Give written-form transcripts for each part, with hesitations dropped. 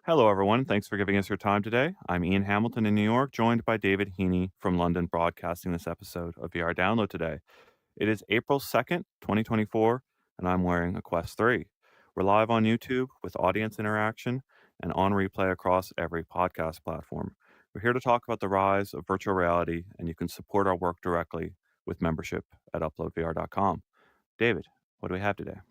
Hello, everyone. Thanks for giving us your time today. I'm Ian Hamilton in New York, joined by David Heaney from London, broadcasting this episode of VR Download today. It is April 2nd, 2024, and I'm wearing a Quest 3. We're live on YouTube with audience interaction and on replay across every podcast platform. We're here to talk about the rise of virtual reality, and you can support our work directly with membership at UploadVR.com. David, what do we have today?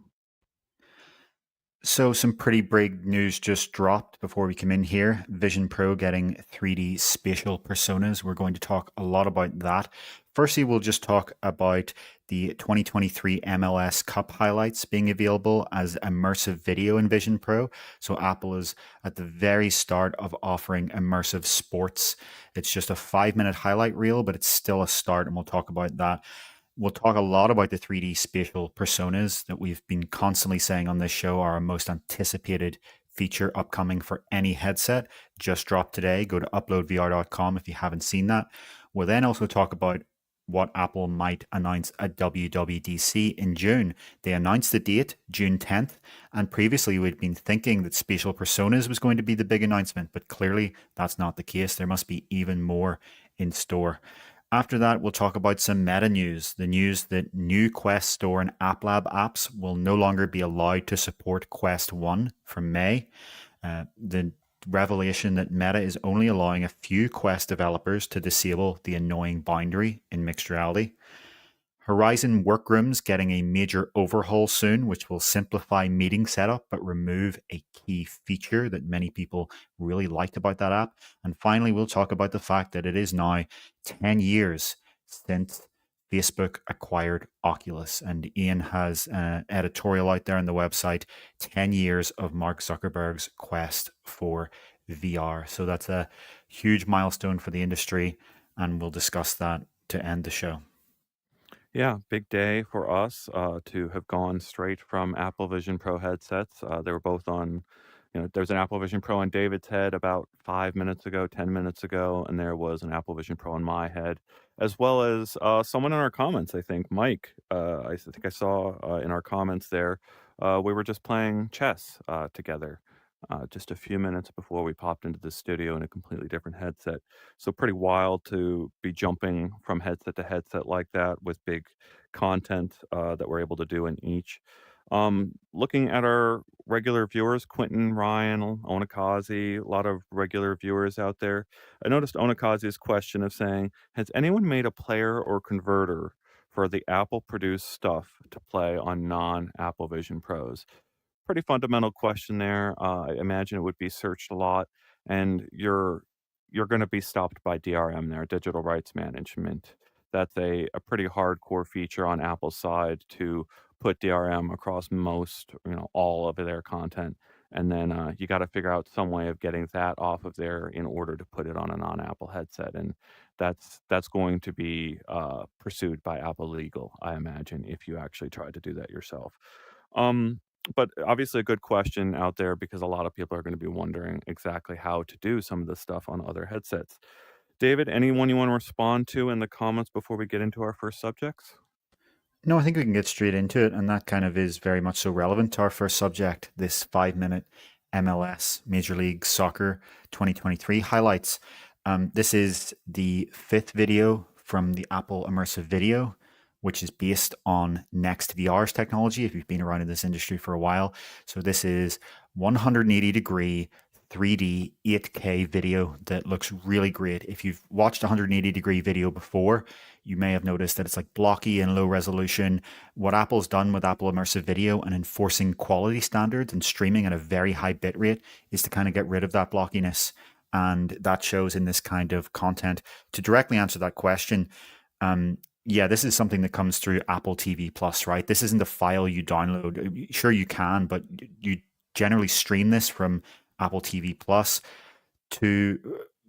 So some pretty big news just dropped before we came in here. Vision Pro getting 3D spatial personas. We're going to talk a lot about that. Firstly, we'll just talk about the 2023 MLS Cup highlights being available as immersive video in Vision Pro. So Apple is at the very start of offering immersive sports. It's just a 5-minute highlight reel, but it's still a start, and we'll talk about that. We'll talk a lot about the 3D spatial personas that we've been constantly saying on this show are our most anticipated feature upcoming for any headset. Just dropped today. Go to uploadvr.com if you haven't seen that. We'll then also talk about what Apple might announce at WWDC in June. They announced the date, June 10th, and previously we'd been thinking that spatial personas was going to be the big announcement, but clearly that's not the case. There must be even more in store. After that, we'll talk about some meta news, the news that new Quest Store and App Lab apps will no longer be allowed to support Quest 1 from May. The revelation that Meta is only allowing a few Quest developers to disable the annoying boundary in mixed reality. Horizon Workrooms getting a major overhaul soon, which will simplify meeting setup but remove a key feature that many people really liked about that app. And finally, we'll talk about the fact that it is now 10 years since Facebook acquired Oculus. And Ian has an editorial out there on the website, 10 years of Mark Zuckerberg's quest for VR. So that's a huge milestone for the industry, and we'll discuss that to end the show. Yeah, big day for us to have gone straight from Apple Vision Pro headsets. They were both on, there's an Apple Vision Pro on David's head about 5 minutes ago, 10 minutes ago, and there was an Apple Vision Pro on my head, as well as someone in our comments, I think, Mike. I think I saw in our comments there, we were just playing chess together. Just a few minutes before we popped into the studio in a completely different headset. So pretty wild to be jumping from headset to headset like that with big content that we're able to do in each. Looking at our regular viewers, Quentin, Ryan, Onakazi, a lot of regular viewers out there. I noticed Onakazi's question of saying, has anyone made a player or converter for the Apple produced stuff to play on non-Apple Vision Pros? Pretty fundamental question there. I imagine it would be searched a lot, and you're going to be stopped by DRM there, digital rights management. That's a pretty hardcore feature on Apple's side to put DRM across most, all of their content. And then you got to figure out some way of getting that off of there in order to put it on a non-Apple headset, and that's going to be pursued by Apple Legal, I imagine, if you actually try to do that yourself. Um, but obviously a good question out there because a lot of people are going to be wondering exactly how to do some of this stuff on other headsets. David, anyone you want to respond to in the comments before we get into our first subjects? No, I think we can get straight into it, and that kind of is very much so relevant to our first subject, this 5-minute MLS Major League Soccer 2023 highlights. This is the fifth video from the Apple Immersive Video, which is based on Next VR's technology, if you've been around in this industry for a while. So this is 180-degree 3D 8K video that looks really great. If you've watched 180-degree video before, you may have noticed that it's like blocky and low resolution. What Apple's done with Apple Immersive Video and enforcing quality standards and streaming at a very high bit rate is to kind of get rid of that blockiness. And that shows in this kind of content. To directly answer that question, yeah, this is something that comes through Apple TV Plus, right? This isn't a file you download. Sure, you can, but you generally stream this from Apple TV Plus. To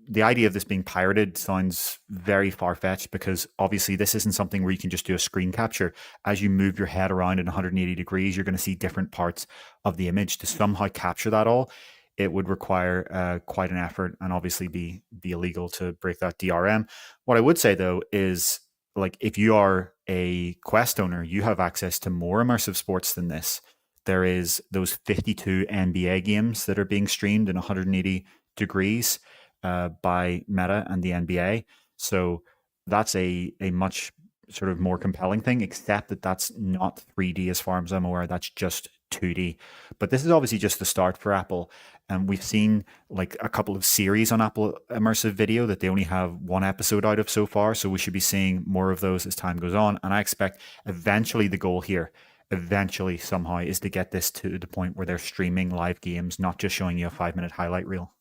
the idea of this being pirated sounds very far-fetched because obviously this isn't something where you can just do a screen capture. As you move your head around in 180 degrees, you're going to see different parts of the image. To somehow capture that all, it would require quite an effort and obviously be illegal to break that DRM. What I would say though is, like, if you are a Quest owner, you have access to more immersive sports than this. there is those 52 NBA games that are being streamed in 180 degrees by Meta and the NBA. So that's a much sort of more compelling thing, except that that's not 3D as far as I'm aware. That's just 2D. But this is obviously just the start for Apple. And we've seen like a couple of series on Apple Immersive Video that they only have one episode out of so far. So we should be seeing more of those as time goes on. And I expect eventually the goal here, eventually somehow, is to get this to the point where they're streaming live games, not just showing you a 5 minute highlight reel.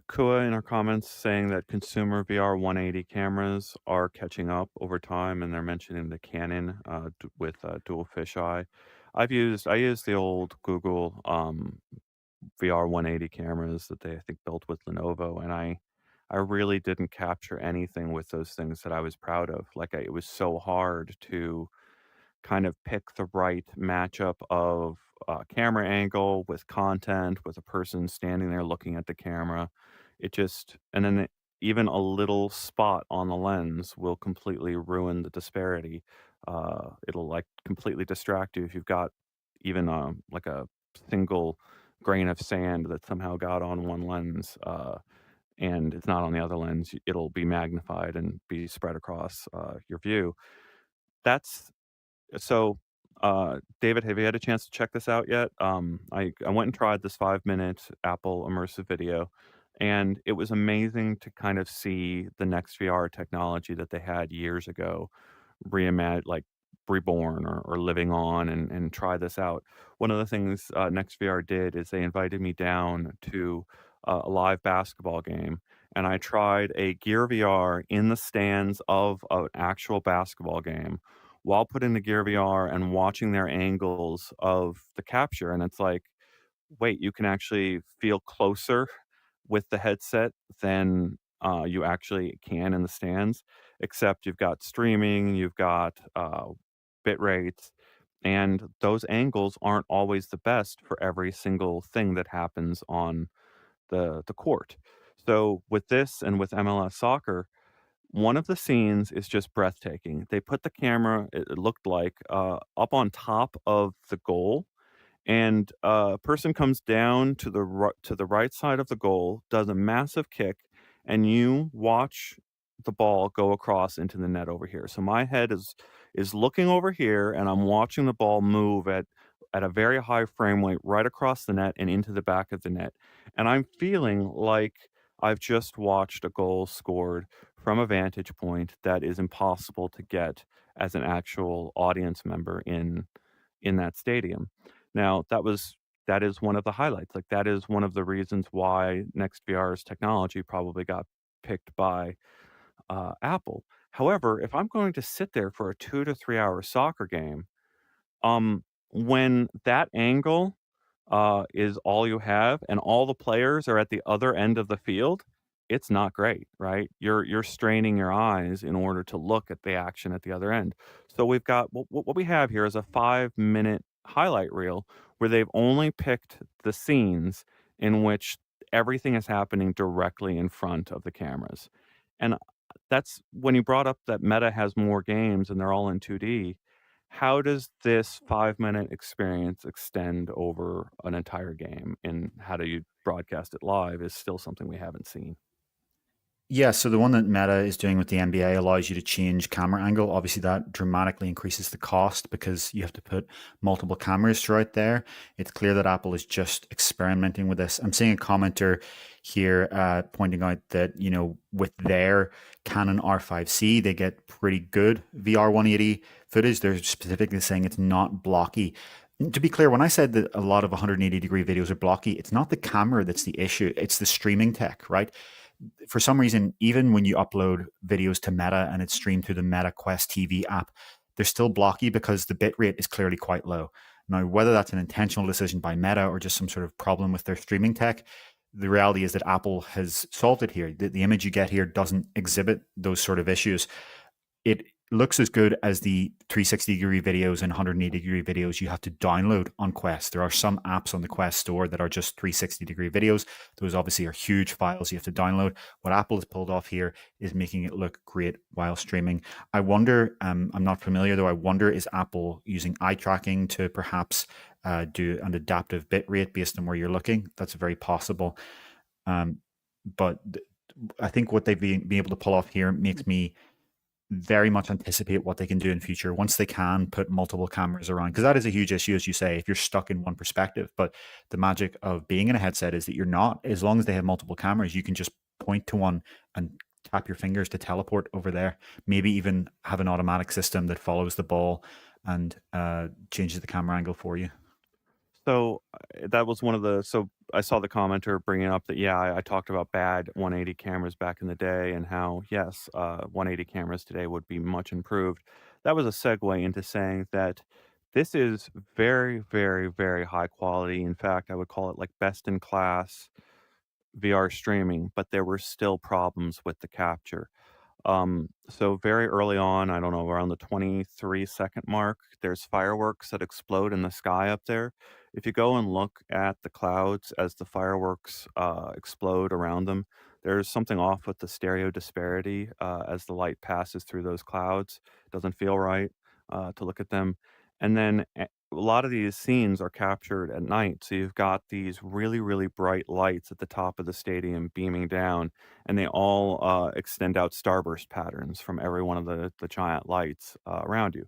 Kua in our comments saying that consumer VR 180 cameras are catching up over time, and they're mentioning the Canon with dual fisheye. I used the old Google VR 180 cameras that they I think built with Lenovo, and I really didn't capture anything with those things that I was proud of. It was so hard to kind of pick the right matchup of camera angle with content, with a person standing there looking at the camera. And then even a little spot on the lens will completely ruin the disparity. It'll completely distract you if you've got even like a single grain of sand that somehow got on one lens. And it's not on the other lens, it'll be magnified and be spread across your view. That's so, David, have you had a chance to check this out yet? I went and tried this 5-minute Apple immersive video, and it was amazing to kind of see the next VR technology that they had years ago reborn or living on and try this out. One of the things Next VR did is they invited me down to a live basketball game, and I tried a Gear VR in the stands of an actual basketball game while putting the Gear VR and watching their angles of the capture. And it's like, wait, you can actually feel closer with the headset than you actually can in the stands, except you've got streaming, you've got bit rates, and those angles aren't always the best for every single thing that happens on the court. So with this and with MLS soccer, one of the scenes is just breathtaking. They put the camera, it looked like, up on top of the goal, and a person comes down to to the right side of the goal, does a massive kick, and you watch the ball go across into the net over here. So my head is looking over here, and I'm watching the ball move at a very high frame rate right across the net and into the back of the net. And I'm feeling like I've just watched a goal scored from a vantage point that is impossible to get as an actual audience member in that stadium. Now, that is one of the highlights. That is one of the reasons why NextVR's technology probably got picked by Apple. However, if I'm going to sit there for a 2 to 3 hour soccer game, um, when that angle is all you have and all the players are at the other end of the field, it's not great, right? You're straining your eyes in order to look at the action at the other end. So we've got what we have here is a 5-minute highlight reel where they've only picked the scenes in which everything is happening directly in front of the cameras. And that's when you brought up that Meta has more games and they're all in 2D. How does this 5-minute experience extend over an entire game, and how do you broadcast it live is still something we haven't seen. Yeah, so the one that Meta is doing with the NBA allows you to change camera angle. Obviously, that dramatically increases the cost because you have to put multiple cameras throughout there. It's clear that Apple is just experimenting with this. I'm seeing a commenter here pointing out that, with their Canon R5C, they get pretty good VR 180 footage. They're specifically saying it's not blocky. To be clear, when I said that a lot of 180-degree videos are blocky, it's not the camera that's the issue. It's the streaming tech, right? For some reason, even when you upload videos to Meta and it's streamed through the Meta Quest TV app, they're still blocky because the bitrate is clearly quite low. Now, whether that's an intentional decision by Meta or just some sort of problem with their streaming tech, the reality is that Apple has solved it here. The image you get here doesn't exhibit those sort of issues. It looks as good as the 360-degree videos and 180-degree videos you have to download on Quest. There are some apps on the Quest store that are just 360-degree videos. Those obviously are huge files you have to download. What Apple has pulled off here is making it look great while streaming. I wonder, I'm not familiar though, I wonder, is Apple using eye tracking to perhaps do an adaptive bit rate based on where you're looking? That's very possible. Um, but I think what they've been able to pull off here makes me very much anticipate what they can do in future once they can put multiple cameras around, because that is a huge issue, as you say, if you're stuck in one perspective. But the magic of being in a headset is that you're not, as long as they have multiple cameras, you can just point to one and tap your fingers to teleport over there. Maybe even have an automatic system that follows the ball and changes the camera angle for you. So that was one of the. So I saw the commenter bringing up that, yeah, I talked about bad 180 cameras back in the day and how, yes, 180 cameras today would be much improved. That was a segue into saying that this is very, very, very high quality. In fact, I would call it like best in class VR streaming, but there were still problems with the capture. So very early on, I don't know, around the 23-second mark, there's fireworks that explode in the sky up there. If you go and look at the clouds as the fireworks explode around them, there's something off with the stereo disparity as the light passes through those clouds. Doesn't feel right to look at them. And then a lot of these scenes are captured at night. So you've got these really, really bright lights at the top of the stadium beaming down, and they all extend out starburst patterns from every one of the giant lights around you.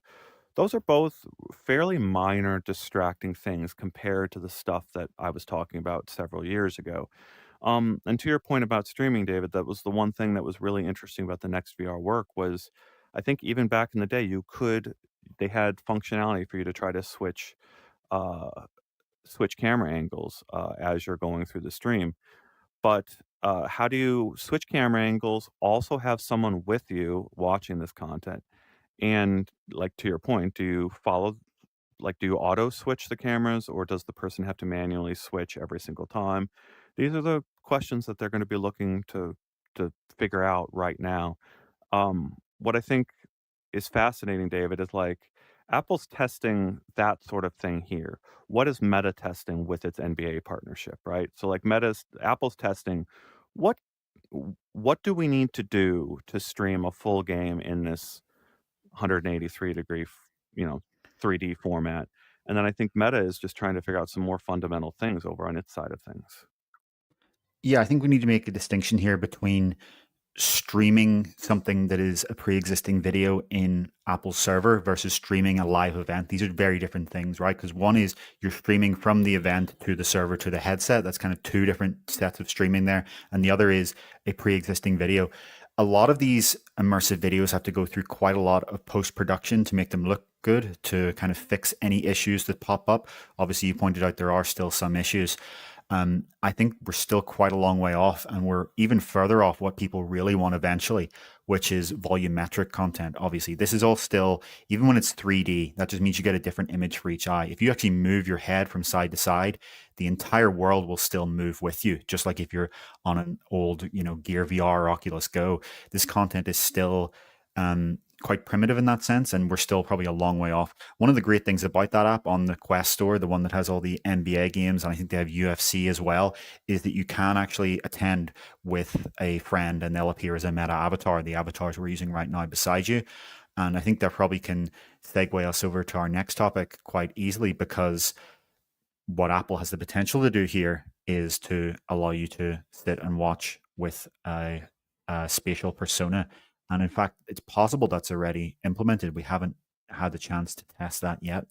Those are both fairly minor distracting things compared to the stuff that I was talking about several years ago. And to your point about streaming, David, that was the one thing that was really interesting about the Next VR work was I think even back in the day, they had functionality for you to try to uh, switch camera angles as you're going through the stream. But, how do you switch camera angles, also have someone with you watching this content? And, like, to your point, do you auto switch the cameras, or does the person have to manually switch every single time? These are the questions that they're gonna be looking to figure out right now. What I think is fascinating, David, is like Apple's testing that sort of thing here. What is Meta testing with its NBA partnership, right? So like Apple's testing what what do we need to do to stream a full game in this 183 degree, 3D format? And then I think Meta is just trying to figure out some more fundamental things over on its side of things. Yeah, I think we need to make a distinction here between streaming something that is a pre-existing video in Apple's server versus streaming a live event. These are very different things, right? Because one is you're streaming from the event to the server to the headset. That's kind of two different sets of streaming there. And the other is a pre-existing video. A lot of these immersive videos have to go through quite a lot of post-production to make them look good, to kind of fix any issues that pop up. Obviously, you pointed out there are still some issues. I think we're still quite a long way off, and we're even further off what people really want eventually, which is volumetric content. Obviously, this is all still, even when it's 3D, that just means you get a different image for each eye. If you actually move your head from side to side, the entire world will still move with you. Just like if you're on an old, Gear VR or Oculus Go, this content is still quite primitive in that sense, and we're still probably a long way off. One of the great things about that app on the Quest store, the one that has all the NBA games, and I think they have UFC as well, is that you can actually attend with a friend and they'll appear as a meta avatar, the avatars we're using right now beside you. And I think that probably can segue us over to our next topic quite easily, because what Apple has the potential to do here is to allow you to sit and watch with a spatial persona. And in fact, it's possible that's already implemented. We haven't had the chance to test that yet.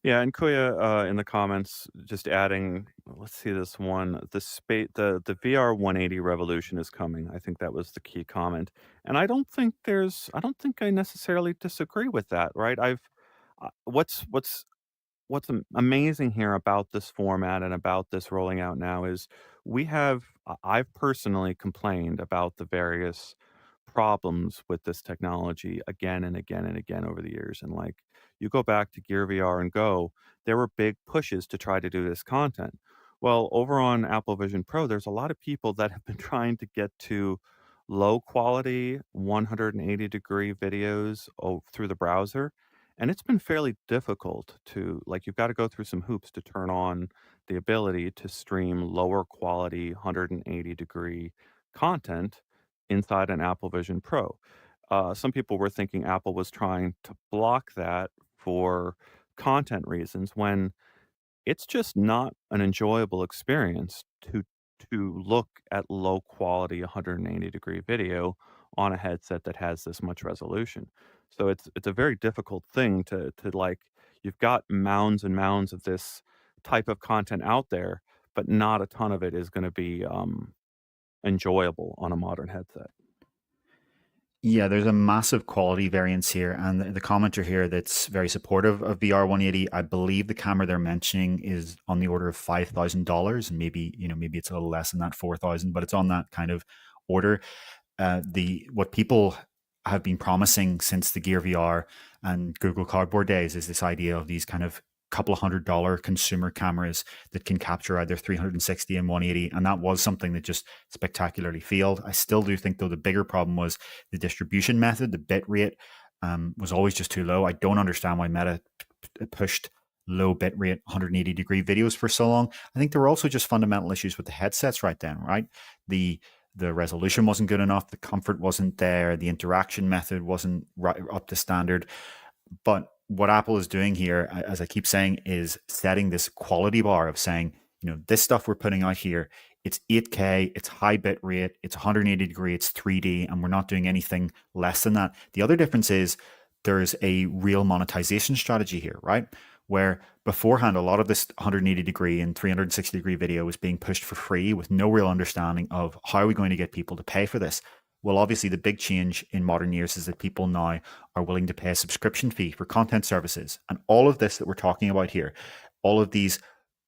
Yeah, and Kuya, in the comments, just adding, let's see this one. The VR 180 revolution is coming. I think that was the key comment, and I don't think I necessarily disagree with that. Right? What's amazing here about this format and about this rolling out now is I've personally complained about the various problems with this technology again and again and again over the years. And like you go back to Gear VR and Go, there were big pushes to try to do this content. Well, over on Apple Vision Pro, there's a lot of people that have been trying to get to low quality 180-degree videos through the browser, and it's been fairly difficult to like, you've gotta go through some hoops to turn on the ability to stream lower quality 180-degree content inside an Apple Vision Pro. Some people were thinking Apple was trying to block that for content reasons when it's just not an enjoyable experience to look at low quality 180-degree video on a headset that has this much resolution. So it's a very difficult thing to like, you've got mounds and mounds of this type of content out there, but not a ton of it is gonna be, enjoyable on a modern headset. Yeah, there's a massive quality variance here, and the commenter here that's very supportive of VR 180, I believe the camera they're mentioning is on the order of $5,000, and maybe maybe it's a little less than that, 4,000, but it's on that kind of order. The what people have been promising since the Gear VR and Google Cardboard days is this idea of these kind of couple of $100 consumer cameras that can capture either 360 and 180, and that was something that just spectacularly failed. I still do think though the bigger problem was the distribution method. The bit rate was always just too low. I don't understand why Meta pushed low bit rate 180-degree videos for so long. I think there were also just fundamental issues with the headsets right then, right? The resolution wasn't good enough, the comfort wasn't there, the interaction method wasn't right up to standard. But what Apple is doing here, as I keep saying, is setting this quality bar of saying, this stuff we're putting out here, it's 8K, it's high bit rate, it's 180-degree, it's 3D, and we're not doing anything less than that. The other difference is there's a real monetization strategy here, right? Where beforehand, a lot of this 180-degree and 360-degree video was being pushed for free with no real understanding of how are we going to get people to pay for this. Well, obviously, the big change in modern years is that people now are willing to pay a subscription fee for content services. And all of this that we're talking about here, all of these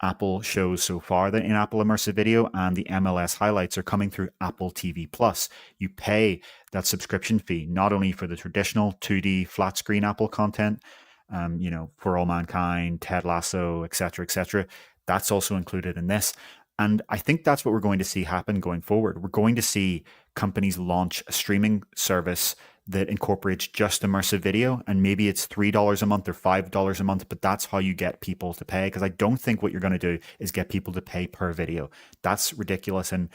Apple shows so far that in Apple Immersive Video and the MLS highlights are coming through Apple TV Plus. You pay that subscription fee not only for the traditional 2D flat screen Apple content, For All Mankind, Ted Lasso, etc., etc. That's also included in this. And I think that's what we're going to see happen going forward. We're going to see companies launch a streaming service that incorporates just immersive video, and maybe it's $3 a month or $5 a month, but that's how you get people to pay. Because I don't think what you're going to do is get people to pay per video. That's ridiculous. And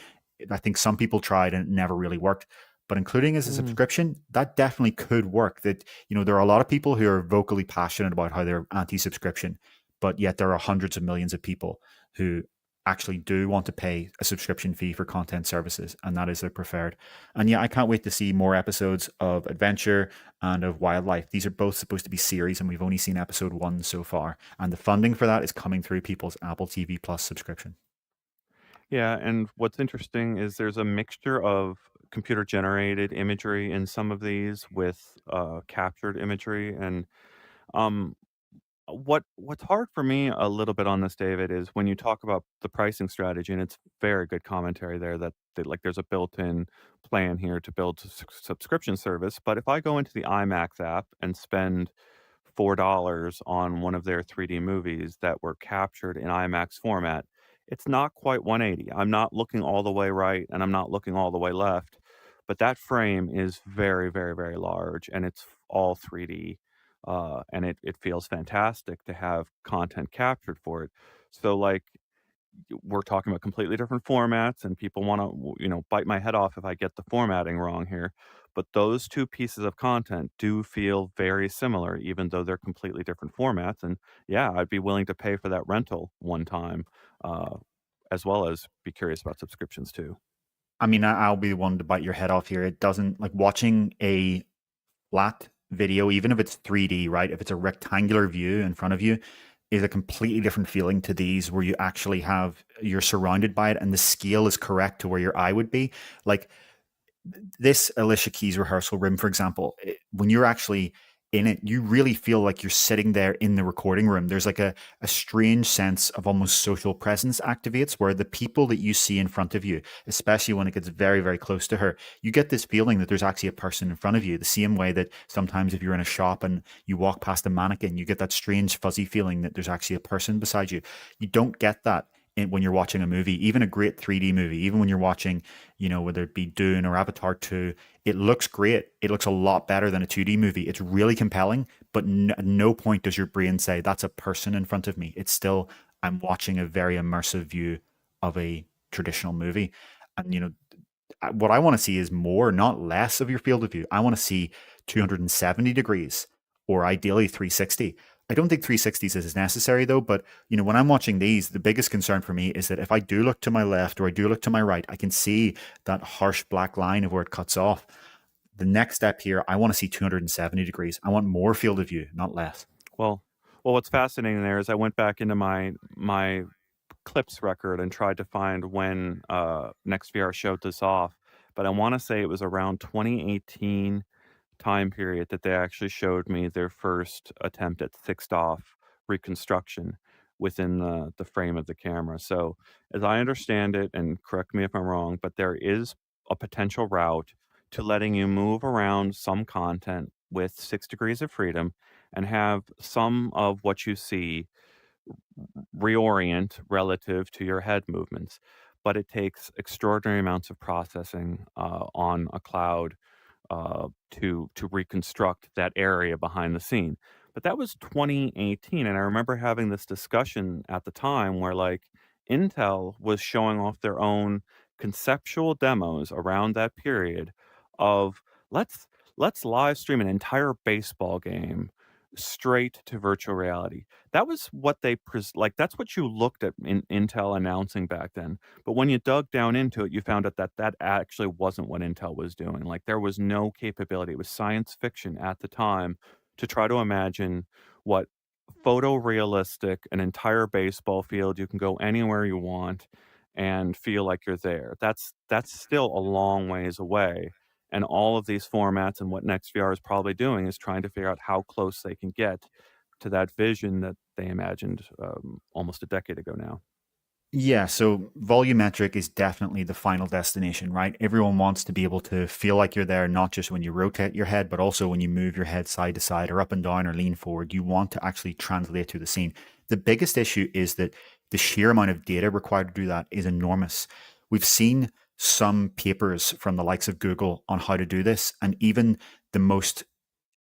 I think some people tried and it never really worked. But including as a subscription, that definitely could work. That, there are a lot of people who are vocally passionate about how they're anti-subscription, but yet there are hundreds of millions of people who actually do want to pay a subscription fee for content services, and that is their preferred. And yeah, I can't wait to see more episodes of Adventure and of Wildlife. These are both supposed to be series, and we've only seen episode 1 so far. And the funding for that is coming through people's Apple TV Plus subscription. Yeah, and what's interesting is there's a mixture of computer-generated imagery in some of these with, captured imagery, and, um, what's hard for me a little bit on this, David, is when you talk about the pricing strategy, and it's very good commentary there that like there's a built-in plan here to build a subscription service. But if I go into the IMAX app and spend $4 on one of their 3D movies that were captured in IMAX format, it's not quite 180. I'm not looking all the way right and I'm not looking all the way left, but that frame is very, very, very large and it's all 3D. And it feels fantastic to have content captured for it. So, like, we're talking about completely different formats, and people want to, bite my head off if I get the formatting wrong here. But those two pieces of content do feel very similar, even though they're completely different formats. And yeah, I'd be willing to pay for that rental one time, uh, as well as be curious about subscriptions too. I mean, I'll be the one to bite your head off here. It doesn't, like, watching a flat video, even if it's 3D, right? If it's a rectangular view in front of you, is a completely different feeling to these where you're surrounded by it and the scale is correct to where your eye would be. Like this Alicia Keys rehearsal room, for example, when you're actually in it, you really feel like you're sitting there in the recording room. There's like a strange sense of almost social presence activates where the people that you see in front of you, especially when it gets very, very close to her, you get this feeling that there's actually a person in front of you. The same way that sometimes if you're in a shop and you walk past a mannequin, you get that strange fuzzy feeling that there's actually a person beside you. You don't get that when you're watching a movie, even a great 3D movie, even when you're watching, whether it be Dune or Avatar 2, it looks great. It looks a lot better than a 2D movie. It's really compelling, but at no point does your brain say that's a person in front of me. It's still, I'm watching a very immersive view of a traditional movie. And, what I want to see is more, not less of your field of view. I want to see 270 degrees or ideally 360. I don't think 360s is necessary though, but when I'm watching these, the biggest concern for me is that if I do look to my left or I do look to my right, I can see that harsh black line of where it cuts off. The next step here, I want to see 270 degrees. I want more field of view, not less. Well, what's fascinating there is I went back into my clips record and tried to find when NextVR showed this off, but I want to say it was around 2018 time period that they actually showed me their first attempt at fixed off reconstruction within the frame of the camera. So, as I understand it, and correct me if I'm wrong, but there is a potential route to letting you move around some content with 6 degrees of freedom and have some of what you see reorient relative to your head movements. But it takes extraordinary amounts of processing on a cloud to reconstruct that area behind the scene. But that was 2018, and I remember having this discussion at the time where like Intel was showing off their own conceptual demos around that period of let's let's live stream an entire baseball game straight to virtual reality. That was what like that's what you looked at in Intel announcing back then. But when you dug down into it, you found out that that actually wasn't what Intel was doing. Like there was no capability. It was science fiction at the time to try to imagine what photorealistic, an entire baseball field, you can go anywhere you want and feel like you're there. That's still a long ways away. And all of these formats and what NextVR is probably doing is trying to figure out how close they can get to that vision that they imagined almost a decade ago now. Yeah, so volumetric is definitely the final destination, right? Everyone wants to be able to feel like you're there, not just when you rotate your head, but also when you move your head side to side or up and down or lean forward. You want to actually translate to the scene. The biggest issue is that the sheer amount of data required to do that is enormous. We've seen some papers from the likes of Google on how to do this, and even the most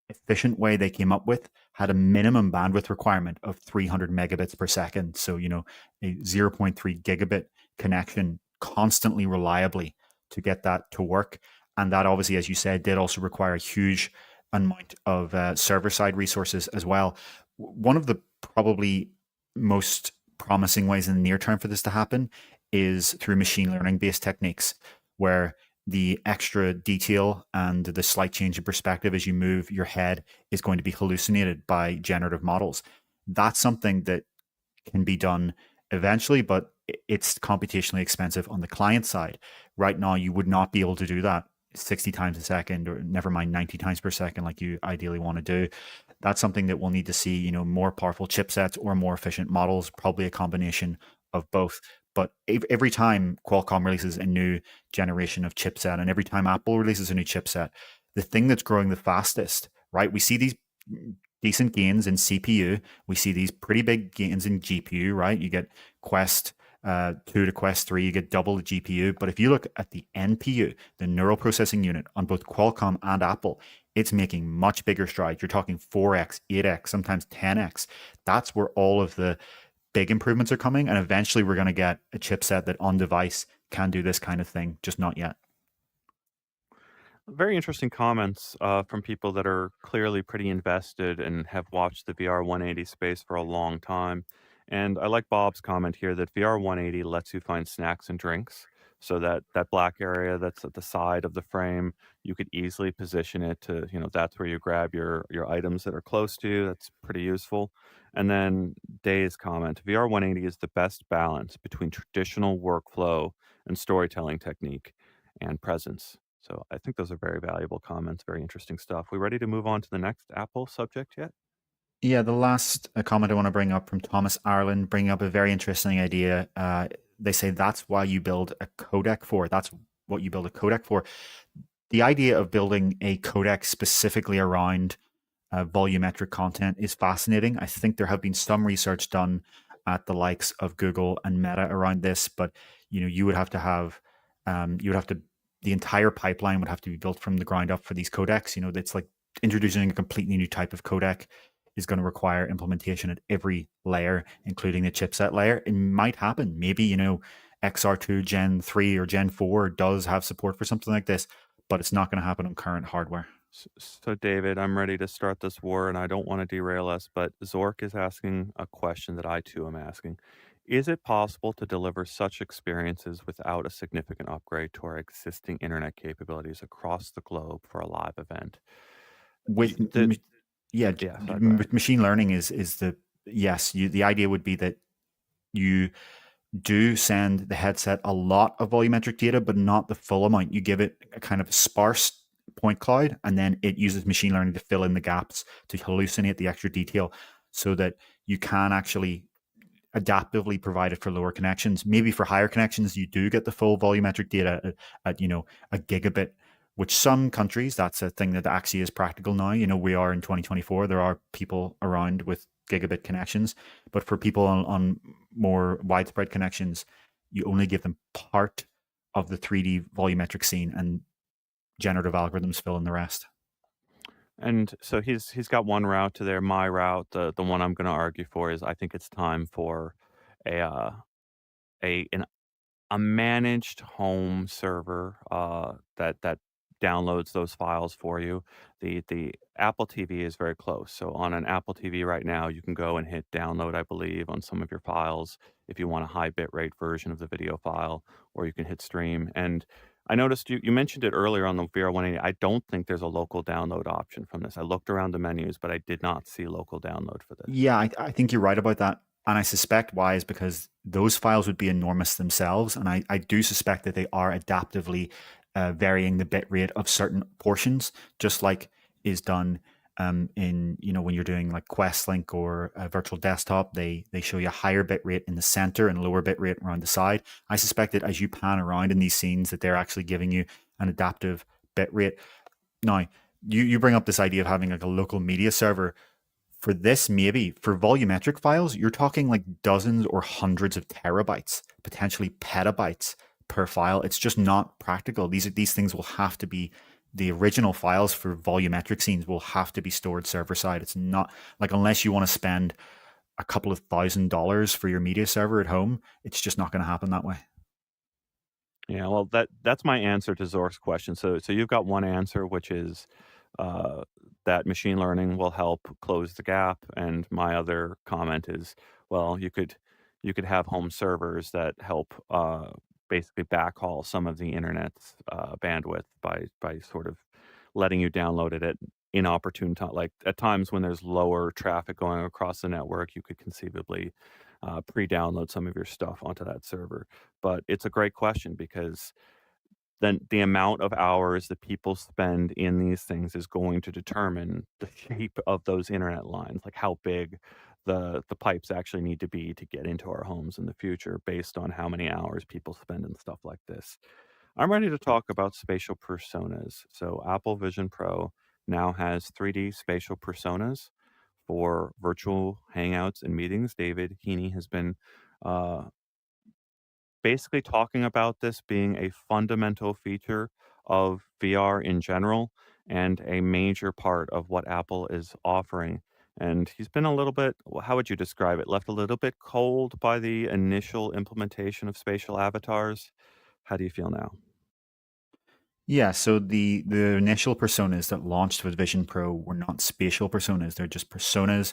efficient way they came up with had a minimum bandwidth requirement of 300 megabits per second. So, a zero point 0.3 gigabit connection constantly reliably to get that to work. And that obviously, as you said, did also require a huge amount of server side resources as well. One of the probably most promising ways in the near term for this to happen is through machine learning based techniques where the extra detail and the slight change in perspective as you move your head is going to be hallucinated by generative models. That's something that can be done eventually, but it's computationally expensive on the client side. Right now, you would not be able to do that 60 times a second, or never mind 90 times per second, like you ideally want to do. That's something that we'll need to see, more powerful chipsets or more efficient models, probably a combination of both. But every time Qualcomm releases a new generation of chipset, and every time Apple releases a new chipset, the thing that's growing the fastest, right? We see these decent gains in CPU. We see these pretty big gains in GPU, right? You get Quest 2 to Quest 3, you get double the GPU. But if you look at the NPU, the neural processing unit on both Qualcomm and Apple, it's making much bigger strides. You're talking 4x, 8x, sometimes 10x. That's where all of the big improvements are coming. And eventually we're going to get a chipset that on device can do this kind of thing, just not yet. Very interesting comments from people that are clearly pretty invested and have watched the VR 180 space for a long time. And I like Bob's comment here that VR 180 lets you find snacks and drinks. So that black area that's at the side of the frame, you could easily position it to, that's where you grab your items that are close to you. That's pretty useful. And then Day's comment, VR 180 is the best balance between traditional workflow and storytelling technique and presence. So I think those are very valuable comments, very interesting stuff. We ready to move on to the next Apple subject yet? Yeah, the last comment I want to bring up from Thomas Ireland, bringing up a very interesting idea. They say that's why you build a codec for. That's what you build a codec for. The idea of building a codec specifically around volumetric content is fascinating. I think there have been some research done at the likes of Google and Meta around this, but you would have to have, you would have to, the entire pipeline would have to be built from the ground up for these codecs. It's like introducing a completely new type of codec is going to require implementation at every layer, including the chipset layer. It might happen. Maybe, XR2 Gen 3 or Gen 4 does have support for something like this, but it's not going to happen on current hardware. So, David, I'm ready to start this war, and I don't want to derail us, but Zork is asking a question that I too am asking. Is it possible to deliver such experiences without a significant upgrade to our existing internet capabilities across the globe for a live event? With The, yeah, yeah, sorry, go ahead. with machine learning is the yes. The idea would be that you do send the headset a lot of volumetric data, but not the full amount. You give it a kind of sparse point cloud, and then it uses machine learning to fill in the gaps, to hallucinate the extra detail, so that you can actually adaptively provide it for lower connections. Maybe for higher connections, you do get the full volumetric data at a gigabit, which some countries, that's a thing that actually is practical now. We are in 2024. There are people around with gigabit connections, but for people on more widespread connections, you only give them part of the 3D volumetric scene, and generative algorithms fill in the rest. And so he's got one route to there. My route, the one I'm going to argue for, is I think it's time for a a an a managed home server that downloads those files for you. The Apple TV is very close. So on an Apple TV right now, you can go and hit download, I believe, on some of your files if you want a high bitrate version of the video file, or you can hit stream. And I noticed you mentioned it earlier on the VR 180. I don't think there's a local download option from this. I looked around the menus, but I did not see local download for this. Yeah, I think you're right about that. And I suspect why is because those files would be enormous themselves. And I do suspect that they are adaptively varying the bit rate of certain portions, just like is done in, when you're doing like Quest Link or a virtual desktop, they show you a higher bit rate in the center and lower bit rate around the side. I suspect that as you pan around in these scenes, that they're actually giving you an adaptive bit rate. Now, you bring up this idea of having like a local media server. For this, maybe for volumetric files, you're talking like dozens or hundreds of terabytes, potentially petabytes per file. It's just not practical. These things will have to be, the original files for volumetric scenes will have to be stored server side. It's not like, unless you want to spend a couple of $1,000 for your media server at home, it's just not going to happen that way. Yeah, well, that's my answer to Zork's question. So you've got one answer, which is uh, that machine learning will help close the gap, and my other comment is, well, you could have home servers that help basically backhaul some of the internet's bandwidth by sort of letting you download it at inopportune time, like at times when there's lower traffic going across the network, you could conceivably pre-download some of your stuff onto that server. But it's a great question because then the amount of hours that people spend in these things is going to determine the shape of those internet lines, like how big the pipes actually need to be to get into our homes in the future based on how many hours people spend and stuff like this. I'm ready to talk about spatial personas. So Apple Vision Pro now has 3D spatial personas for virtual hangouts and meetings. David Heaney has been uh, basically talking about this being a fundamental feature of VR in general and a major part of what Apple is offering. And he's been a little bit, how would you describe it? Left a little bit cold by the initial implementation of spatial avatars. How do you feel now? Yeah, so the initial personas that launched with Vision Pro were not spatial personas; they're just personas.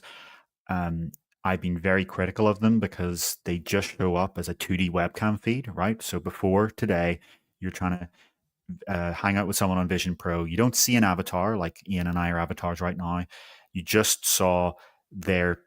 Um, I've been very critical of them because they just show up as a 2D webcam feed, right? So before today, you're trying to hang out with someone on Vision Pro. You don't see an avatar like Ian and I are avatars right now. You just saw their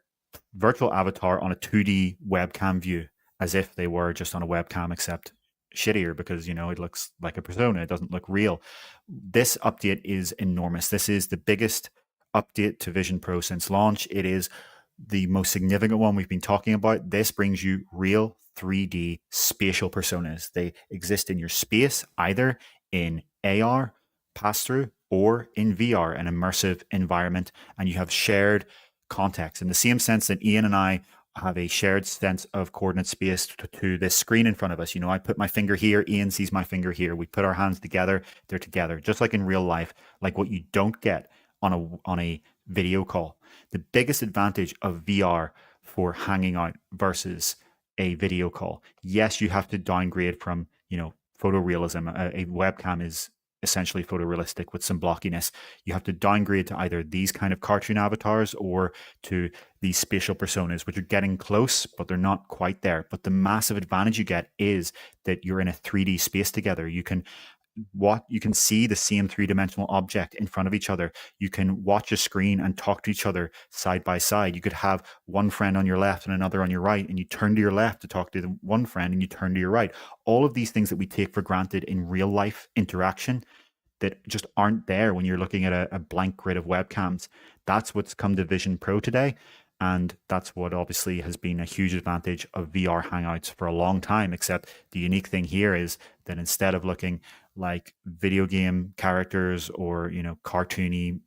virtual avatar on a 2D webcam view, as if they were just on a webcam, except shittier because it looks like a persona. It doesn't look real. This update is enormous. This is the biggest update to Vision Pro since launch. It is the most significant one we've been talking about. This brings you real 3D spatial personas. They exist in your space, either in AR, pass through, or in VR, an immersive environment, and you have shared context in the same sense that Ian and I have a shared sense of coordinate space to this screen in front of us. I put my finger here, Ian sees my finger here. We put our hands together, they're together, just like in real life, like what you don't get on a video call. The biggest advantage of VR for hanging out versus a video call. Yes, you have to downgrade from, photorealism. A webcam is essentially photorealistic with some blockiness. You have to downgrade to either these kind of cartoon avatars or to these spatial personas, which are getting close, but they're not quite there. But the massive advantage you get is that you're in a 3D space together. You can see the same three-dimensional object in front of each other. You can watch a screen and talk to each other side by side. You could have one friend on your left and another on your right, and you turn to your left to talk to the one friend and you turn to your right. All of these things that we take for granted in real life interaction that just aren't there when you're looking at a blank grid of webcams. That's what's come to Vision Pro today. And that's what obviously has been a huge advantage of VR Hangouts for a long time. Except the unique thing here is that instead of looking like video game characters or, cartoony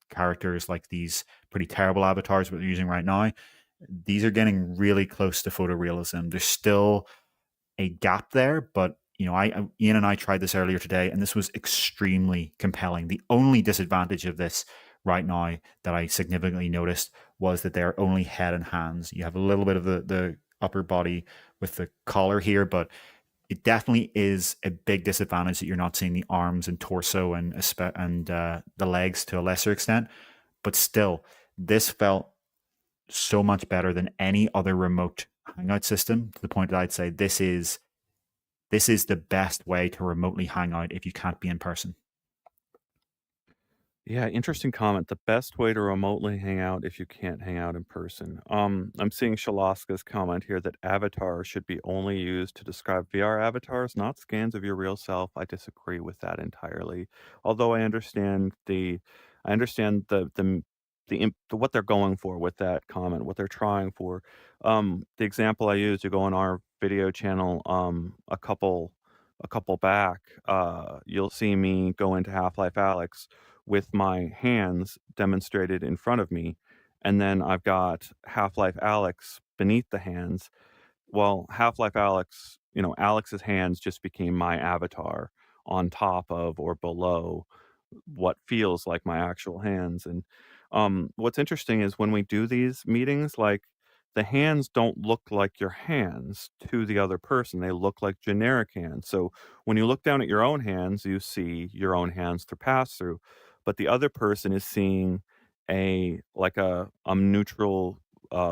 characters like these pretty terrible avatars we're using right now, these are getting really close to photorealism. There's still a gap there, but Ian and I tried this earlier today, and this was extremely compelling. The only disadvantage of this right now that I significantly noticed was that they're only head and hands. You have a little bit of the upper body with the collar here, but it definitely is a big disadvantage that you're not seeing the arms and torso and the legs to a lesser extent. But still, this felt so much better than any other remote hangout system, to the point that I'd say this is the best way to remotely hang out if you can't be in person. Yeah, interesting comment. The best way to remotely hang out if you can't hang out in person. I'm seeing Shalaska's comment here that avatars should be only used to describe VR avatars, not scans of your real self. I disagree with that entirely. Although I understand what they're going for with that comment, what they're trying for. The example I used to go on our video channel, a couple back, you'll see me go into Half-Life Alyx with my hands demonstrated in front of me, and then I've got Half-Life Alyx beneath the hands. Well, Half-Life Alyx, Alyx's hands just became my avatar on top of or below what feels like my actual hands. And what's interesting is when we do these meetings, like the hands don't look like your hands to the other person. They look like generic hands. So when you look down at your own hands, you see your own hands to pass through, but the other person is seeing a neutral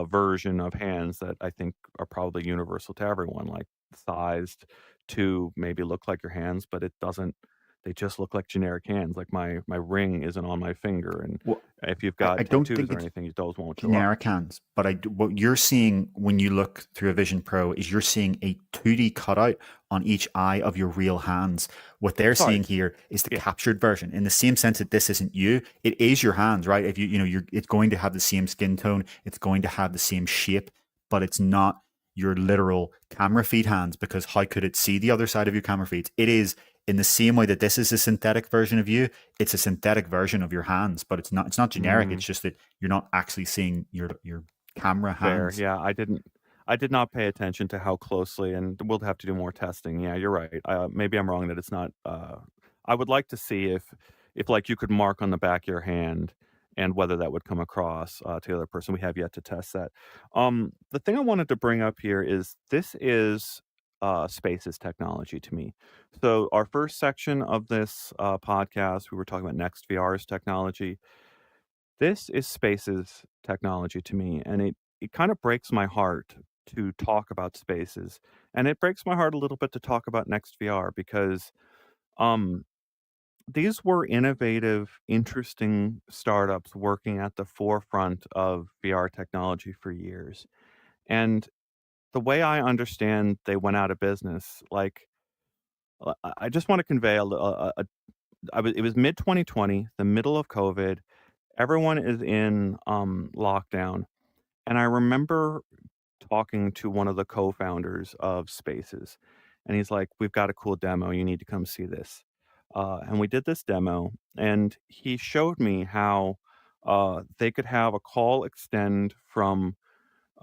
version of hands that I think are probably universal to everyone, like sized to maybe look like your hands, but it doesn't. They just look like generic hands. Like my ring isn't on my finger, and Well, if you've I got don't tattoos think or it's anything, those won't show up. generic hands, but what you're seeing when you look through a Vision Pro is you're seeing a 2D cutout on each eye of your real hands. What they're Sorry. seeing here is the Yeah. captured version. In the same sense that this isn't you, it is your hands, right? If it's going to have the same skin tone, it's going to have the same shape, but it's not your literal camera feed hands, because how could it see the other side of your camera feeds? It is in the same way that this is a synthetic version of you, it's a synthetic version of your hands, but it's not generic. Mm. It's just that you're not actually seeing your camera Fair. hands. Yeah, I did not pay attention to how closely, and we'll have to do more testing. Yeah, you're right. Maybe I'm wrong that it's not. I would like to see if like you could mark on the back of your hand and whether that would come across to the other person. We have yet to test that. The thing I wanted to bring up here is this is spaces technology to me. So our first section of this podcast, we were talking about Next VR's technology. This is spaces technology to me, and it kind of breaks my heart to talk about spaces, and it breaks my heart a little bit to talk about Next VR because um, these were innovative, interesting startups working at the forefront of VR technology for years. And the way I understand they went out of business, like I just want to convey it was mid 2020, the middle of COVID. Everyone is in lockdown. And I remember talking to one of the co-founders of Spaces, and he's like, "We've got a cool demo. You need to come see this." And we did this demo, and he showed me how they could have a call extend from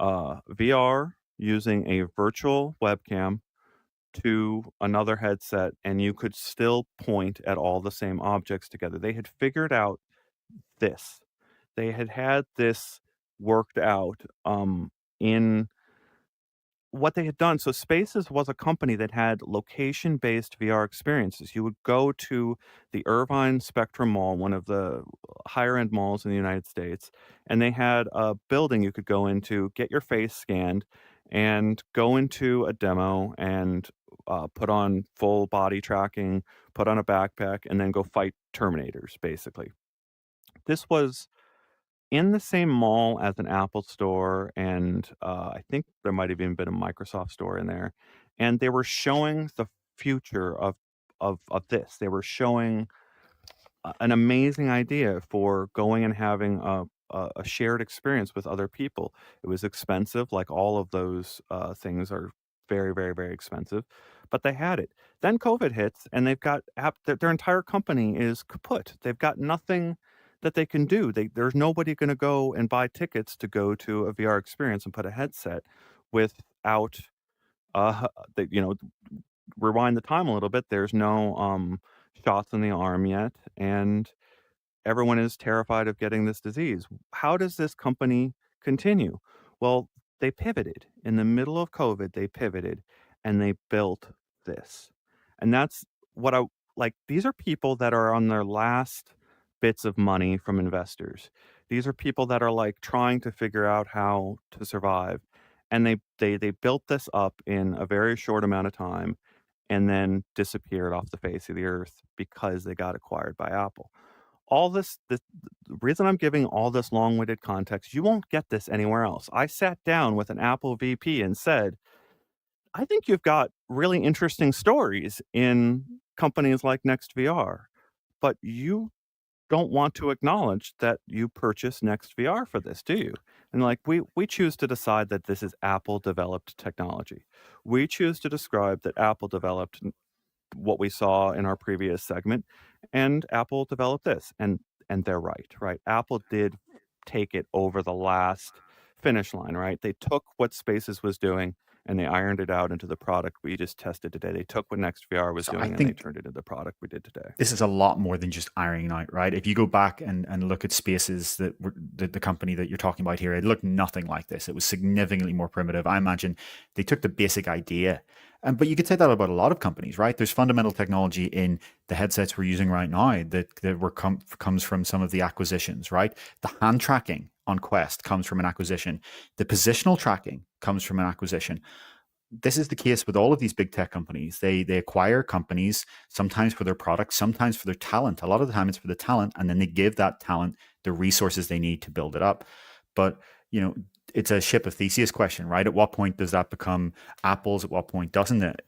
VR using a virtual webcam to another headset, and you could still point at all the same objects together. They had figured out this. They had this worked out, in what they had done. So Spaces was a company that had location-based VR experiences. You would go to the Irvine Spectrum Mall, one of the higher end malls in the United States, and they had a building you could go into, get your face scanned, and go into a demo and put on full body tracking, put on a backpack, and then go fight Terminators, basically. This was in the same mall as an Apple store, and, I think there might have even been a Microsoft store in there, and they were showing the future of this. They were showing an amazing idea for going and having a shared experience with other people. It was expensive, like all of those, things are very, very, very expensive, but they had it. Then COVID hits, and they've got their entire company is kaput. They've got nothing that they can do. There's nobody gonna go and buy tickets to go to a VR experience and put a headset without, the rewind the time a little bit, there's no, shots in the arm yet, and everyone is terrified of getting this disease. How does this company continue? Well, they pivoted. In the middle of COVID, they pivoted and they built this. And that's what I like. These are people that are on their last bits of money from investors. These are people that are like trying to figure out how to survive. And they built this up in a very short amount of time and then disappeared off the face of the earth because they got acquired by Apple. All this the reason I'm giving all this long-winded context, you won't get this anywhere else. I sat down with an Apple VP and said, "I think you've got really interesting stories in companies like Next VR, but you don't want to acknowledge that you purchased Next VR for this, do you?" And like, we choose to decide that this is Apple-developed technology. We choose to describe that Apple developed what we saw in our previous segment, and Apple developed this, and they're right, right? Apple did take it over the last finish line, right? They took what Spaces was doing and they ironed it out into the product we just tested today. They took what NextVR was So I doing and they think turned it into the product we did today. this is a lot more than just ironing out, right? If you go back and look at Spaces, the company that you're talking about here, it looked nothing like this. It was significantly more primitive. I imagine they took the basic idea, but you could say that about a lot of companies, right? There's fundamental technology in the headsets we're using right now comes from some of the acquisitions, right? The hand tracking on Quest comes from an acquisition. The positional tracking comes from an acquisition. This is the case with all of these big tech companies. They acquire companies sometimes for their products, sometimes for their talent. A lot of the time it's for the talent, and then they give that talent the resources they need to build it up. But you know, it's a ship of Theseus question, right? At what point does that become Apple's? At what point doesn't it?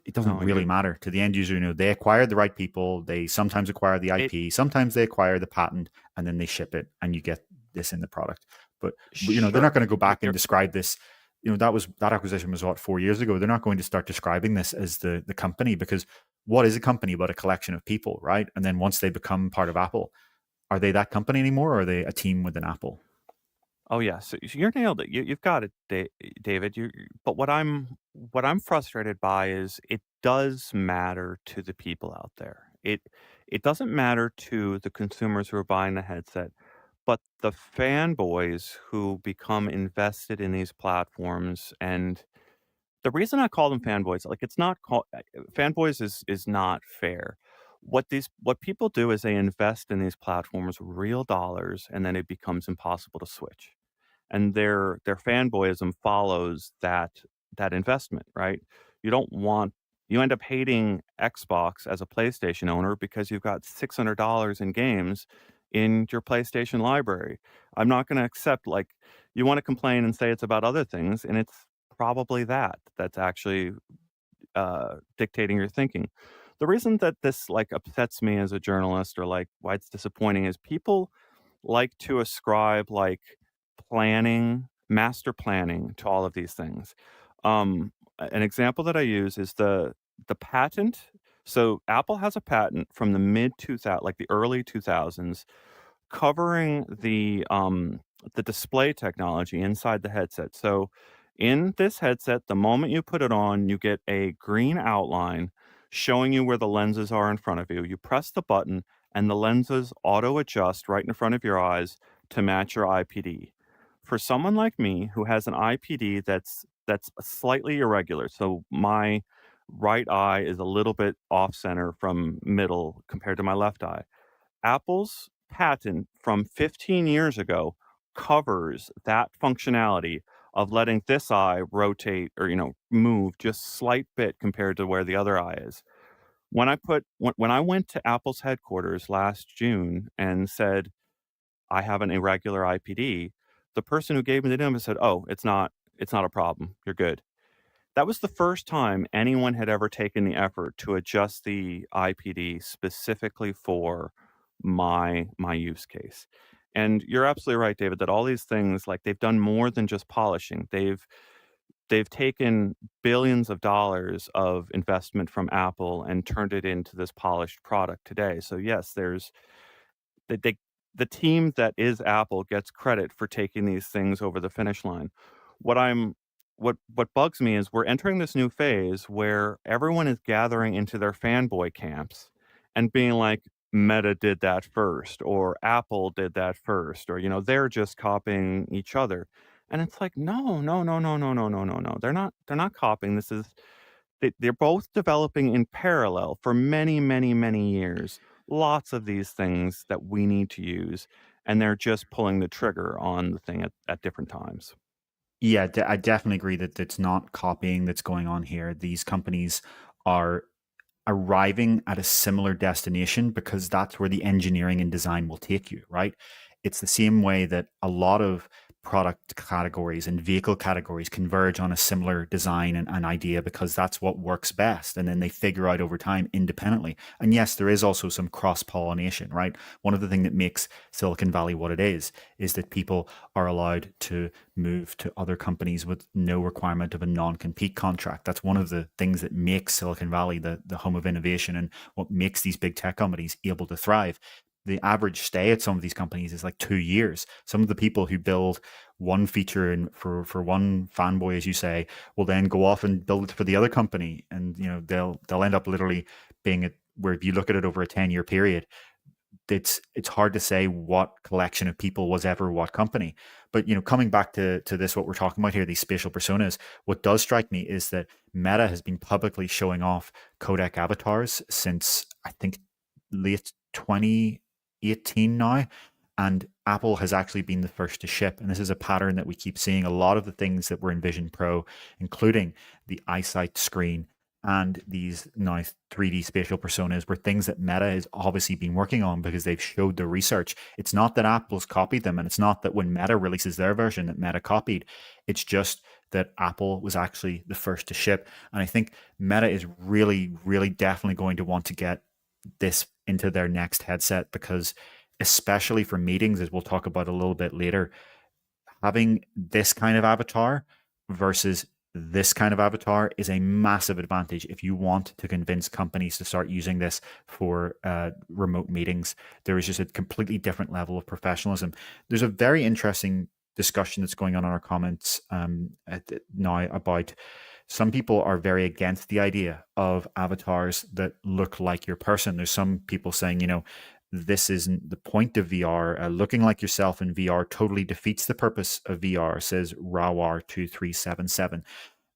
It doesn't No, really matter to the end user. You know, they acquired the right people. They sometimes acquire the it IP, sometimes they acquire the patent, and then they ship it, and you get this in the product. But you know, they're not sure. going to go back and You're describe this. You know, that acquisition was what, 4 years ago. They're not going to start describing this as the company, because what is a company but a collection of people, right? And then once they become part of Apple, are they that company anymore, or are they a team within Apple? Oh, yeah, so you're nailed it. You've got it, David. But what I'm frustrated by is it does matter to the people out there. It doesn't matter to the consumers who are buying the headset, but the fanboys who become invested in these platforms. And the reason I call them fanboys, like it's not called fanboys is not fair. What people do is they invest in these platforms real dollars, and then it becomes impossible to switch, and their fanboyism follows that investment, right? You don't want you end up hating Xbox as a PlayStation owner because you've got $600 in games in your PlayStation library. I'm not going to accept like you want to complain and say it's about other things, and it's probably that's actually dictating your thinking. The reason that this like upsets me as a journalist or like why it's disappointing is people like to ascribe like master planning to all of these things. An example that I use is the patent. So Apple has a patent from the mid 2000, like the early 2000s, covering the display technology inside the headset. So in this headset, the moment you put it on, you get a green outline showing you where the lenses are in front of you. You press the button and the lenses auto adjust right in front of your eyes to match your IPD. For someone like me who has an IPD that's slightly irregular, so my right eye is a little bit off center from middle compared to my left eye. Apple's patent from 15 years ago covers that functionality of letting this eye rotate or, move just slight bit compared to where the other eye is. When I went to Apple's headquarters last June and said, I have an irregular IPD, the person who gave me the number said, "Oh, it's not a problem. You're good." That was the first time anyone had ever taken the effort to adjust the IPD specifically for my use case. And you're absolutely right, David, that all these things, like, they've done more than just polishing. They've taken billions of dollars of investment from Apple and turned it into this polished product today. So yes, they the team that is Apple gets credit for taking these things over the finish line. What I'm what bugs me is we're entering this new phase where everyone is gathering into their fanboy camps and being like, Meta did that first, or Apple did that first, or they're just copying each other. And it's like, no, no, no, no, no, no, no, no, no. They're not copying. They're both developing in parallel for many, many, many years. Lots of these things that we need to use, and they're just pulling the trigger on the thing at different times. Yeah, I definitely agree that it's not copying that's going on here. These companies are arriving at a similar destination because that's where the engineering and design will take you, right? It's the same way that a lot of product categories and vehicle categories converge on a similar design and idea because that's what works best. And then they figure out over time independently. And yes, there is also some cross pollination, right? One of the things that makes Silicon Valley what it is that people are allowed to move to other companies with no requirement of a non-compete contract. That's one of the things that makes Silicon Valley the home of innovation and what makes these big tech companies able to thrive. The average stay at some of these companies is like 2 years. Some of the people who build one feature and for one fanboy, as you say, will then go off and build it for the other company, and they'll end up literally being it. Where if you look at it over a 10-year period, it's hard to say what collection of people was ever what company. But coming back to this, what we're talking about here, these spatial personas, what does strike me is that Meta has been publicly showing off codec avatars since I think late 2018 now, and Apple has actually been the first to ship. And this is a pattern that we keep seeing. A lot of the things that were in Vision Pro, including the eyesight screen and these now 3D spatial personas, were things that Meta has obviously been working on because they've showed the research. It's not that Apple's copied them, and it's not that when Meta releases their version that Meta copied. It's just that Apple was actually the first to ship. And I think Meta is really, really definitely going to want to get this into their next headset because, especially for meetings, as we'll talk about a little bit later, having this kind of avatar versus this kind of avatar is a massive advantage if you want to convince companies to start using this for remote meetings. There is just a completely different level of professionalism. There's a very interesting discussion that's going on in our comments now about some people are very against the idea of avatars that look like your person. There's some people saying, this isn't the point of VR. Looking like yourself in VR totally defeats the purpose of VR, says Rawar2377.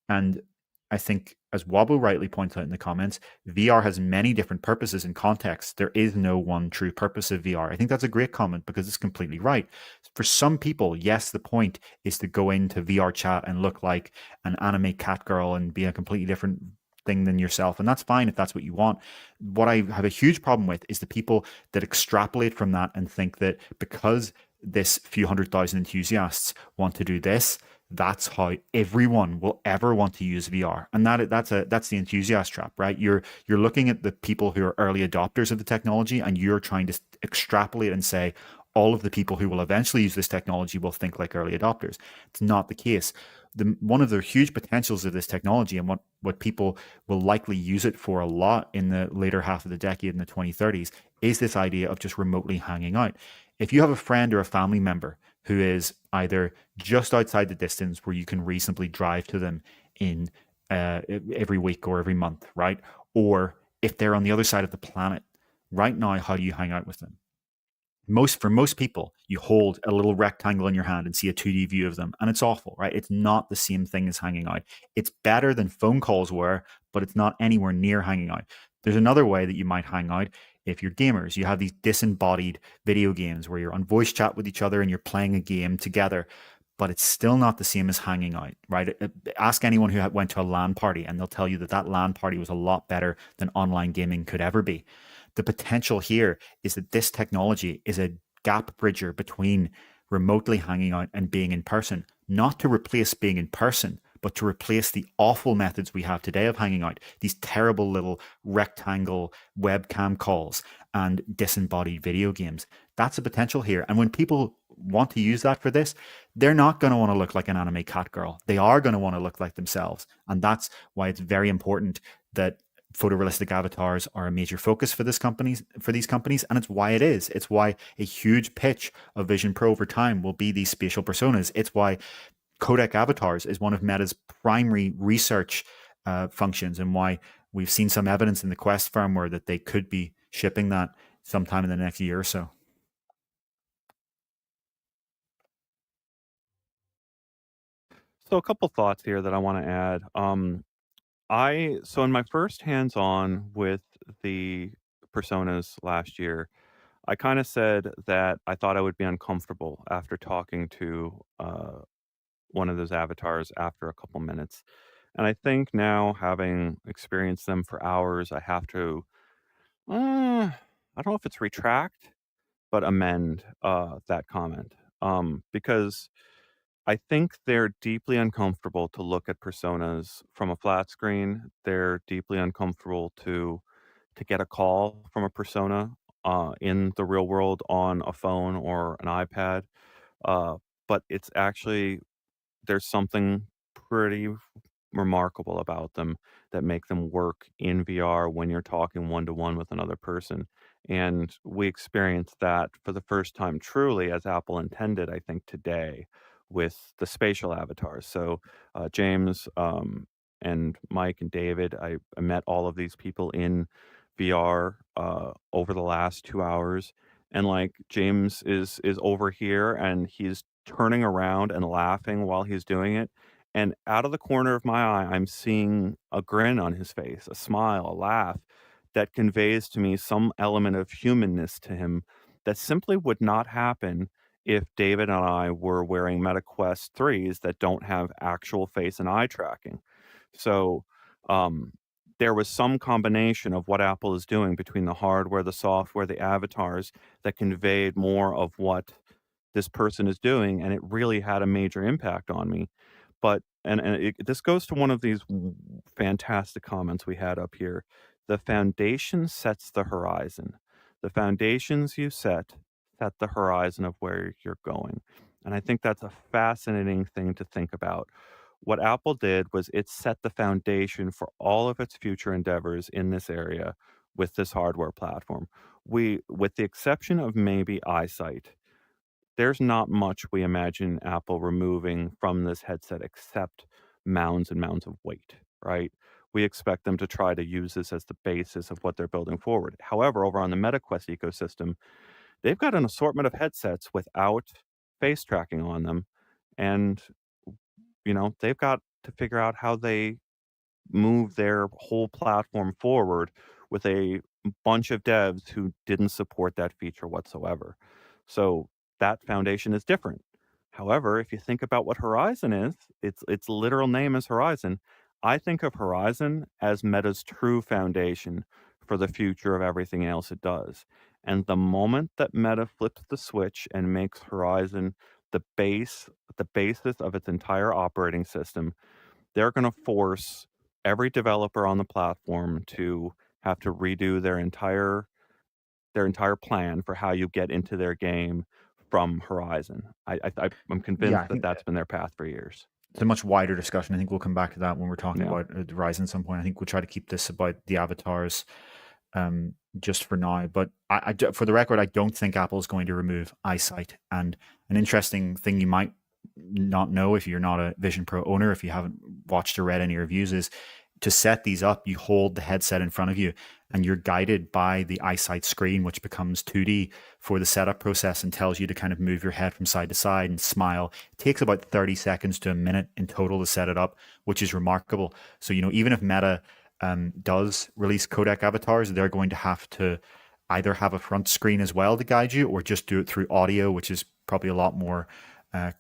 And I think, as Wabu rightly points out in the comments, VR has many different purposes and contexts. There is no one true purpose of VR. I think that's a great comment because it's completely right. For some people, yes, the point is to go into VR chat and look like an anime cat girl and be a completely different thing than yourself. And that's fine if that's what you want. What I have a huge problem with is the people that extrapolate from that and think that because this few 100,000 enthusiasts want to do this, that's how everyone will ever want to use VR. And that's the enthusiast trap, right? You're looking at the people who are early adopters of the technology and you're trying to extrapolate and say all of the people who will eventually use this technology will think like early adopters. It's not the case. One of the huge potentials of this technology and what people will likely use it for a lot in the later half of the decade in the 2030s is this idea of just remotely hanging out. If you have a friend or a family member who is either just outside the distance where you can reasonably drive to them in every week or every month, right? Or if they're on the other side of the planet, right now, how do you hang out with them? For most people, you hold a little rectangle in your hand and see a 2D view of them, and it's awful, right? It's not the same thing as hanging out. It's better than phone calls were, but it's not anywhere near hanging out. There's another way that you might hang out. If you're gamers, you have these disembodied video games where you're on voice chat with each other and you're playing a game together, but it's still not the same as hanging out, right? Ask anyone who went to a LAN party, and they'll tell you that that LAN party was a lot better than online gaming could ever be. The potential here is that this technology is a gap bridger between remotely hanging out and being in person, not to replace being in person, but to replace the awful methods we have today of hanging out, these terrible little rectangle webcam calls and disembodied video games. That's a potential here. And when people want to use that for this, they're not going to want to look like an anime cat girl. They are going to want to look like themselves. And that's why it's very important that photorealistic avatars are a major focus for these companies, and it's why it is. It's why a huge pitch of Vision Pro over time will be these spatial personas. It's why codec avatars is one of Meta's primary research functions, and why we've seen some evidence in the Quest firmware that they could be shipping that sometime in the next year or so. So a couple thoughts here that I want to add. So in my first hands-on with the personas last year, I kind of said that I thought I would be uncomfortable after talking to one of those avatars after a couple minutes. And I think now, having experienced them for hours, I have to, I don't know if it's retract, but amend that comment. Because I think they're deeply uncomfortable to look at personas from a flat screen. They're deeply uncomfortable to get a call from a persona in the real world on a phone or an iPad. Uh, but it's actually there's something pretty remarkable about them that make them work in VR when you're talking one to one with another person. And we experienced that for the first time truly as Apple intended, I think, today with the spatial avatars. So, James and Mike and David, I met all of these people in VR over the last 2 hours. And like James is over here and he's turning around and laughing while he's doing it. And out of the corner of my eye, I'm seeing a grin on his face, a smile, a laugh that conveys to me some element of humanness to him that simply would not happen if David and I were wearing Meta Quest 3s that don't have actual face and eye tracking. So, um, there was some combination of what Apple is doing between the hardware, the software, the avatars that conveyed more of what this person is doing, and it really had a major impact on me. But this goes to one of these fantastic comments we had up here. The foundation sets the horizon. The foundations you set the horizon of where you're going. And I think that's a fascinating thing to think about. What Apple did was it set the foundation for all of its future endeavors in this area with this hardware platform. With the exception of maybe eyesight, there's not much we imagine Apple removing from this headset except mounds and mounds of weight, right? We expect them to try to use this as the basis of what they're building forward. However, over on the MetaQuest ecosystem, they've got an assortment of headsets without face tracking on them. And, they've got to figure out how they move their whole platform forward with a bunch of devs who didn't support that feature whatsoever. So that foundation is different. However, if you think about what Horizon is, its literal name is Horizon. I think of Horizon as Meta's true foundation for the future of everything else it does. And the moment that Meta flips the switch and makes Horizon the basis of its entire operating system, they're going to force every developer on the platform to have to redo their entire plan for how you get into their game from Horizon. I'm Yeah, convinced I that think that's been their path for years. it's a much wider discussion. I think we'll come back to that when we're talking Yeah. about Horizon at some point. I think we'll try to keep this about the avatars just for now. But for the record, I don't think Apple is going to remove eyesight. And an interesting thing you might not know if you're not a Vision Pro owner, if you haven't watched or read any reviews, is to set these up, you hold the headset in front of you and you're guided by the eyesight screen, which becomes 2D for the setup process and tells you to kind of move your head from side to side and smile. It takes about 30 seconds to a minute in total to set it up, which is remarkable. So, even if Meta does release codec avatars, they're going to have to either have a front screen as well to guide you or just do it through audio, which is probably a lot more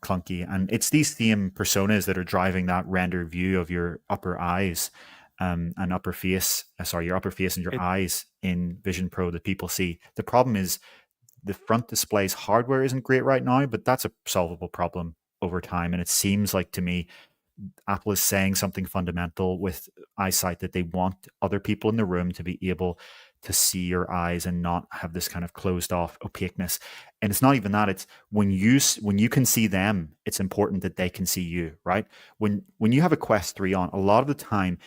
clunky. And it's these theme personas that are driving that render view of your upper eyes and upper face, your upper face and your It eyes in Vision Pro that people see. The problem is the front display's hardware isn't great right now, but that's a solvable problem over time. And it seems like to me, Apple is saying something fundamental with eyesight, that they want other people in the room to be able to see your eyes and not have this kind of closed off opaqueness. And it's not even that. It's when you can see them, it's important that they can see you, right? When you have a Quest 3 on, a lot of the time,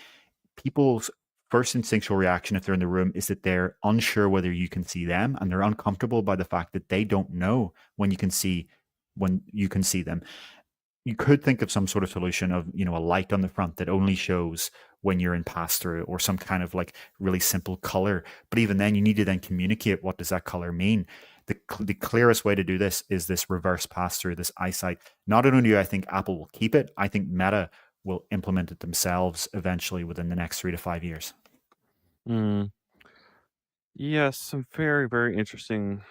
people's first instinctual reaction if they're in the room is that they're unsure whether you can see them, and they're uncomfortable by the fact that they don't know when you can see them. You could think of some sort of solution of, a light on the front that only shows when you're in pass through, or some kind of like really simple color. But even then, you need to then communicate, what does that color mean? The clearest way to do this is this reverse pass through, this eyesight. Not only do I think Apple will keep it, I think Meta will implement it themselves eventually within the next 3 to 5 years. mm, yes, some very, very interesting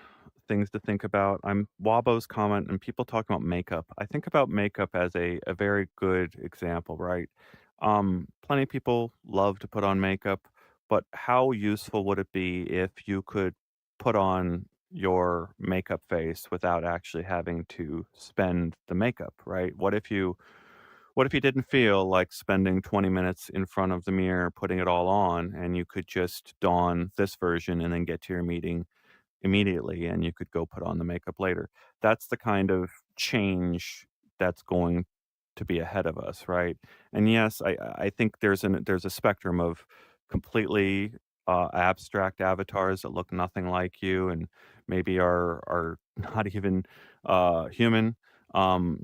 things to think about. I'm Wabo's comment and people talk about makeup. I think about makeup as a very good example, right? Plenty of people love to put on makeup, but how useful would it be if you could put on your makeup face without actually having to spend the makeup, right? What if you didn't feel like spending 20 minutes in front of the mirror putting it all on, and you could just don this version and then get to your meeting immediately, and you could go put on the makeup later? That's the kind of change that's going to be ahead of us, right? And yes, I think there's a spectrum of completely abstract avatars that look nothing like you and maybe are not even human,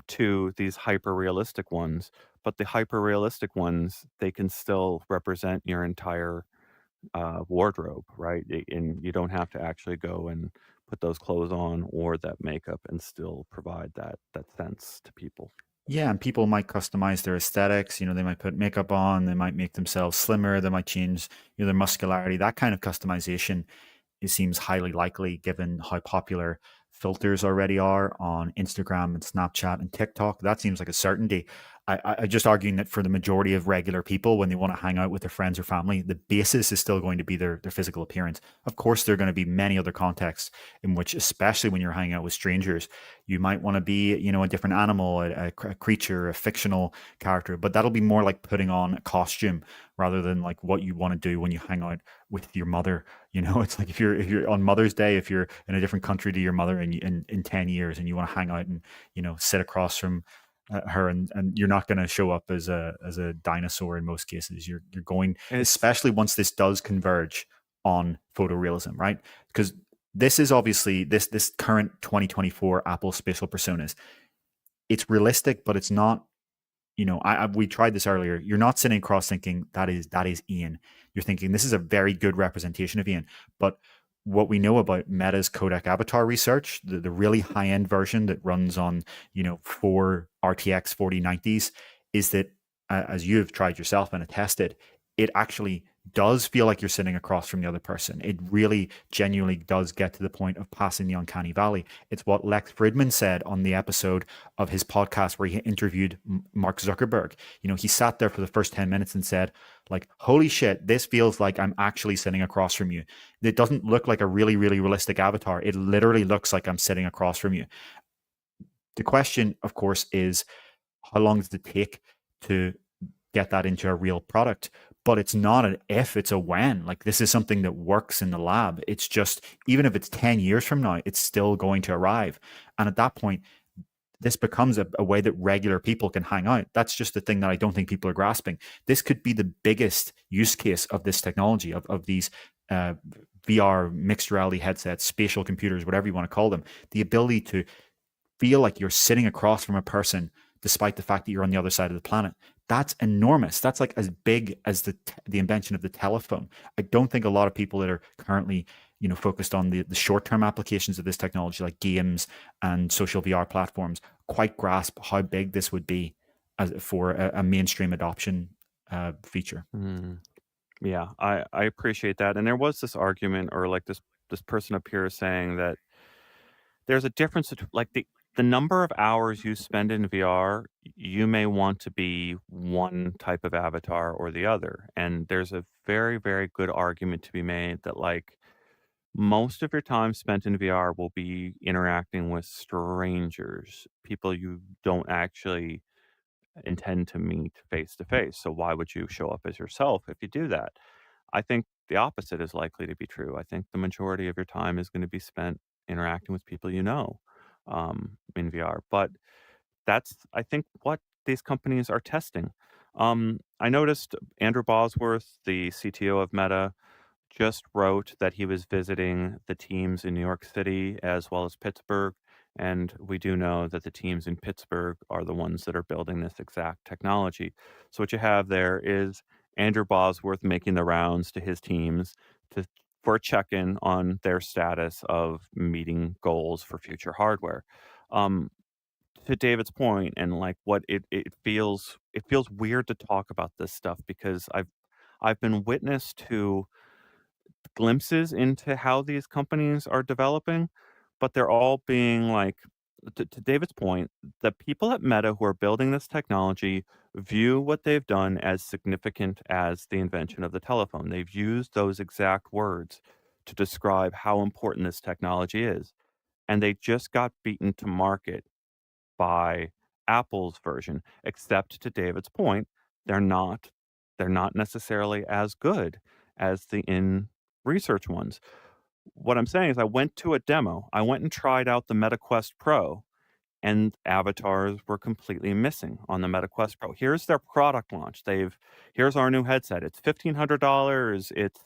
to these hyper realistic ones. But the hyper realistic ones, they can still represent your entire wardrobe, right? And you don't have to actually go and put those clothes on or that makeup and still provide that sense to people. Yeah, and people might customize their aesthetics. They might put makeup on, they might make themselves slimmer, they might change, their muscularity. That kind of customization, it seems highly likely given how popular filters already are on Instagram and Snapchat and TikTok. That seems like a certainty. I just arguing that for the majority of regular people, when they want to hang out with their friends or family, the basis is still going to be their physical appearance. Of course, there are going to be many other contexts in which, especially when you're hanging out with strangers, you might want to be, a different animal, a creature, a fictional character, but that'll be more like putting on a costume rather than like what you want to do when you hang out with your mother. It's like if you're on Mother's Day, if you're in a different country to your mother in 10 years and you want to hang out and, sit across from her, and you're not going to show up as a dinosaur in most cases. You're going, It's especially once this does converge on photorealism, right? Because this is obviously this current 2024 Apple spatial personas. It's realistic, but it's not. We tried this earlier. You're not sitting across thinking that is Ian. You're thinking this is a very good representation of Ian. But what we know about Meta's codec avatar research, the really high end version that runs on 4 RTX 4090s, is that as you have tried yourself and attested, it actually does feel like you're sitting across from the other person. It really genuinely does get to the point of passing the uncanny valley. It's what Lex Fridman said on the episode of his podcast where he interviewed Mark Zuckerberg. He sat there for the first 10 minutes and said, like, holy shit, this feels like I'm actually sitting across from you. It doesn't look like a really, really realistic avatar. It literally looks like I'm sitting across from you. The question, of course, is how long does it take to get that into a real product? But it's not an if, it's a when. Like, this is something that works in the lab. It's just, even if it's 10 years from now, it's still going to arrive. And at that point, this becomes a way that regular people can hang out. That's just the thing that I don't think people are grasping. This could be the biggest use case of this technology, of these uh, VR, mixed reality headsets, spatial computers, whatever you want to call them, the ability to feel like you're sitting across from a person despite the fact that you're on the other side of the planet. That's enormous. That's like as big as the invention of the telephone. I don't think a lot of people that are currently focused on the short-term applications of this technology like games and social VR platforms quite grasp how big this would be for a mainstream adoption feature. Mm. Yeah, I appreciate that. And there was this argument, or like this person up here saying that there's a difference between like the number of hours you spend in VR, you may want to be one type of avatar or the other. And there's a very, very good argument to be made that like most of your time spent in VR will be interacting with strangers, people you don't actually intend to meet face to face. So why would you show up as yourself if you do that? I think the opposite is likely to be true. I think the majority of your time is going to be spent interacting with people you know in VR. But that's, I think, what these companies are testing. I noticed Andrew Bosworth, the CTO of Meta, just wrote that he was visiting the teams in New York City as well as Pittsburgh. And we do know that the teams in Pittsburgh are the ones that are building this exact technology. So what you have there is Andrew Bosworth making the rounds to his teams to for a check-in on their status of meeting goals for future hardware. Um, to David's point, and like what it feels weird to talk about this stuff because I've been witness to glimpses into how these companies are developing, but they're all being like, to David's point, the people at Meta who are building this technology view what they've done as significant as the invention of the telephone. They've used those exact words to describe how important this technology is. And they just got beaten to market by Apple's version, except to David's point, they're not they're not necessarily as good as the in research ones. What I'm saying is I went to a demo. I went and tried out the Meta Quest Pro and avatars were completely missing on the Meta Quest Pro. Here's their product launch. Here's our new headset. It's $1,500. It's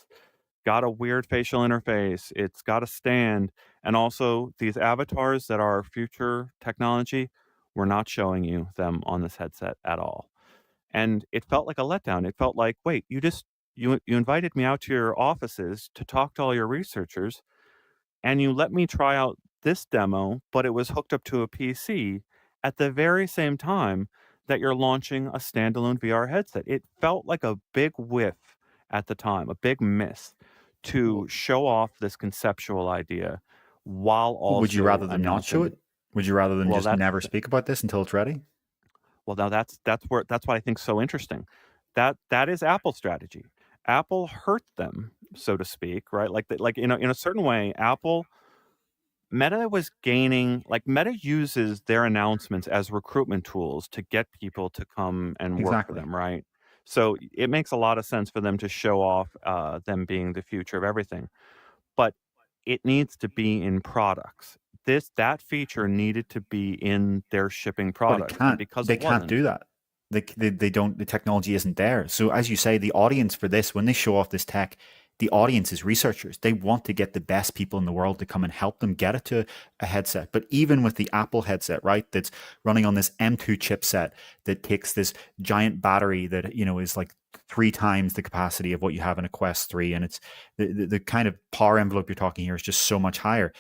got a weird facial interface. It's got a stand. And also these avatars that are future technology, we're not showing you them on this headset at all. And it felt like a letdown. It felt like, wait, you invited me out to your offices to talk to all your researchers and you let me try out this demo, but it was hooked up to a PC at the very same time that you're launching a standalone VR headset. It felt like a big whiff at the time, a big miss to show off this conceptual idea while Would you also rather them not show announcing, it? Would you rather them well, just that's never speak about this until it's ready? well now that's what I think so interesting. That is Apple's strategy. Apple hurt them, so to speak, right? Like in a certain way, Meta was gaining, like Meta uses their announcements as recruitment tools to get people to come and work for Exactly. them, right? So it makes a lot of sense for them to show off them being the future of everything, but it needs to be in products. That feature needed to be in their shipping But it products, and can't. because They it can't wasn't, do that. They don't. The technology isn't there. So as you say, the audience for this, when they show off this tech, the audience is researchers. They want to get the best people in the world to come and help them get it to a headset. But even with the Apple headset, right, that's running on this M2 chipset that takes this giant battery that is like 3 times the capacity of what you have in a Quest 3, and it's the kind of power envelope you're talking here is just so much higher.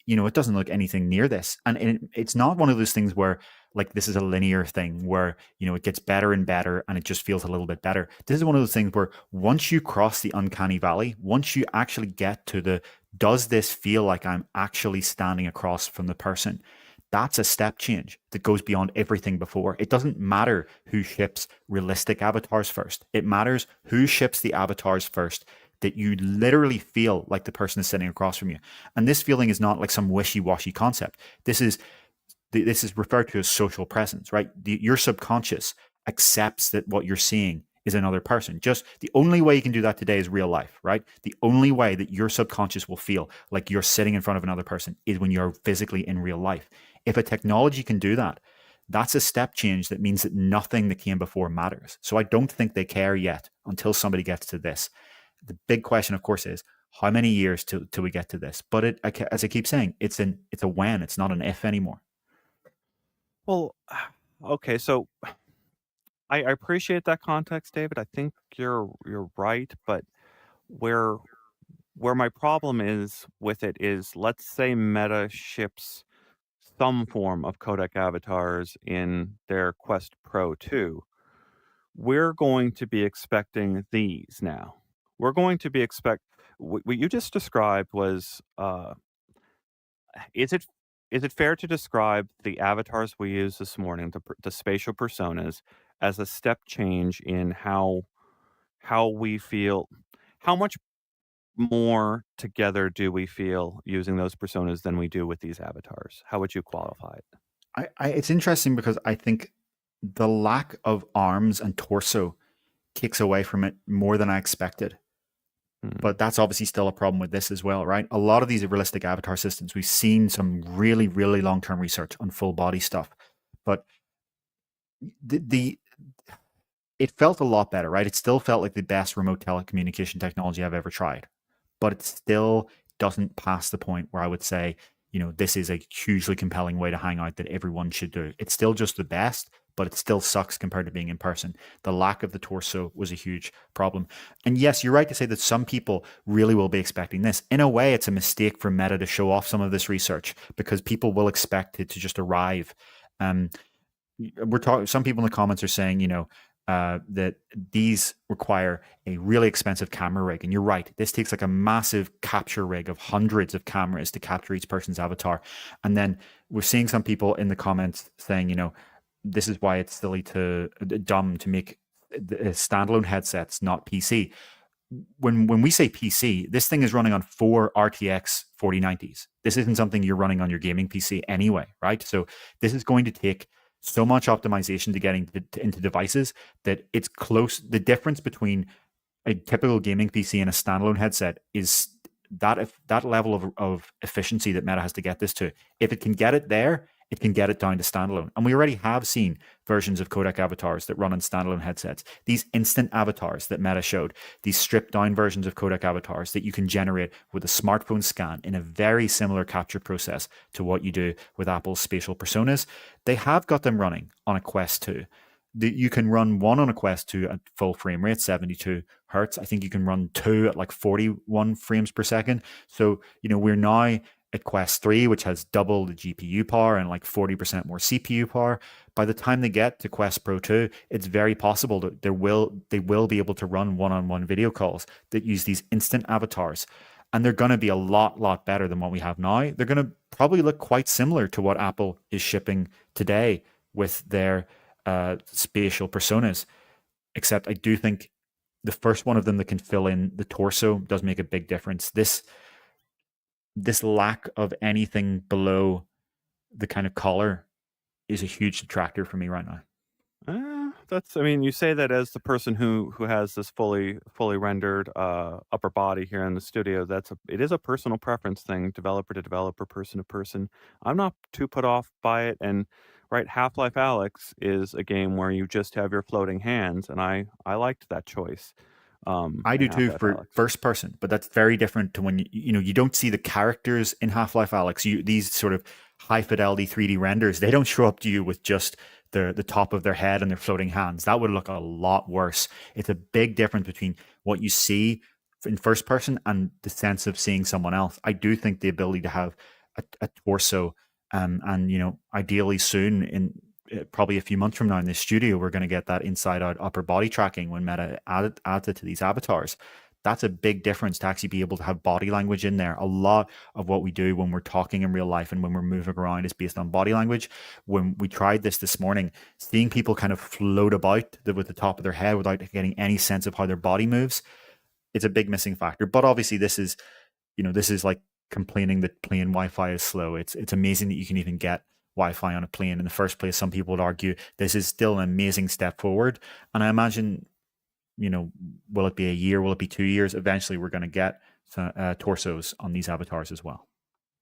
It doesn't look anything near this. And it's not one of those things where like this is a linear thing where, it gets better and better and it just feels a little bit better. This is one of those things where once you cross the uncanny valley, once you actually get to does this feel like I'm actually standing across from the person? That's a step change that goes beyond everything before. It doesn't matter who ships realistic avatars first. It matters who ships the avatars first that you literally feel like the person is sitting across from you. And this feeling is not like some wishy-washy concept. This is referred to as social presence, right? Your subconscious accepts that what you're seeing is another person. Just the only way you can do that today is real life, right? The only way that your subconscious will feel like you're sitting in front of another person is when you're physically in real life. If a technology can do that, that's a step change that means that nothing that came before matters. So I don't think they care yet until somebody gets to this. The big question, of course, is How many years till we get to this? But as I keep saying, it's a when. It's not an if anymore. Well, okay, so I appreciate that context, David. I think you're right, but where where my problem is with it is, let's say Meta ships some form of codec avatars in their Quest Pro 2. We're going to be expecting these now. We're going to be what you just described was, is it fair to describe the avatars we used this morning, the spatial personas, as a step change in how we feel? How much more together do we feel using those personas than we do with these avatars? How would you qualify it? It's interesting because I think the lack of arms and torso takes away from it more than I expected. Hmm. But that's obviously still a problem with this as well, right? A lot of these realistic avatar systems, we've seen some really, really long term research on full body stuff, but the it felt a lot better, right? It still felt like the best remote telecommunication technology I've ever tried, but it still doesn't pass the point where I would say, this is a hugely compelling way to hang out that everyone should do. It's still just the best, but it still sucks compared to being in person. The lack of the torso was a huge problem. And yes, you're right to say that some people really will be expecting this. In a way, it's a mistake for Meta to show off some of this research because people will expect it to just arrive. Um, we're talking. Some people in the comments are saying, that these require a really expensive camera rig, and you're right. This takes like a massive capture rig of hundreds of cameras to capture each person's avatar, and then we're seeing some people in the comments saying, this is why it's silly to dumb to make standalone headsets, not PC. When we say PC, this thing is running on 4 RTX 4090s. This isn't something you're running on your gaming PC anyway, right? So this is going to take so much optimization to getting into devices that it's close. The difference between a typical gaming PC and a standalone headset is that level of efficiency that Meta has to get this to. If it can get it there, it can get it down to standalone. And we already have seen versions of codec avatars that run on standalone headsets. These instant avatars that Meta showed, these stripped down versions of codec avatars that you can generate with a smartphone scan in a very similar capture process to what you do with Apple's spatial personas, they have got them running on a Quest 2. You can run one on a Quest 2 at full frame rate, 72 hertz. I think you can run two at like 41 frames per second. So, we're now at Quest 3, which has double the GPU power and like 40% more CPU power. By the time they get to Quest Pro 2, it's very possible that they will be able to run one-on-one video calls that use these instant avatars. And they're going to be a lot better than what we have now. They're going to probably look quite similar to what Apple is shipping today with their spatial personas. Except I do think the first one of them that can fill in the torso does make a big difference. This lack of anything below the kind of collar is a huge detractor for me right now. I mean, you say that as the person who has this fully rendered upper body here in the studio. It is a personal preference thing, developer to developer, person to person. I'm not too put off by it, and right, Half-Life Alyx is a game where you just have your floating hands, and I liked that choice. I In do too Half-Life for Alyx. first person, but that's very different to when you don't see the characters in Half-Life Alyx. These sort of high fidelity 3D renders, they don't show up to you with just the top of their head and their floating hands. That would look a lot worse. It's a big difference between what you see in first person and the sense of seeing someone else. I do think the ability to have a torso, and ideally soon in probably a few months from now in this studio, we're going to get that inside out upper body tracking when Meta adds it to these avatars. That's a big difference to actually be able to have body language in there. A lot of what we do when we're talking in real life and when we're moving around is based on body language. When we tried this morning, seeing people kind of float about with the top of their head without getting any sense of how their body moves, it's a big missing factor. But obviously, this is like complaining that plane Wi-Fi is slow. It's amazing that you can even get Wi-Fi on a plane in the first place. Some people would argue this is still an amazing step forward, and I imagine, will it be a year? Will it be 2 years? Eventually, we're going to get torsos on these avatars as well.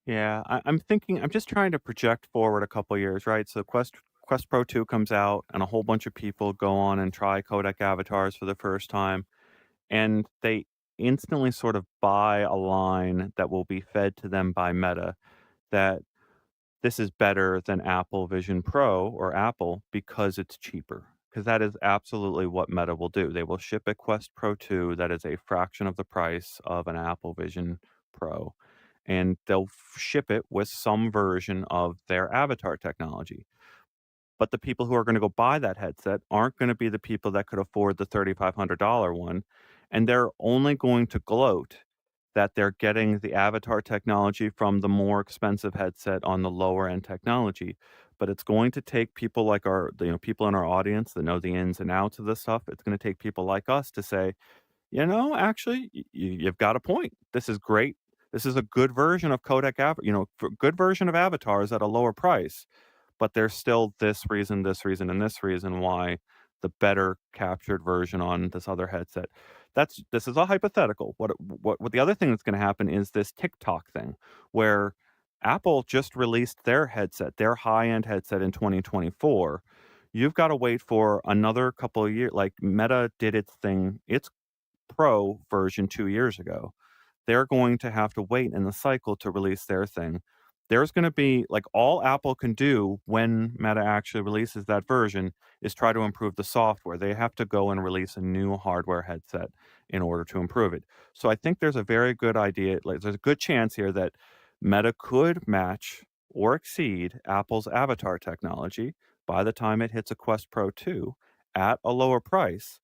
Yeah, I'm thinking. I'm just trying to project forward a couple years, right? So Quest Pro 2 comes out, and a whole bunch of people go on and try codec avatars for the first time, and instantly sort of buy a line that will be fed to them by Meta that this is better than Apple Vision Pro or Apple because it's cheaper. Because that is absolutely what Meta will do. They will ship a Quest Pro 2 that is a fraction of the price of an Apple Vision Pro, and they'll ship it with some version of their avatar technology. But the people who are gonna go buy that headset aren't gonna be the people that could afford the $3,500 one, and they're only going to gloat that they're getting the avatar technology from the more expensive headset on the lower end technology. But it's going to take people like people in our audience that know the ins and outs of this stuff. It's gonna take people like us to say, actually, you've got a point. This is great. This is a good version of good version of avatars at a lower price, but there's still this reason, and this reason why the better captured version on this other headset. This is a hypothetical. What the other thing that's gonna happen is this TikTok thing, where Apple just released their headset, their high-end headset in 2024. You've gotta wait for another couple of years. Like, Meta did its thing, its Pro version 2 years ago. They're going to have to wait in the cycle to release their thing. There's gonna be like, all Apple can do when Meta actually releases that version is try to improve the software. They have to go and release a new hardware headset in order to improve it. So I think there's a very good idea, like, there's a good chance here that Meta could match or exceed Apple's avatar technology by the time it hits a Quest Pro 2 at a lower price.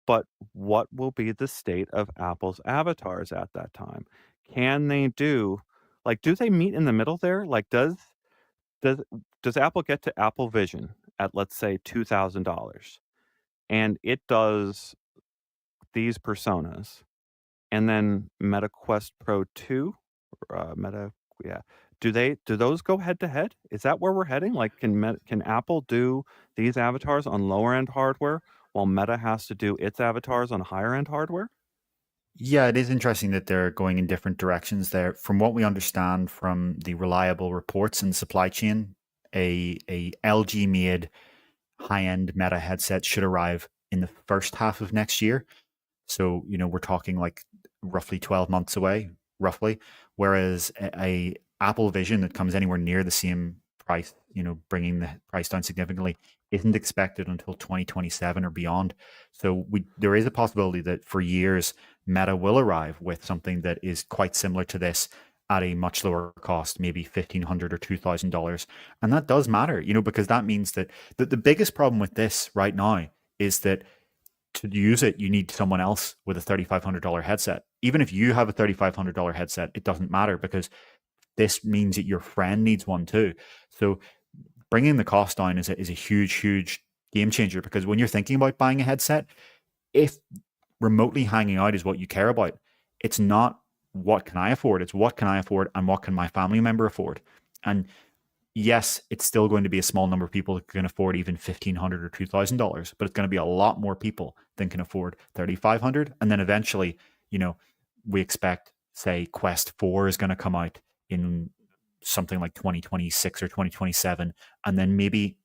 But what will be the state of Apple's avatars at that time? Can they do do they meet in the middle there? Like, does does Apple get to Apple Vision at, let's say, $2,000, and it does these personas, and then Meta Quest Pro 2, Meta yeah. Do those go head to head? Is that where we're heading? Like, can Apple do these avatars on lower end hardware while Meta has to do its avatars on higher end hardware? Yeah, it is interesting that they're going in different directions there. From what we understand from the reliable reports in supply chain, a LG made high-end Meta headset should arrive in the first half of next year. So, we're talking like roughly 12 months away, roughly. Whereas a Apple Vision that comes anywhere near the same price, bringing the price down significantly, isn't expected until 2027 or beyond. So there is a possibility that for years, Meta will arrive with something that is quite similar to this at a much lower cost, maybe $1,500 or $2,000. And that does matter, because that means that the biggest problem with this right now is that to use it, you need someone else with a $3,500 headset. Even if you have a $3,500 headset, it doesn't matter because this means that your friend needs one too. So bringing the cost down is a huge, huge game changer, because when you're thinking about buying a headset, if remotely hanging out is what you care about, it's not what can I afford, it's what can I afford and what can my family member afford. And yes, it's still going to be a small number of people that can afford even $1,500 or $2,000, but it's going to be a lot more people than can afford $3,500. And then eventually, we expect, say, Quest 4 is going to come out in something like 2026 or 2027, and then maybe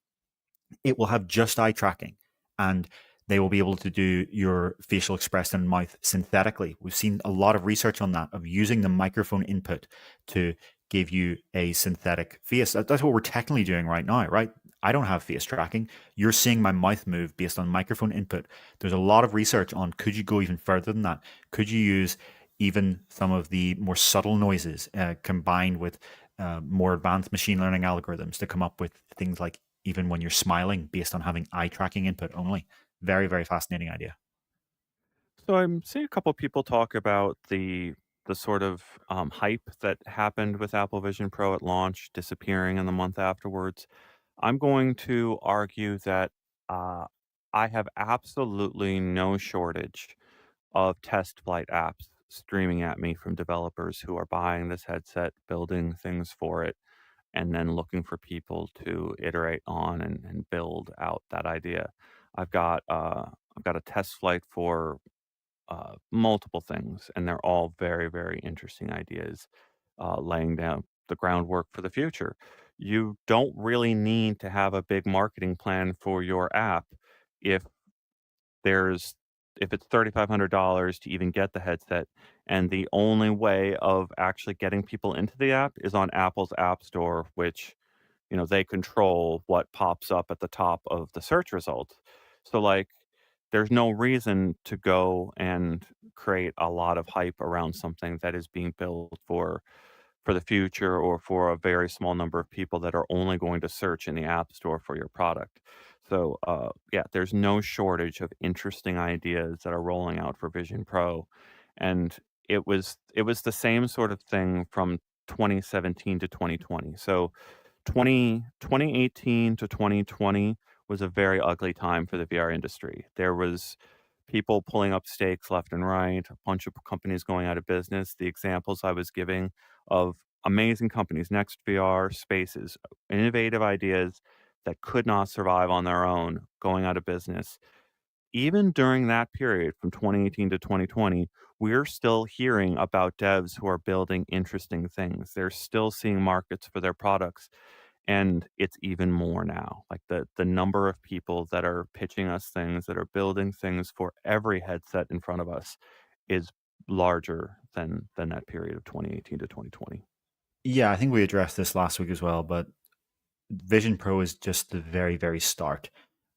it will have just eye tracking, and they will be able to do your facial expression and mouth synthetically. We've seen a lot of research on that, of using the microphone input to give you a synthetic face. That's what we're technically doing right now, right? I don't have face tracking. You're seeing my mouth move based on microphone input. There's a lot of research on, could you go even further than that? Could you use even some of the more subtle noises combined with more advanced machine learning algorithms to come up with things like even when you're smiling based on having eye tracking input only? Very, very fascinating idea. So I'm seeing a couple people talk about the sort of hype that happened with Apple Vision Pro at launch disappearing in the month afterwards. I'm going to argue that uh, I have absolutely no shortage of test flight apps streaming at me from developers who are buying this headset, building things for it, and then looking for people to iterate on and build out that idea. I've got a test flight for multiple things, and they're all very, very interesting ideas, laying down the groundwork for the future. You don't really need to have a big marketing plan for your app if there's if it's $3,500 to even get the headset, and the only way of actually getting people into the app is on Apple's App Store, which, they control what pops up at the top of the search results. So, like, there's no reason to go and create a lot of hype around something that is being built for the future or for a very small number of people that are only going to search in the App Store for your product. So, yeah, there's no shortage of interesting ideas that are rolling out for Vision Pro, and it was the same sort of thing from 2017 to 2020. So 2018 to 2020 was a very ugly time for the VR industry. There was people pulling up stakes left and right, a bunch of companies going out of business. The examples I was giving of amazing companies, Next VR, Spaces, innovative ideas that could not survive on their own, going out of business. Even during that period from 2018 to 2020, we're still hearing about devs who are building interesting things. They're still seeing markets for their products, and it's even more now. Like the number of people that are pitching us things, that are building things for every headset in front of us is larger than that period of 2018 to 2020. Yeah, I think we addressed this last week as well, but Vision Pro is just the very, very start.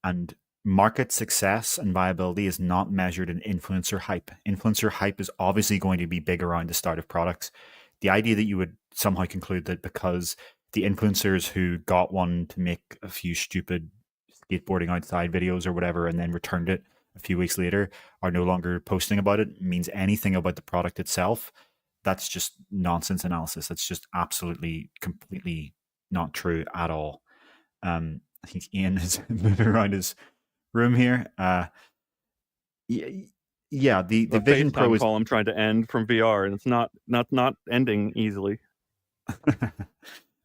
And market success and viability is not measured in influencer hype. Influencer hype is obviously going to be big around the start of products. The idea that you would somehow conclude that because the influencers who got one to make a few stupid skateboarding outside videos or whatever and then returned it a few weeks later are no longer posting about it means anything about the product itself, that's just nonsense analysis. That's just absolutely, completely not true at all. I think Ian is moving around his room here. Yeah, the The Vision Pro FaceTime is call I'm trying to end from VR, and it's not ending easily.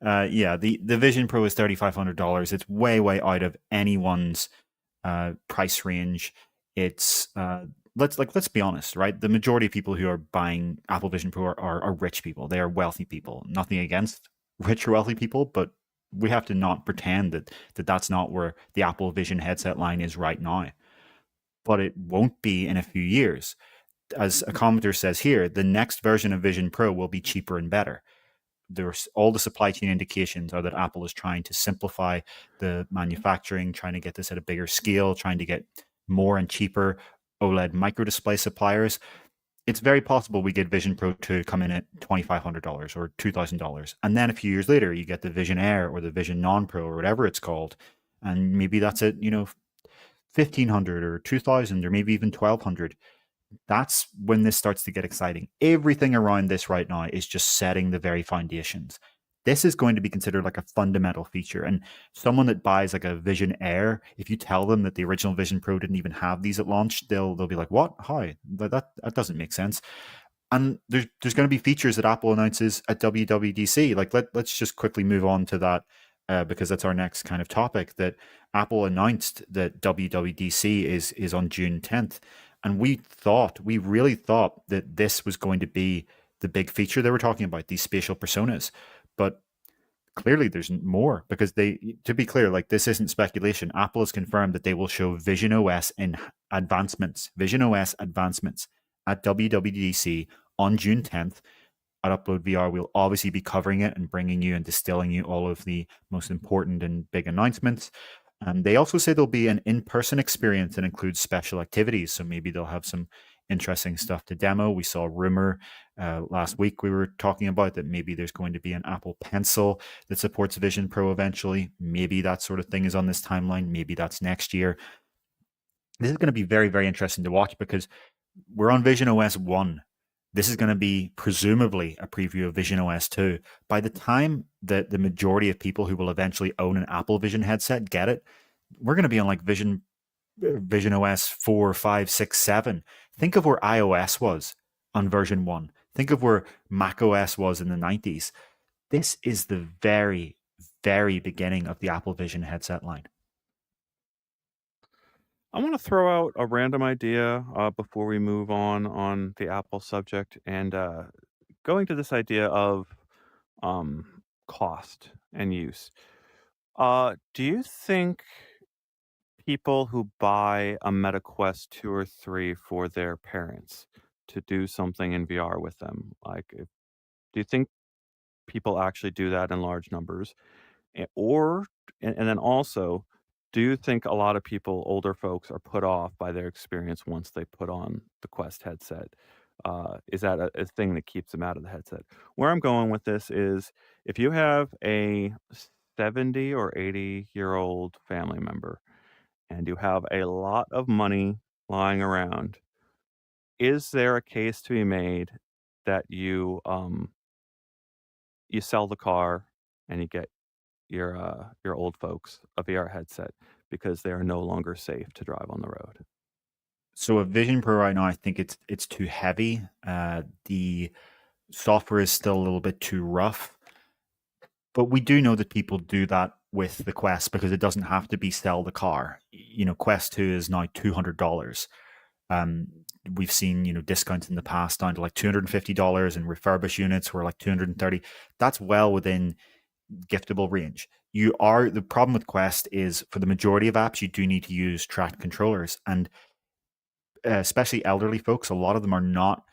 yeah, the Vision Pro is $3,500. It's way out of anyone's price range. It's let's be honest, right? The majority of people who are buying Apple Vision Pro are rich people. They are wealthy people. Nothing against rich or wealthy people, but we have to not pretend that that's not where the Apple Vision headset line is right now. But it won't be in a few years. As a commenter says here, the next version of Vision Pro will be cheaper and better. There's all the supply chain indications are that Apple is trying to simplify the manufacturing, trying to get this at a bigger scale, trying to get more and cheaper OLED microdisplay suppliers. It's very possible we get Vision Pro 2 come in at $2,500 or $2,000. And then a few years later, you get the Vision Air or the Vision Non Pro or whatever it's called. And maybe that's at, 1,500 or 2,000 or maybe even 1,200. That's when this starts to get exciting. Everything around this right now is just setting the very foundations. This is going to be considered like a fundamental feature. And someone that buys like a Vision Air, if you tell them that the original Vision Pro didn't even have these at launch, they'll be like, "What? How? That doesn't make sense." And there's going to be features that Apple announces at WWDC. Like let's just quickly move on to that because that's our next kind of topic. That Apple announced that WWDC is on June 10th, and we really thought that this was going to be the big feature they were talking about, these spatial personas. But clearly there's more because to be clear, like this isn't speculation. Apple has confirmed that they will show Vision OS advancements at WWDC on June 10th. At UploadVR, we'll obviously be covering it and bringing you and distilling you all of the most important and big announcements. They also say there'll be an in-person experience that includes special activities. So maybe they'll have some interesting stuff to demo. We saw a rumor last week we were talking about that maybe there's going to be an Apple Pencil that supports Vision Pro eventually. Maybe that sort of thing is on this timeline. Maybe that's next year. This is going to be very, very interesting to watch because we're on Vision OS 1. This is going to be presumably a preview of Vision OS 2. By the time that the majority of people who will eventually own an Apple Vision headset get it, we're going to be on like Vision OS 4, 5, 6, 7. Think of where iOS was on version 1. Think of where Mac OS was in the 90s. This is the very, very beginning of the Apple Vision headset line. I want to throw out a random idea before we move on the Apple subject, and going to this idea of cost and use. Do you think people who buy a Meta Quest 2 or 3 for their parents to do something in VR with them. Like, do you think people actually do that in large numbers? Or and then also, do you think a lot of people, older folks, are put off by their experience once they put on the Quest headset? Is that a thing that keeps them out of the headset? Where I'm going with this is if you have a 70 or 80-year-old family member and you have a lot of money lying around, is there a case to be made that you sell the car and you get your old folks a VR headset because they are no longer safe to drive on the road? So a Vision Pro right now, I think it's too heavy. The software is still a little bit too rough, but we do know that people do that with the Quest because it doesn't have to be sell the car. You know, Quest 2 is now $200. Um, we've seen, discounts in the past down to like $250, and refurbished units were like 230. That's well within giftable range. The problem with Quest is for the majority of apps, you do need to use tracked controllers, and especially elderly folks, a lot of them are not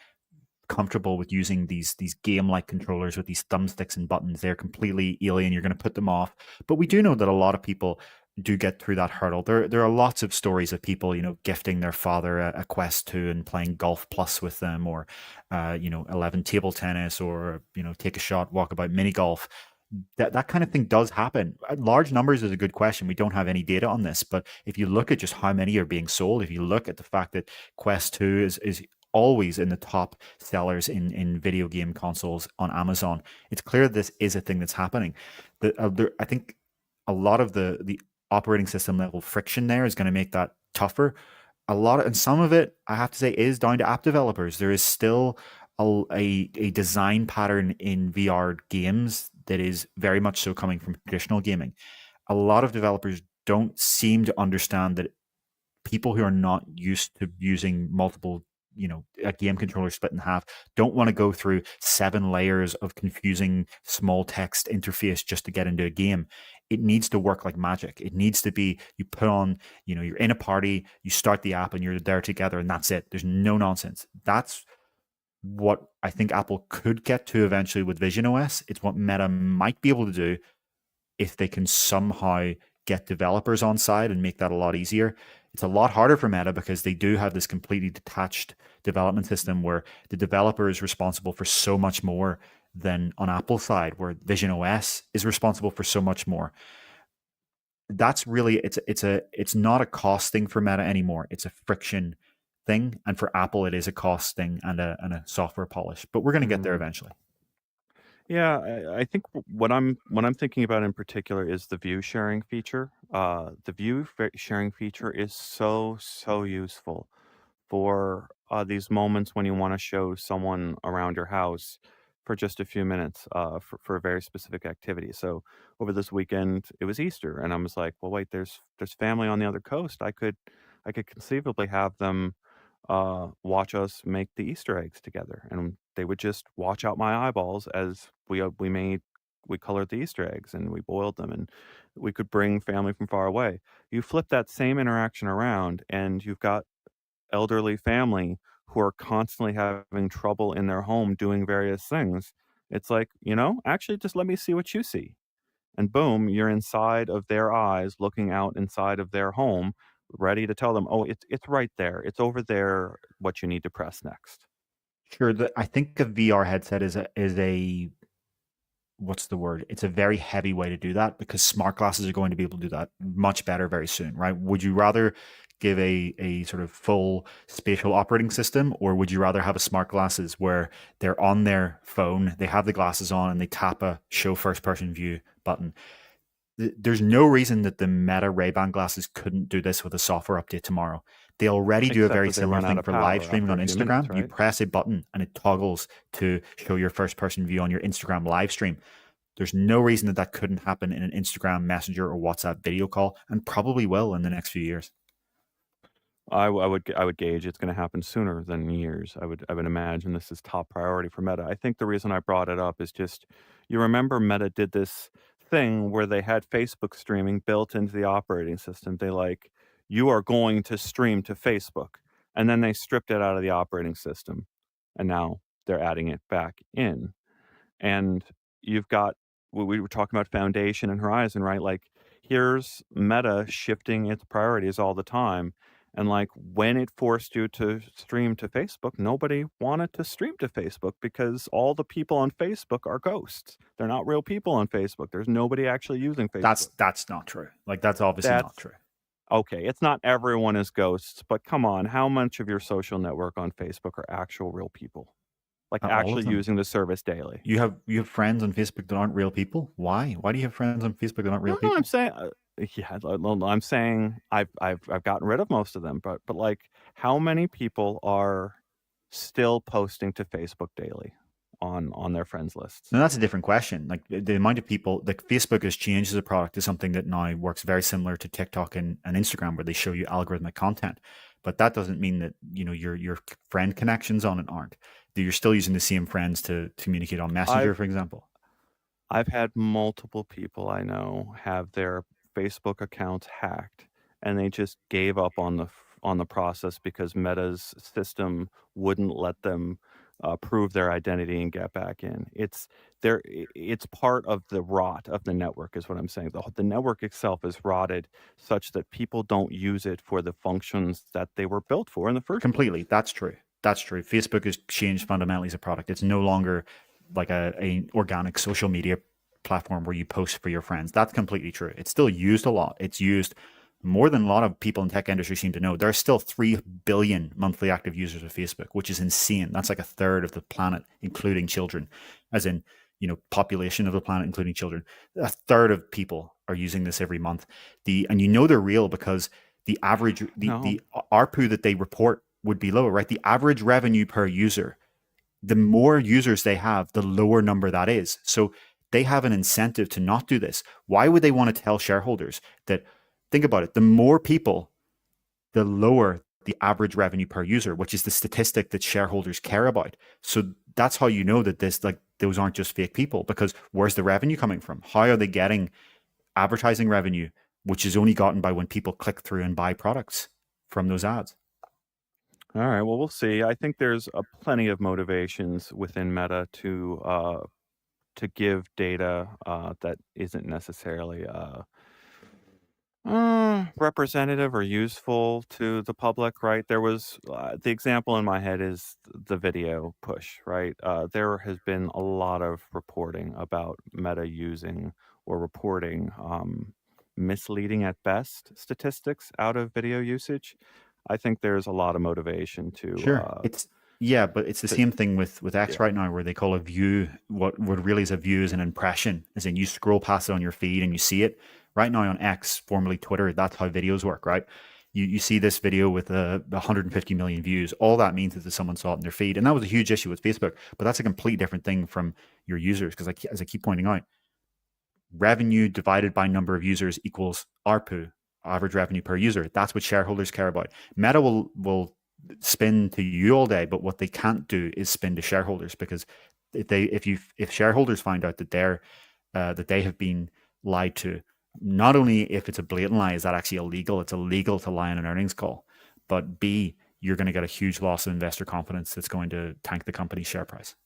comfortable with using these game like controllers with these thumbsticks and buttons. They're completely alien. You're going to put them off. But we do know that a lot of people do get through that hurdle. There are lots of stories of people, gifting their father a Quest 2 and playing Golf Plus with them, or 11 table tennis, or take a shot, walk about mini golf. That kind of thing does happen. Large numbers is a good question. We don't have any data on this, but if you look at just how many are being sold, if you look at the fact that Quest 2 is always in the top sellers in video game consoles on Amazon, it's clear this is a thing that's happening. I think a lot of the operating system level friction there is going to make that tougher. And some of it, I have to say, is down to app developers. There is still a design pattern in VR games that is very much so coming from traditional gaming. A lot of developers don't seem to understand that people who are not used to using multiple, a game controller split in half, don't want to go through 7 layers of confusing small text interface just to get into a game. It needs to work like magic. It needs to be, you put on, you're in a party, you start the app and you're there together, and that's it. There's no nonsense. That's what I think Apple could get to eventually with Vision OS. It's what Meta might be able to do if they can somehow get developers on side and make that a lot easier. It's a lot harder for Meta because they do have this completely detached development system where the developer is responsible for so much more than on Apple's side, where Vision OS is responsible for so much more. That's really, it's not a cost thing for Meta anymore. It's a friction thing, and for Apple, it is a cost thing and a software polish. But we're going to get there Mhm. eventually. Yeah, I think what I'm thinking about in particular is the view sharing feature. The sharing feature is so useful for these moments when you want to show someone around your house for just a few minutes for a very specific activity. So over this weekend, it was Easter, and I was like, well, wait, there's family on the other coast. I could conceivably have them watch us make the Easter eggs together, and they would just watch out my eyeballs as we colored the Easter eggs and we boiled them, and we could bring family from far away. You flip that same interaction around, and you've got elderly family who are constantly having trouble in their home doing various things. It's like, actually, just let me see what you see. And boom, you're inside of their eyes, looking out inside of their home, ready to tell them, "Oh, it's right there. It's over there, what you need to press next." Sure, I think a VR headset is a what's the word? It's a very heavy way to do that because smart glasses are going to be able to do that much better very soon, right? Would you rather give a sort of full spatial operating system, or would you rather have a smart glasses where they're on their phone, they have the glasses on, and they tap a show first person view button? There's no reason that the Meta Ray-Ban glasses couldn't do this with a software update tomorrow. They already do a Except very that they similar run out thing of for live power streaming after on a few minutes, Instagram. You right? press a button and it toggles to show your first person view on your Instagram live stream. There's no reason that that couldn't happen in an Instagram Messenger or WhatsApp video call, and probably will in the next few years. I would gauge it's gonna happen sooner than years. I would imagine this is top priority for Meta. I think the reason I brought it up is just you remember Meta did this thing where they had Facebook streaming built into the operating system. They, like, you are going to stream to Facebook. And then they stripped it out of the operating system. And now they're adding it back in. And you've got, we were talking about Foundation and Horizon, right? Like, here's Meta shifting its priorities all the time. And like when it forced you to stream to Facebook, nobody wanted to stream to Facebook because all the people on Facebook are ghosts. They're not real people on Facebook. There's nobody actually using Facebook. That's not true. Like, that's obviously not That's true. okay. It's not everyone is ghosts, but come on, how much of your social network on Facebook are actual real people? Like Not all of actually them. using the service daily? You have friends on Facebook that aren't real people. Why? Why do you have friends on Facebook that aren't real No, I'm people? saying, yeah, I'm saying I've gotten rid of most of them, but like, how many people are still posting to Facebook daily on their friends lists? Now, that's a different question. Like, the amount of people, like, Facebook has changed as a product to something that now works very similar to TikTok and Instagram, where they show you algorithmic content. But that doesn't mean that, your friend connections on it aren't. That you're still using the same friends to communicate on Messenger, I've for example. I've had multiple people I know have their Facebook accounts hacked, and they just gave up on the process because Meta's system wouldn't let them prove their identity and get back in. It's part of the rot of the network, is what I'm saying. The network itself is rotted such that people don't use it for the functions that they were built for in the first place. Completely. That's true. That's true. Facebook has changed fundamentally as a product. It's no longer like a organic social media platform where you post for your friends. That's completely true. It's still used a lot. It's used more than a lot of people in the tech industry seem to know. There are still 3 billion monthly active users of Facebook, which is insane. That's like a third of the planet, including children, as in, population of the planet, including children. A third of people are using this every month. And they're real because the average, No. the ARPU that they report would be lower, right? The average revenue per user, the more users they have, the lower number that is. So they have an incentive to not do this. Why would they want to tell shareholders that? Think about it. The more people, the lower the average revenue per user, which is the statistic that shareholders care about. So that's how you know that those aren't just fake people, because where's the revenue coming from? How are they getting advertising revenue, which is only gotten by when people click through and buy products from those ads? All right. Well, we'll see. I think there's plenty of motivations within Meta to give data that isn't necessarily representative or useful to the public, right? There was the example in my head is the video push, right? There has been a lot of reporting about Meta using or reporting misleading at best statistics out of video usage. I think there's a lot of motivation Sure. But it's the to same thing with X yeah. right now, where they call a view what really is a view is an impression, as in you scroll past it on your feed and you see it. Right now on X, formerly Twitter, that's how videos work, right? You see this video with 150 million views. All that means is that someone saw it in their feed, and that was a huge issue with Facebook. But that's a completely different thing from your users, because, as I keep pointing out, revenue divided by number of users equals ARPU, average revenue per user. That's what shareholders care about. Meta will spin to you all day, but what they can't do is spin to shareholders, because if shareholders find out that they have been lied to, not only if it's a blatant lie is that actually illegal, it's illegal to lie on an earnings call, but B, you're going to get a huge loss of investor confidence that's going to tank the company's share price.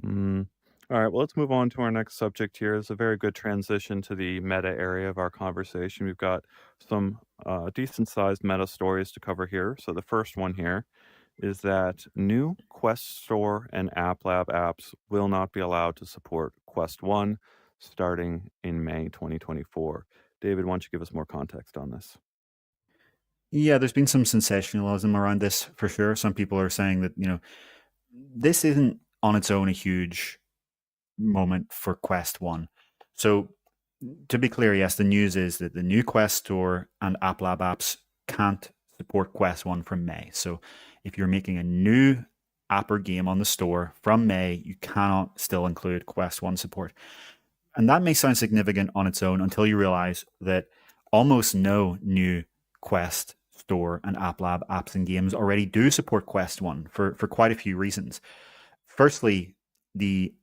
Mm. All right, well, let's move on to our next subject here. It's a very good transition to the meta area of our conversation. We've got some decent sized meta stories to cover here. So, the first one here is that new Quest Store and App Lab apps will not be allowed to support Quest 1 starting in May 2024. David, why don't you give us more context on this? Yeah, there's been some sensationalism around this for sure. Some people are saying that, this isn't on its own a huge moment for Quest 1. So, to be clear, yes, the news is that the new Quest Store and App Lab apps can't support Quest 1 from May. So, if you're making a new app or game on the store from May, you cannot still include Quest 1 support. And that may sound significant on its own until you realize that almost no new Quest Store and App Lab apps and games already do support Quest 1 for quite a few reasons. Firstly, the